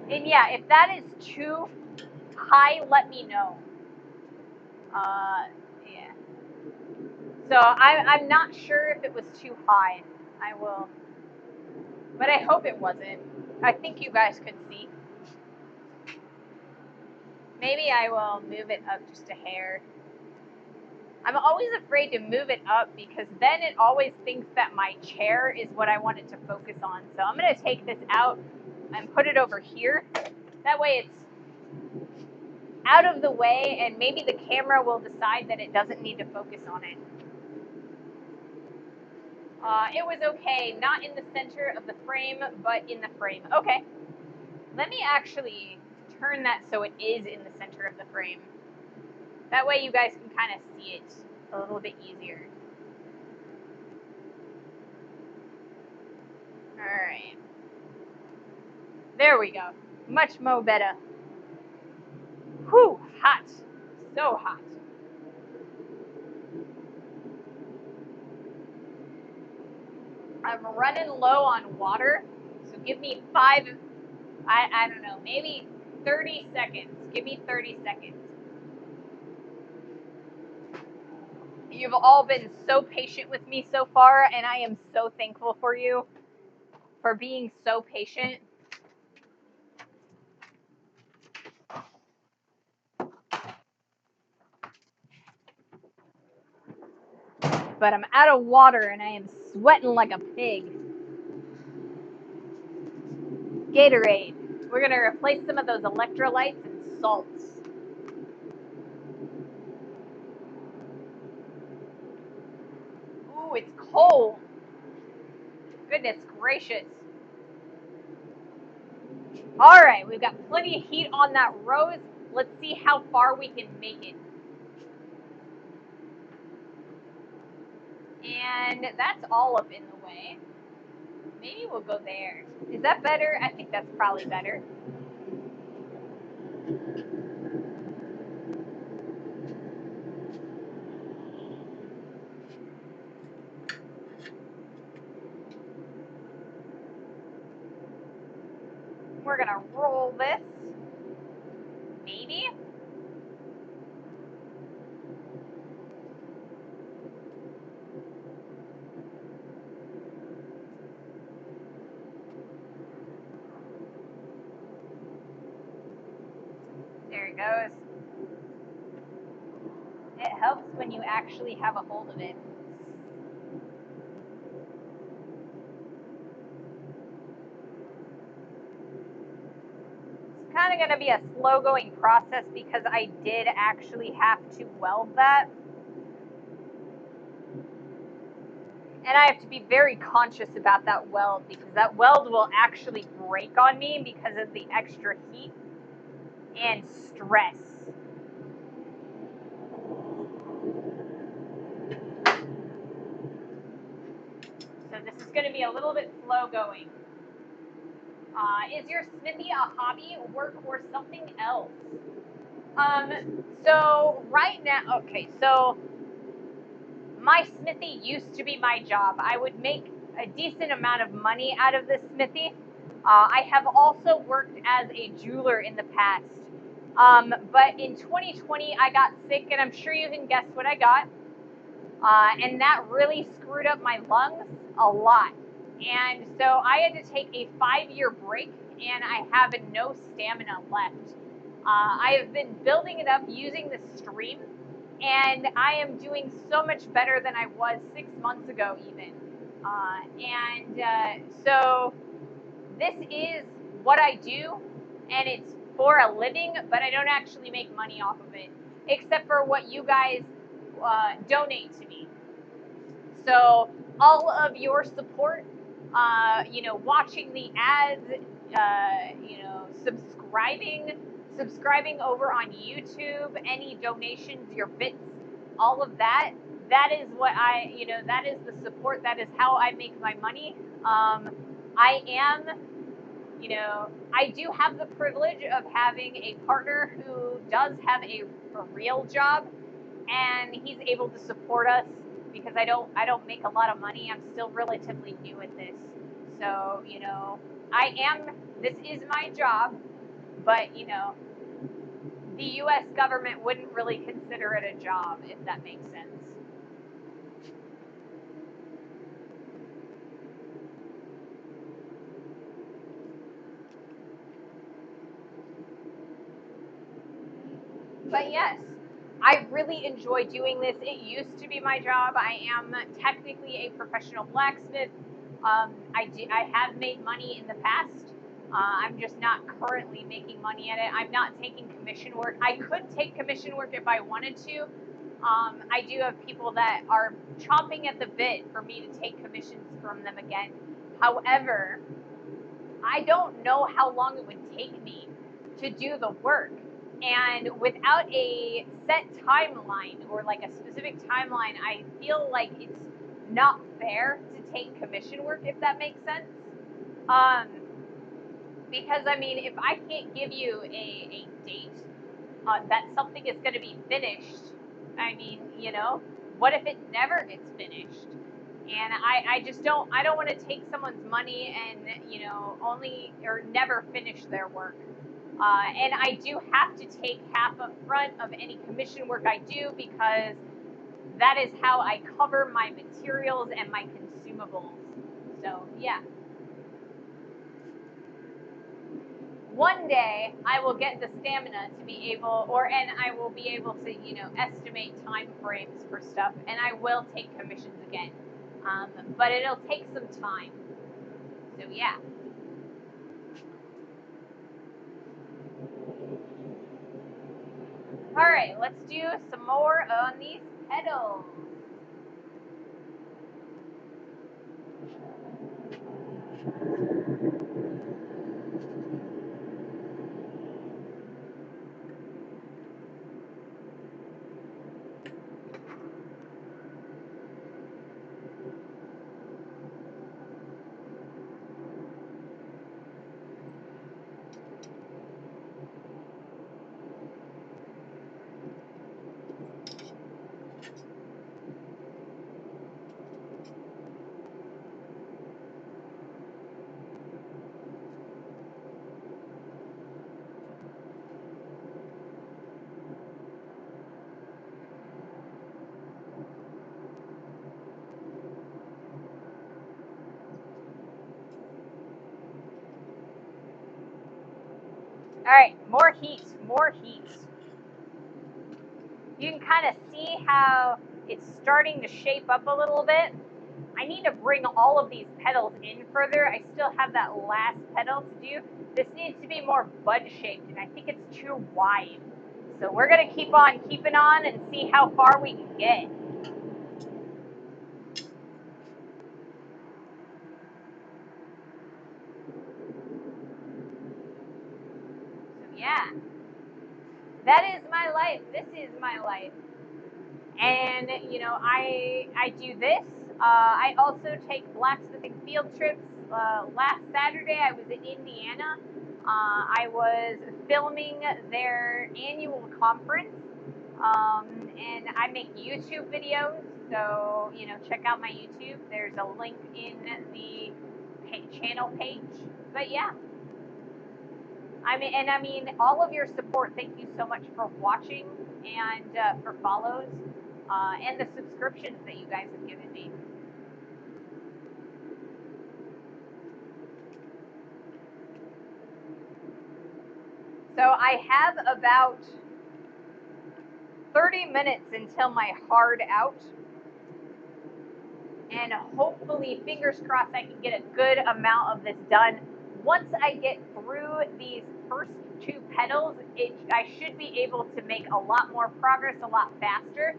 And yeah, if that is too high, let me know. Yeah. So I'm not sure if it was too high. I will, but I hope it wasn't. I think you guys could see. Maybe I will move it up just a hair. I'm always afraid to move it up because then it always thinks that my chair is what I want it to focus on. So I'm going to take this out and put it over here. That way it's out of the way and maybe the camera will decide that it doesn't need to focus on it. It was okay, not in the center of the frame, but in the frame. Okay, let me actually turn that so it is in the center of the frame. That way you guys can kind of see it a little bit easier. Alright. There we go. Much more better. Whew, hot. So hot. I'm running low on water, so give me I don't know, maybe 30 seconds. Give me 30 seconds. You've all been so patient with me so far, and I am so thankful for you for being so patient. but I'm out of water and I am sweating like a pig. Gatorade. We're gonna replace some of those electrolytes and salts. Ooh, it's cold. Goodness gracious. All right, we've got plenty of heat on that rose. Let's see how far we can make it. And that's olive in the way. Maybe we'll go there. Is that better? I think that's probably better. We're gonna roll this. Maybe. There it goes. It helps when you actually have a hold of it. It's kind of going to be a slow going process because I did actually have to weld that. And I have to be very conscious about that weld because that weld will actually break on me because of the extra heat and stress. So this is going to be a little bit slow going. Is your smithy a hobby, work, or something else? So right now, okay, so my smithy used to be my job. I would make a decent amount of money out of this smithy. I have also worked as a jeweler in the past. But in 2020, I got sick, and I'm sure you can guess what I got. And that really screwed up my lungs a lot. And so I had to take a 5-year break, and I have no stamina left. I have been building it up using the stream, and I am doing so much better than I was 6 months ago, even. So this is what I do, and it's for a living, but I don't actually make money off of it, except for what you guys donate to me. So all of your support, watching the ads, subscribing over on YouTube, any donations, your bits, all of that. That is what that is the support. That is how I make my money. I am, I do have the privilege of having a partner who does have a real job, and he's able to support us because I don't make a lot of money. I'm still relatively new at this. So, this is my job, but the US government wouldn't really consider it a job, if that makes sense. But yes, I really enjoy doing this. It used to be my job. I am technically a professional blacksmith. I have made money in the past. I'm just not currently making money at it. I'm not taking commission work. I could take commission work if I wanted to. I do have people that are chomping at the bit for me to take commissions from them again. However, I don't know how long it would take me to do the work. And without a set timeline or like a specific timeline, I feel like it's not fair to take commission work, if that makes sense. Because I mean, if I can't give you a date that something is going to be finished, I mean, what if it never gets finished? And I just I don't want to take someone's money and only or never finish their work. And I do have to take half up front of any commission work I do because that is how I cover my materials and my consumables. So yeah. one day I will get the stamina to be able, and I will be able to, estimate time frames for stuff, and I will take commissions again. But it'll take some time. So yeah. All right, let's do some more on these pedals. All right, more heat, more heat. You can kind of see how it's starting to shape up a little bit. I need to bring all of these pedals in further. I still have that last pedal to do. This needs to be more bud shaped, and I think it's too wide. So we're gonna keep on keeping on and see how far we can get. So yeah, that is my life. This is my life. And I do this. I also take blacksmithing field trips. Last Saturday, I was in Indiana. I was filming their annual conference, and I make YouTube videos. So check out my YouTube. There's a link in the channel page. But yeah. I mean, all of your support. Thank you so much for watching and for follows and the subscriptions that you guys have given me. So I have about 30 minutes until my hard out. And hopefully, fingers crossed, I can get a good amount of this done. Once I get through these first two pedals, I should be able to make a lot more progress a lot faster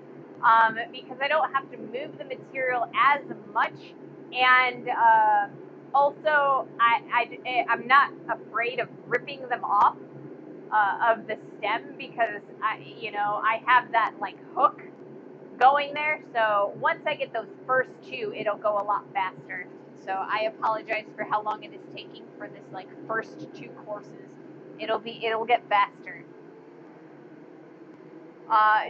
because I don't have to move the material as much. And also, I'm not afraid of ripping them off of the stem because I have that like hook going there. So once I get those first two, it'll go a lot faster. So I apologize for how long it is taking for this like first two courses. It'll get faster.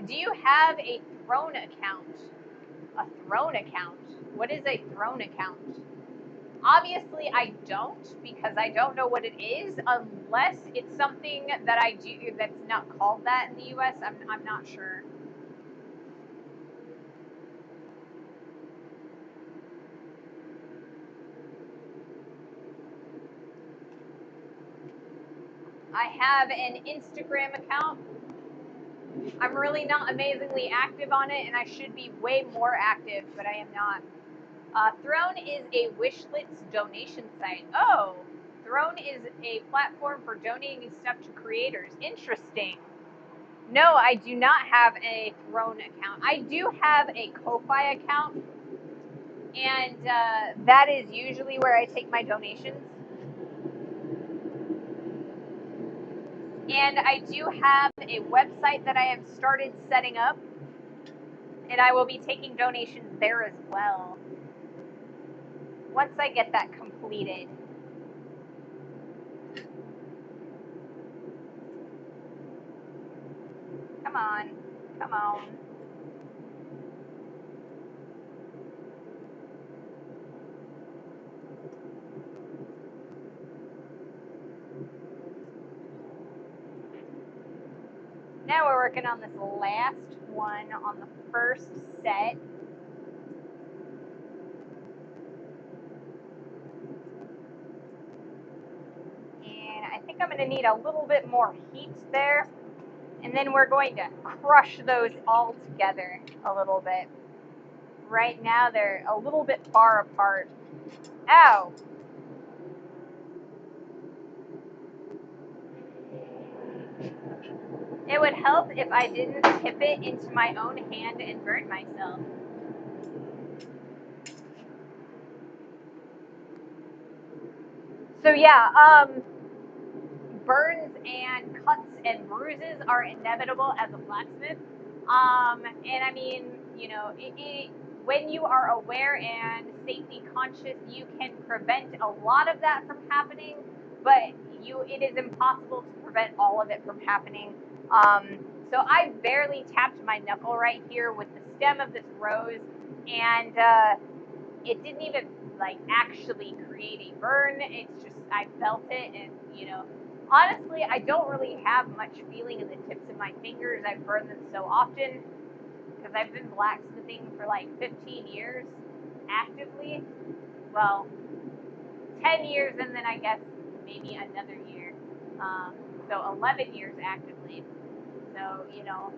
Do you have a Throne account? A Throne account? What is a Throne account? Obviously, I don't because I don't know what it is unless it's something that I do that's not called that in the U.S. I'm not sure. I have an Instagram account. I'm really not amazingly active on it, and I should be way more active, but I am not. Throne is a Wishlist donation site. Oh, Throne is a platform for donating stuff to creators. Interesting. No, I do not have a Throne account. I do have a KoFi account, and that is usually where I take my donations. And I do have a website that I have started setting up, and I will be taking donations there as well once I get that completed. Come on. Come on. Now we're working on this last one on the first set. And I think I'm going going to need a little bit more heat there. And then we're going to crush those all together a little bit. Right now they're a little bit far apart. Ow! It would help if I didn't tip it into my own hand and burn myself. So yeah, burns and cuts and bruises are inevitable as a blacksmith. And I mean, you know, when you are aware and safety conscious, you can prevent a lot of that from happening, but it is impossible to prevent all of it from happening. So I barely tapped my knuckle right here with the stem of this rose, and it didn't even like actually create a burn. It's just I felt it, and you know, honestly, I don't really have much feeling in the tips of my fingers. I've burned them so often because I've been blacksmithing for like 15 years actively. Well, 10 years, and then I guess maybe another year. So 11 years actively. So you know,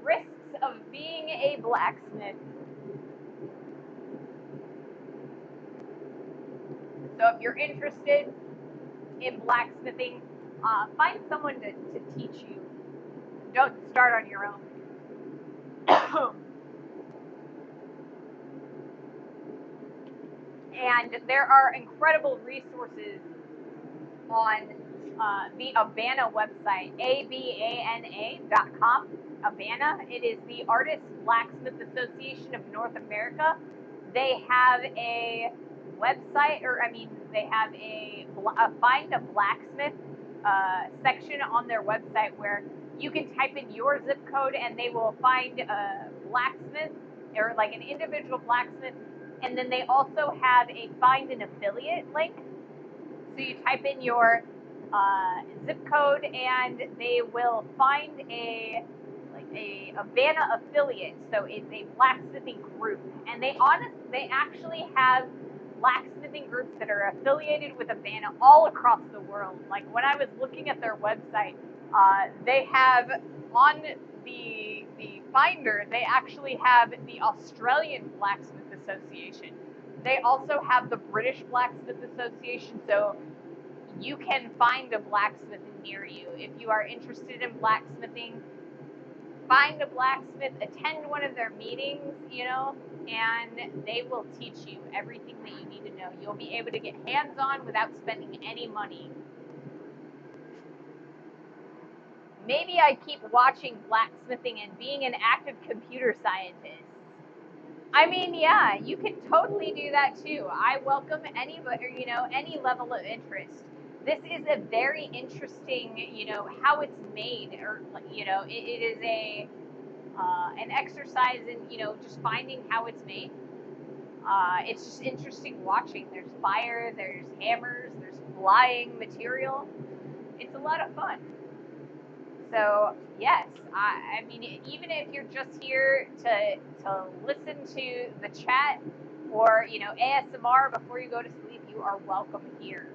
risks of being a blacksmith. So if you're interested in blacksmithing, find someone to teach you. Don't start on your own. And there are incredible resources on the Abana website, abana.com. Abana, it is the Artists Blacksmith Association of North America. They have a website, or I mean, they have a find a blacksmith section on their website where you can type in your zip code and they will find a blacksmith or like an individual blacksmith. And then they also have a find an affiliate link. So you type in your zip code and they will find a Abana affiliate. So it's a blacksmithing group, and they actually have blacksmithing groups that are affiliated with Abana all across the world. Like when I was looking at their website, they have on the finder, they actually have the Australian Blacksmith Association. They also have the British Blacksmith Association, so you can find a blacksmith near you. If you are interested in blacksmithing, find a blacksmith, attend one of their meetings, you know, and they will teach you everything that you need to know. You'll be able to get hands-on without spending any money. Maybe I keep watching blacksmithing and being an active computer scientist. I mean, yeah, you can totally do that too. I welcome anybody, you know, any level of interest. This is a very interesting, you know, how it's made, or you know, it is an exercise in, you know, just finding how it's made. It's just interesting watching. There's fire, there's hammers, there's flying material. It's a lot of fun. So yes, I mean, even if you're just here to listen to the chat or you know ASMR before you go to sleep, you are welcome here.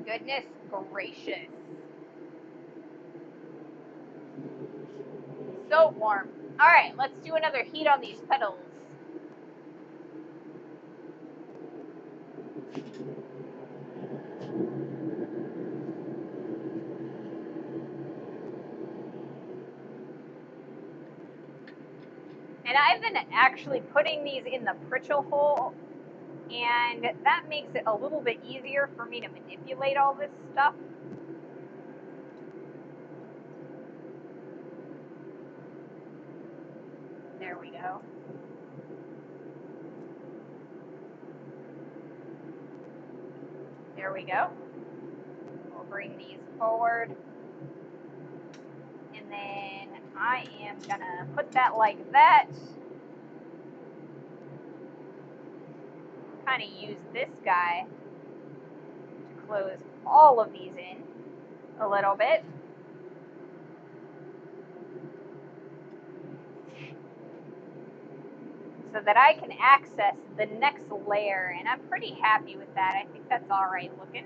Goodness gracious, so warm. All right, let's do another heat on these petals. And I've been actually putting these in the Pritchell hole, and that makes it a little bit easier for me to manipulate all this stuff. There we go. There we go. We'll bring these forward. And then I am gonna put that like that. Kind of use this guy to close all of these in a little bit. so that I can access the next layer, and I'm pretty happy with that. I think that's all right looking.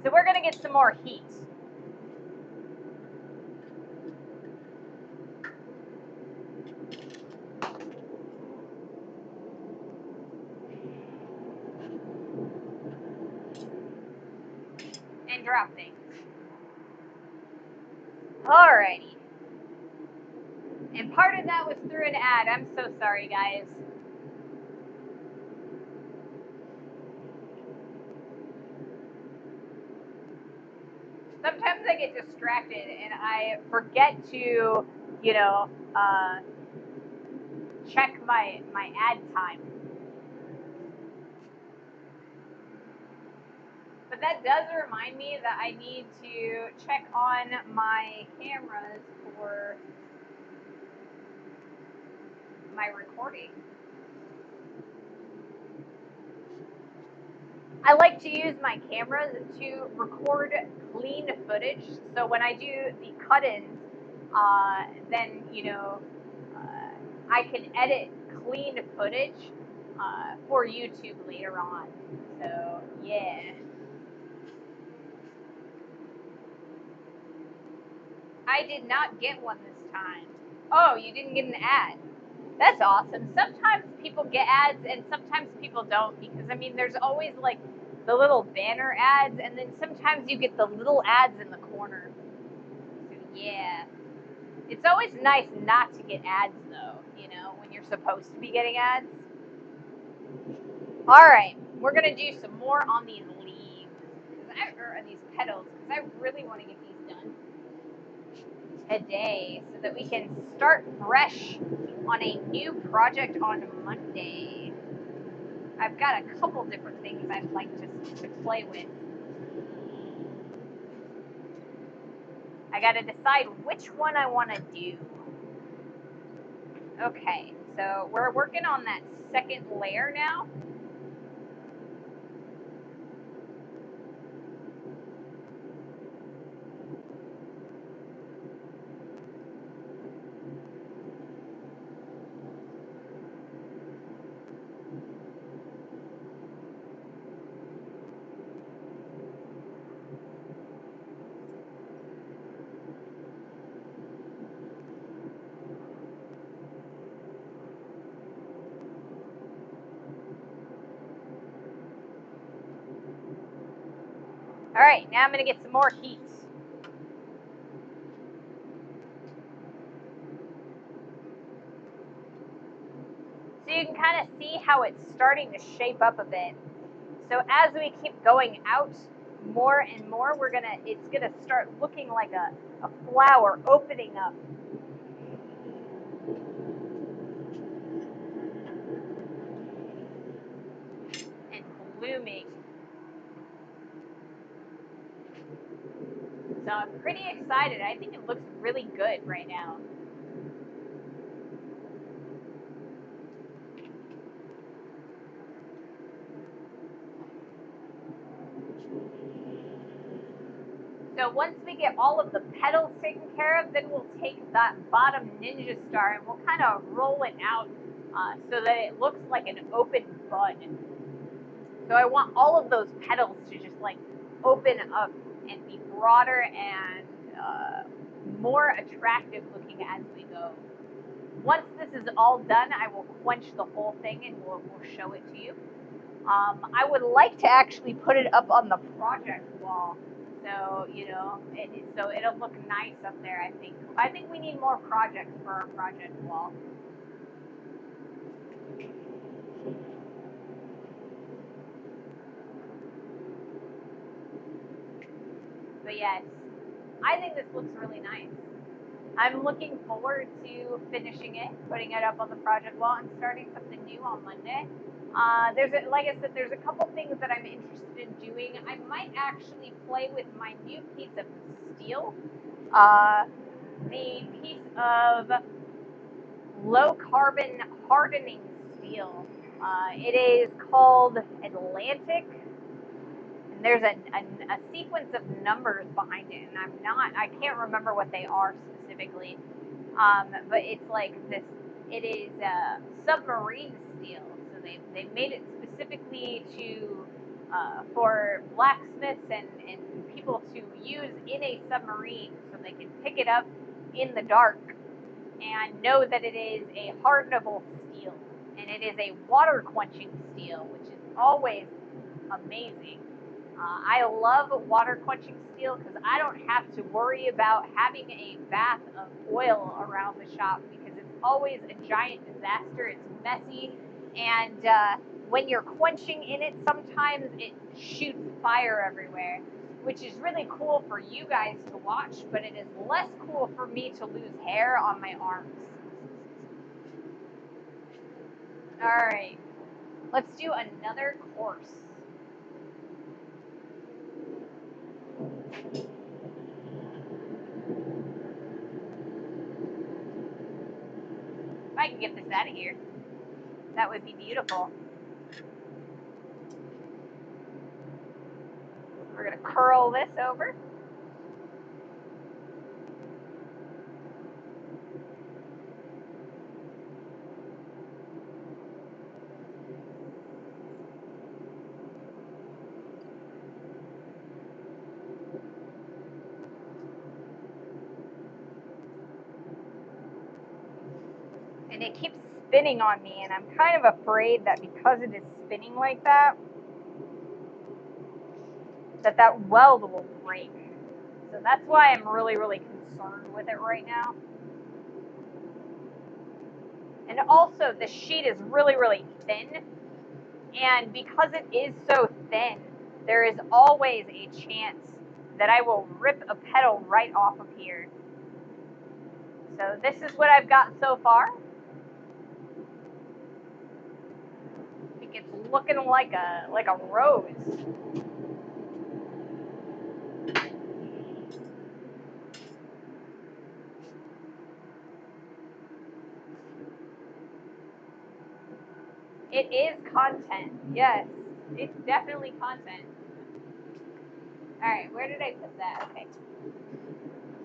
So we're gonna get some more heat. And drop things. Alrighty. And part of that was through an ad. I'm so sorry, guys. Sometimes I get distracted and I forget to, you know, check my ad time. But that does remind me that I need to check on my cameras for my recording. I like to use my cameras to record clean footage. So when I do the cut-ins, then I can edit clean footage for YouTube later on. So yeah. I did not get one this time. Oh, you didn't get an ad. That's awesome. Sometimes people get ads and sometimes people don't, because I mean there's always like the little banner ads, and then sometimes you get the little ads in the corner. So yeah. It's always nice not to get ads though, when you're supposed to be getting ads. Alright, we're gonna do some more on these leaves. Or these petals, because I really want to get these done today so that we can start fresh on a new project on Monday. I've got a couple different things I'd like to play with. I gotta decide which one I want to do. Okay, so we're working on that second layer now. All right, now I'm gonna get some more heat. So you can kind of see how it's starting to shape up a bit. So as we keep going out more and more, it's gonna start looking like a flower opening up. And blooming. So I'm pretty excited. I think it looks really good right now. So once we get all of the petals taken care of, then we'll take that bottom ninja star and we'll kind of roll it out so that it looks like an open bud. So I want all of those petals to just like open up and be broader and more attractive looking as we go. Once this is all done, I will quench the whole thing and we'll show it to you. I would like to actually put it up on the project wall, so so it'll look nice up there. I think we need more projects for our project wall. But yes, I think this looks really nice. I'm looking forward to finishing it, putting it up on the project wall, and starting something new on Monday. Like I said, there's a couple things that I'm interested in doing. I might actually play with my new piece of steel, the piece of low carbon hardening steel. It is called Atlantic, and there's a sequence of numbers behind it, and I can't remember what they are specifically. But it's like this. It is submarine steel, so they made it specifically to for blacksmiths and people to use in a submarine, so they can pick it up in the dark and know that it is a hardenable steel, and it is a water quenching steel, which is always amazing. I love water quenching steel because I don't have to worry about having a bath of oil around the shop, because it's always a giant disaster. It's messy, and when you're quenching in it, sometimes it shoots fire everywhere, which is really cool for you guys to watch, but it is less cool for me to lose hair on my arms. All right, let's do another course. If I can get this out of here, that would be beautiful. We're going to curl this over. And it keeps spinning on me, and I'm kind of afraid that because it is spinning like that, that weld will break. So that's why I'm really, really concerned with it right now. And also, the sheet is really, really thin, and because it is so thin, there is always a chance that I will rip a petal right off of here. So this is what I've got so far. I think it's looking like a rose. It is content. Yes, it's definitely content. All right, where did I put that? Okay.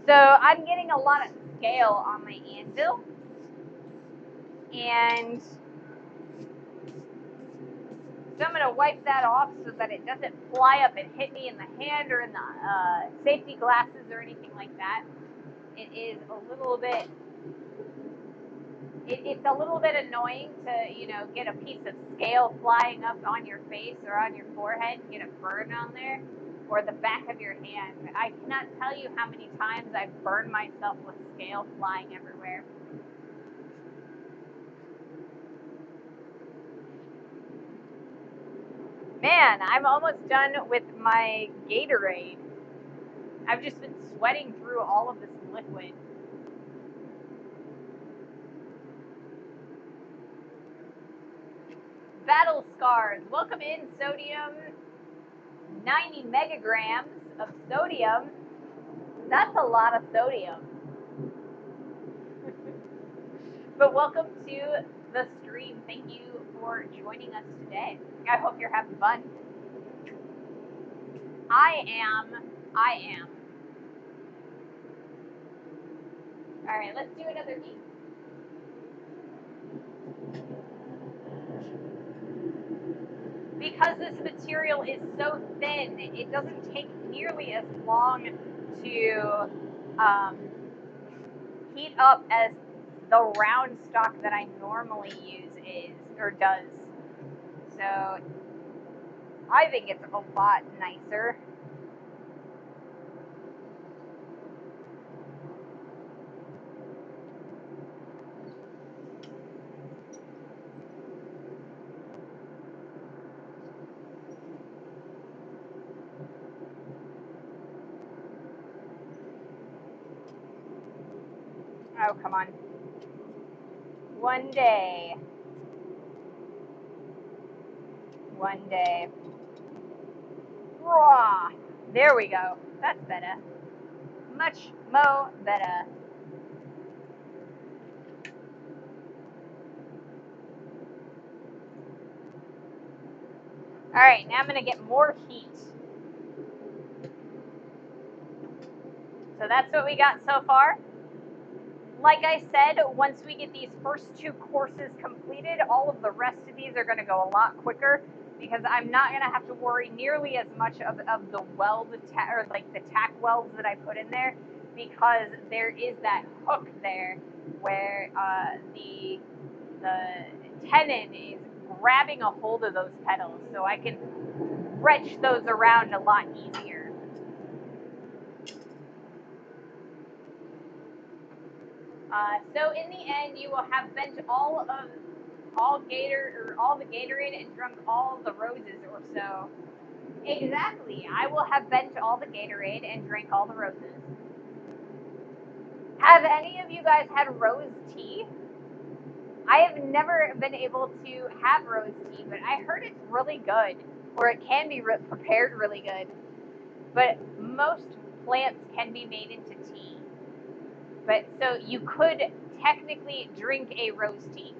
So I'm getting a lot of scale on my anvil, and so I'm going to wipe that off so that it doesn't fly up and hit me in the hand or in the safety glasses or anything like that. It is a little bit, it's a little bit annoying to, get a piece of scale flying up on your face or on your forehead and get a burn on there, or the back of your hand. I cannot tell you how many times I've burned myself with scale flying everywhere. Man, I'm almost done with my Gatorade. I've just been sweating through all of this liquid. Battle Scars. Welcome in, Sodium. 90 megagrams of sodium. That's a lot of sodium. But welcome to the stream. Thank you for joining us today. I hope you're having fun. I am. All right, let's do another heat. Because this material is so thin, it doesn't take nearly as long to heat up as the round stock that I normally use does. So I think it's a lot nicer. Oh, come on. One day. Raw. There we go. That's better. Much more better. All right, now I'm going to get more heat. So that's what we got so far. Like I said, once we get these first 2 courses completed, all of the rest of these are going to go a lot quicker because I'm not going to have to worry nearly as much of the weld or like the tack welds that I put in there, because there is that hook there where the tenon is grabbing a hold of those pedals, so I can wrench those around a lot easier. So in the end, you will have bent all the Gatorade and drunk all the roses or so. Exactly. I will have bent all the Gatorade and drank all the roses. Have any of you guys had rose tea? I have never been able to have rose tea, but I heard it's really good, or it can be prepared really good. But most plants can be made into tea. But so you could technically drink a rose tea.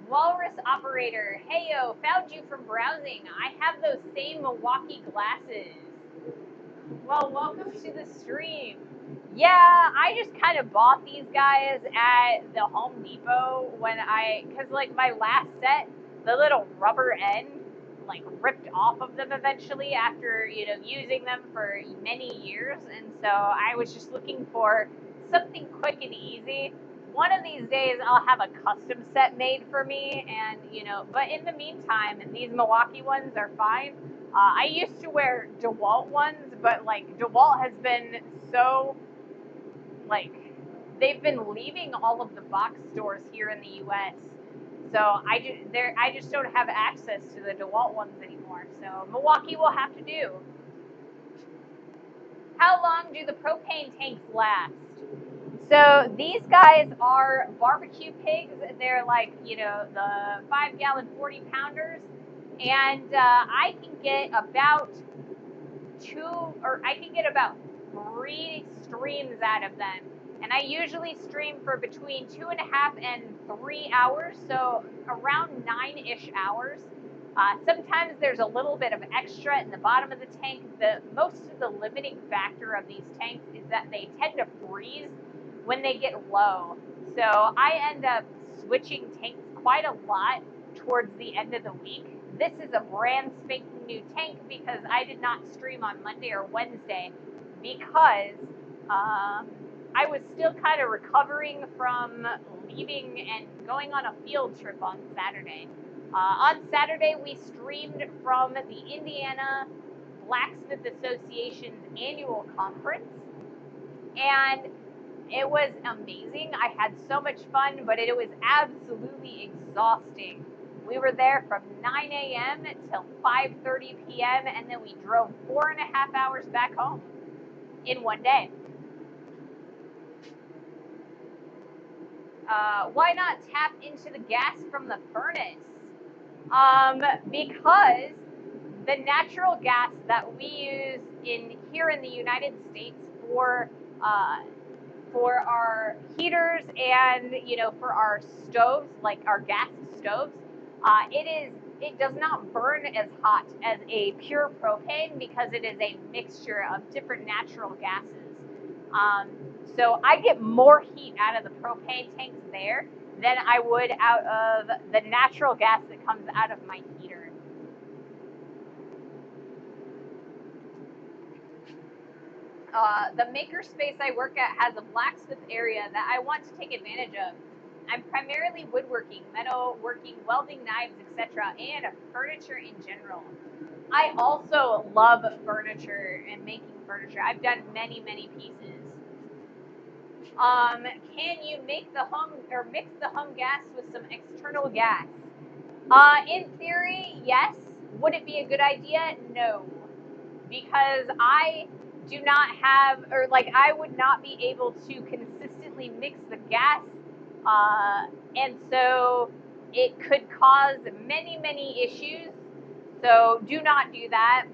Walrus operator, heyo, found you from browsing. I have those same Milwaukee glasses. Well, welcome to the stream. Yeah, I just kind of bought these guys at the Home Depot because like my last set, the little rubber end like ripped off of them eventually after, using them for many years. And so I was just looking for something quick and easy. One of these days I'll have a custom set made for me, and but in the meantime, these Milwaukee ones are fine. I used to wear DeWalt ones, but like DeWalt has been so like they've been leaving all of the box stores here in the U.S. So I just don't have access to the DeWalt ones anymore. So Milwaukee will have to do. How long do the propane tanks last? So these guys are barbecue pigs. They're like, the 5-gallon 40-pounders. And I can get about 3 streams out of them. And I usually stream for between 2.5 and 3 hours, so around 9-ish hours. Sometimes there's a little bit of extra in the bottom of the tank. Most of the limiting factor of these tanks is that they tend to freeze when they get low. So I end up switching tanks quite a lot towards the end of the week. This is a brand spanking new tank because I did not stream on Monday or Wednesday because I was still kind of recovering from leaving and going on a field trip on Saturday. On Saturday, we streamed from the Indiana Blacksmith Association's annual conference, and it was amazing. I had so much fun, but it was absolutely exhausting. We were there from 9 a.m. till 5:30 p.m., and then we drove 4.5 hours back home in one day. Why not tap into the gas from the furnace? Because the natural gas that we use here in the United States for our heaters and for our stoves, like our gas stoves, it does not burn as hot as a pure propane because it is a mixture of different natural gases. So I get more heat out of the propane tanks there than I would out of the natural gas that comes out of my heater. The makerspace I work at has a blacksmith area that I want to take advantage of. I'm primarily woodworking, metalworking, welding knives, etc., and furniture in general. I also love furniture and making furniture. I've done many, many pieces. Can you make the home or mix the home gas with some external gas? In theory, yes. Would it be a good idea? No, because I do not have, or like I would not be able to consistently mix the gas, and so it could cause many, many issues. So do not do that.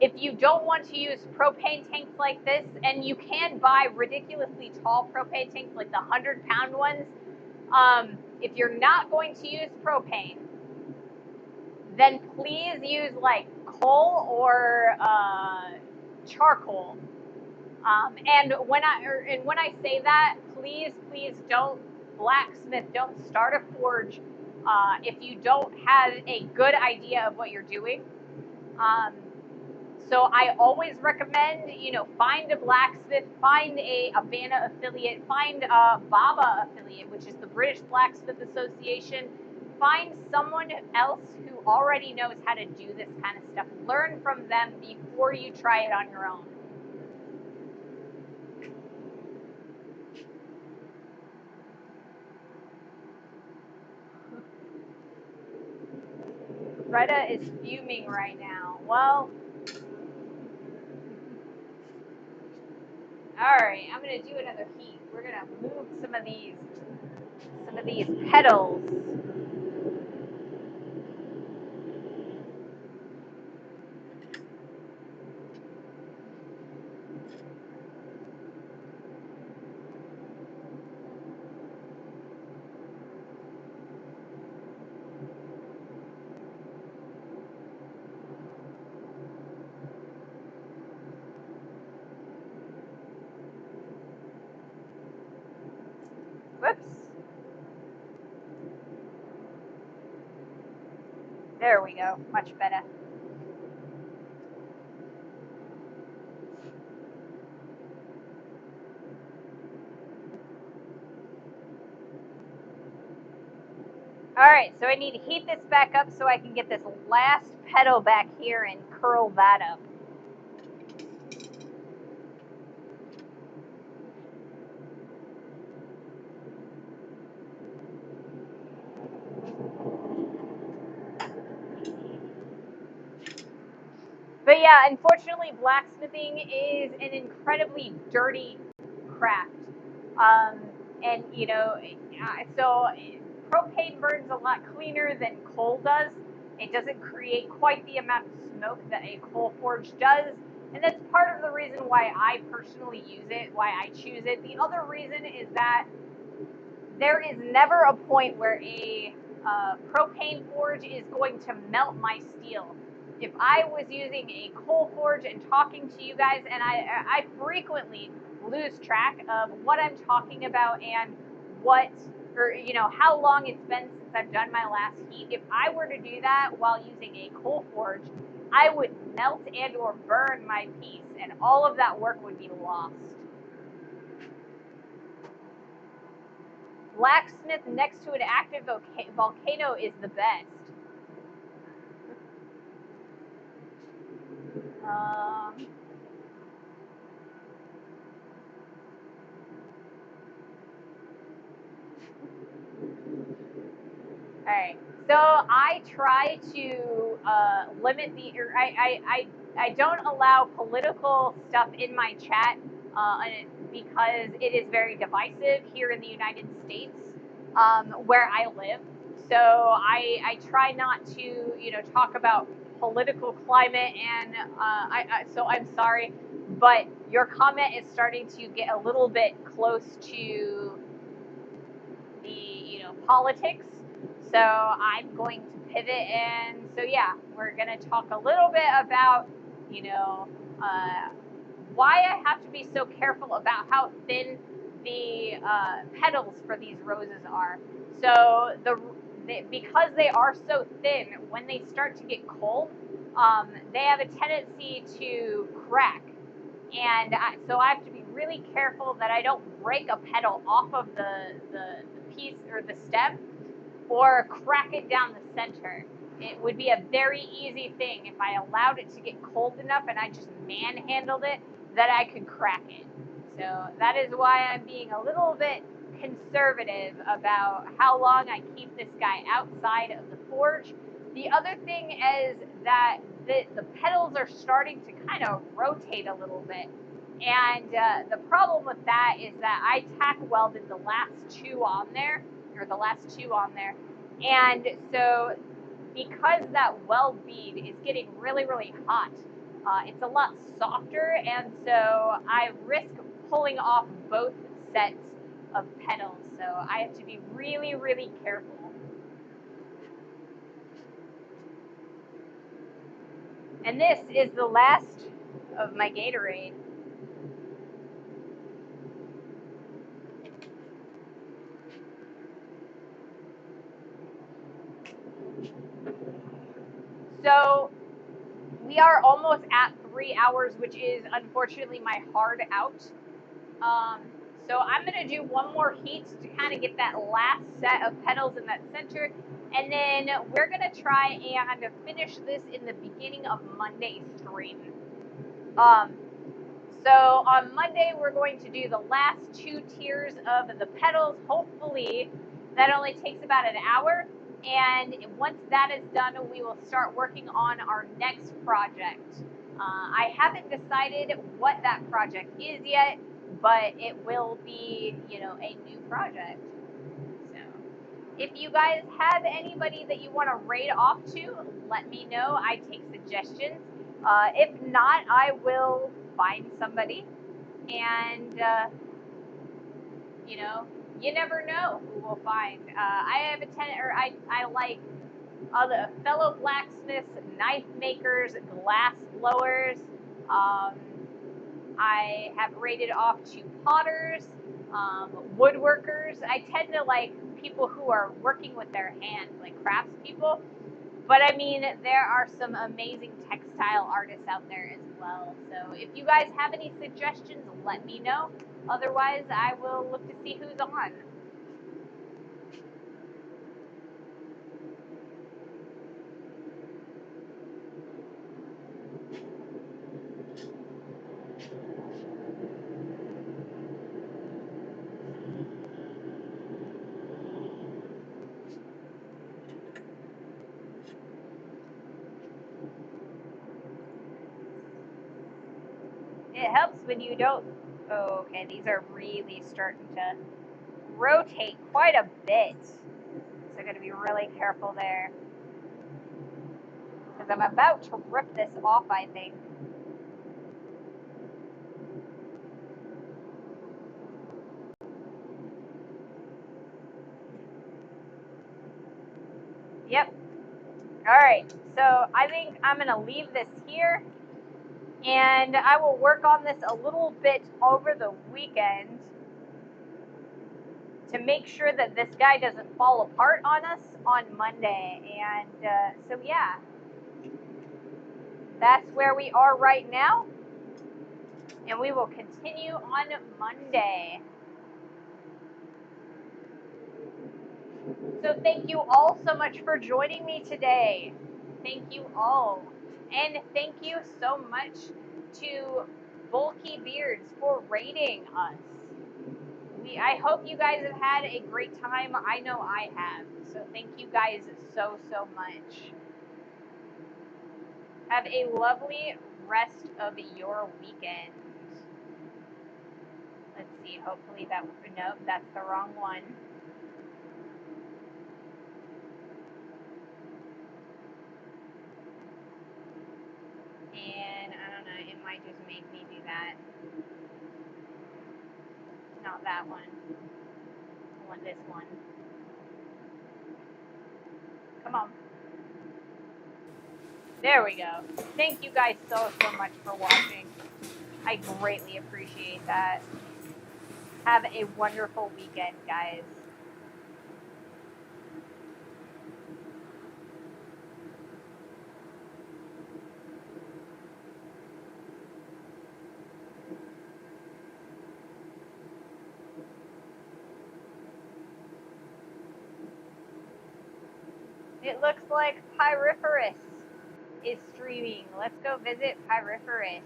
If you don't want to use propane tanks like this, and you can buy ridiculously tall propane tanks like the 100-pound ones, if you're not going to use propane, then please use like coal or charcoal. And when I say that, please don't blacksmith, don't start a forge if you don't have a good idea of what you're doing. Um, so I always recommend, find a blacksmith, find a Havana affiliate, find a BABA affiliate, which is the British Blacksmith Association. Find someone else who already knows how to do this kind of stuff. Learn from them before you try it on your own. Greta is fuming right now. Well, all right, I'm gonna do another heat. We're gonna move some of these petals. Whoops. There we go. Much better. All right, so I need to heat this back up so I can get this last petal back here and curl that up. But yeah, unfortunately, blacksmithing is an incredibly dirty craft. Um, and, so propane burns a lot cleaner than coal does. It doesn't create quite the amount of smoke that a coal forge does. And that's part of the reason why I personally use it, why I choose it. The other reason is that there is never a point where a propane forge is going to melt my steel. If I was using a coal forge and talking to you guys, and I frequently lose track of what I'm talking about and how long it's been since I've done my last heat. If I were to do that while using a coal forge, I would melt and or burn my piece, and all of that work would be lost. Blacksmith next to an active volcano is the best. Um, all right. So I try to limit the. I don't allow political stuff in my chat because it is very divisive here in the United States, where I live. So I try not to talk about political climate, and so I'm sorry, but your comment is starting to get a little bit close to the politics. So I'm going to pivot, and so yeah, we're going to talk a little bit about you know uh, why I have to be so careful about how thin the petals for these roses are. So because they are so thin, when they start to get cold, they have a tendency to crack. And so I have to be really careful that I don't break a petal off of the piece or the stem or crack it down the center. It would be a very easy thing if I allowed it to get cold enough and I just manhandled it that I could crack it. So that is why I'm being a little bit conservative about how long I keep this guy outside of the forge. The other thing is that the petals are starting to kind of rotate a little bit. And the problem with that is that I tack welded the last two on there, or the last two on there. And so because that weld bead is getting really, really hot, it's a lot softer. And so I risk pulling off both sets of petals. So I have to be really, really careful. And this is the last of my Gatorade. So we are almost at 3 hours, which is unfortunately my hard out. So I'm gonna do one more heat to kind of get that last set of petals in that center, and then we're gonna try and finish this in the beginning of Monday's stream. So on Monday we're going to do the last 2 tiers of the petals. Hopefully that only takes about an hour, and once that is done, we will start working on our next project. I haven't decided what that project is yet, but it will be, a new project. So if you guys have anybody that you want to raid off to, let me know. I take suggestions. If not, I will find somebody, and you never know who we'll find. I have I like other fellow blacksmiths, knife makers, glass blowers. I have rated off to potters, woodworkers. I tend to like people who are working with their hands, like craftspeople. But I mean, there are some amazing textile artists out there as well. So if you guys have any suggestions, let me know. Otherwise, I will look to see who's on. It helps when you don't. Oh, okay, these are really starting to rotate quite a bit. So I'm going to be really careful there. Because I'm about to rip this off, I think. Yep. Alright, so I think I'm going to leave this here. And I will work on this a little bit over the weekend to make sure that this guy doesn't fall apart on us on Monday. And so, yeah, that's where we are right now. And we will continue on Monday. So thank you all so much for joining me today. Thank you all. And thank you so much to Bulky Beards for rating us. I hope you guys have had a great time. I know I have. So thank you guys so much. Have a lovely rest of your weekend. Let's see. Hopefully that, nope, that's the wrong one. And I don't know, it might just make me do that. Not that one. I want this one. Come on. There we go. Thank you guys so much for watching. I greatly appreciate that. Have a wonderful weekend, guys. It looks like Pyriferous is streaming. Let's go visit Pyriferous.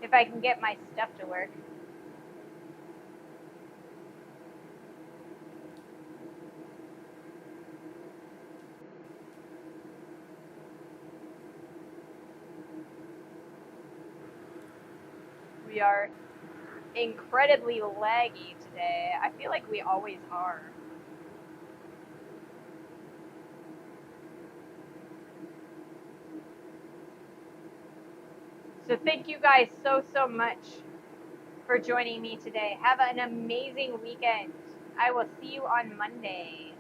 If I can get my stuff to work. We are incredibly laggy today. I feel like we always are. So thank you guys so much for joining me today. Have an amazing weekend. I will see you on Monday.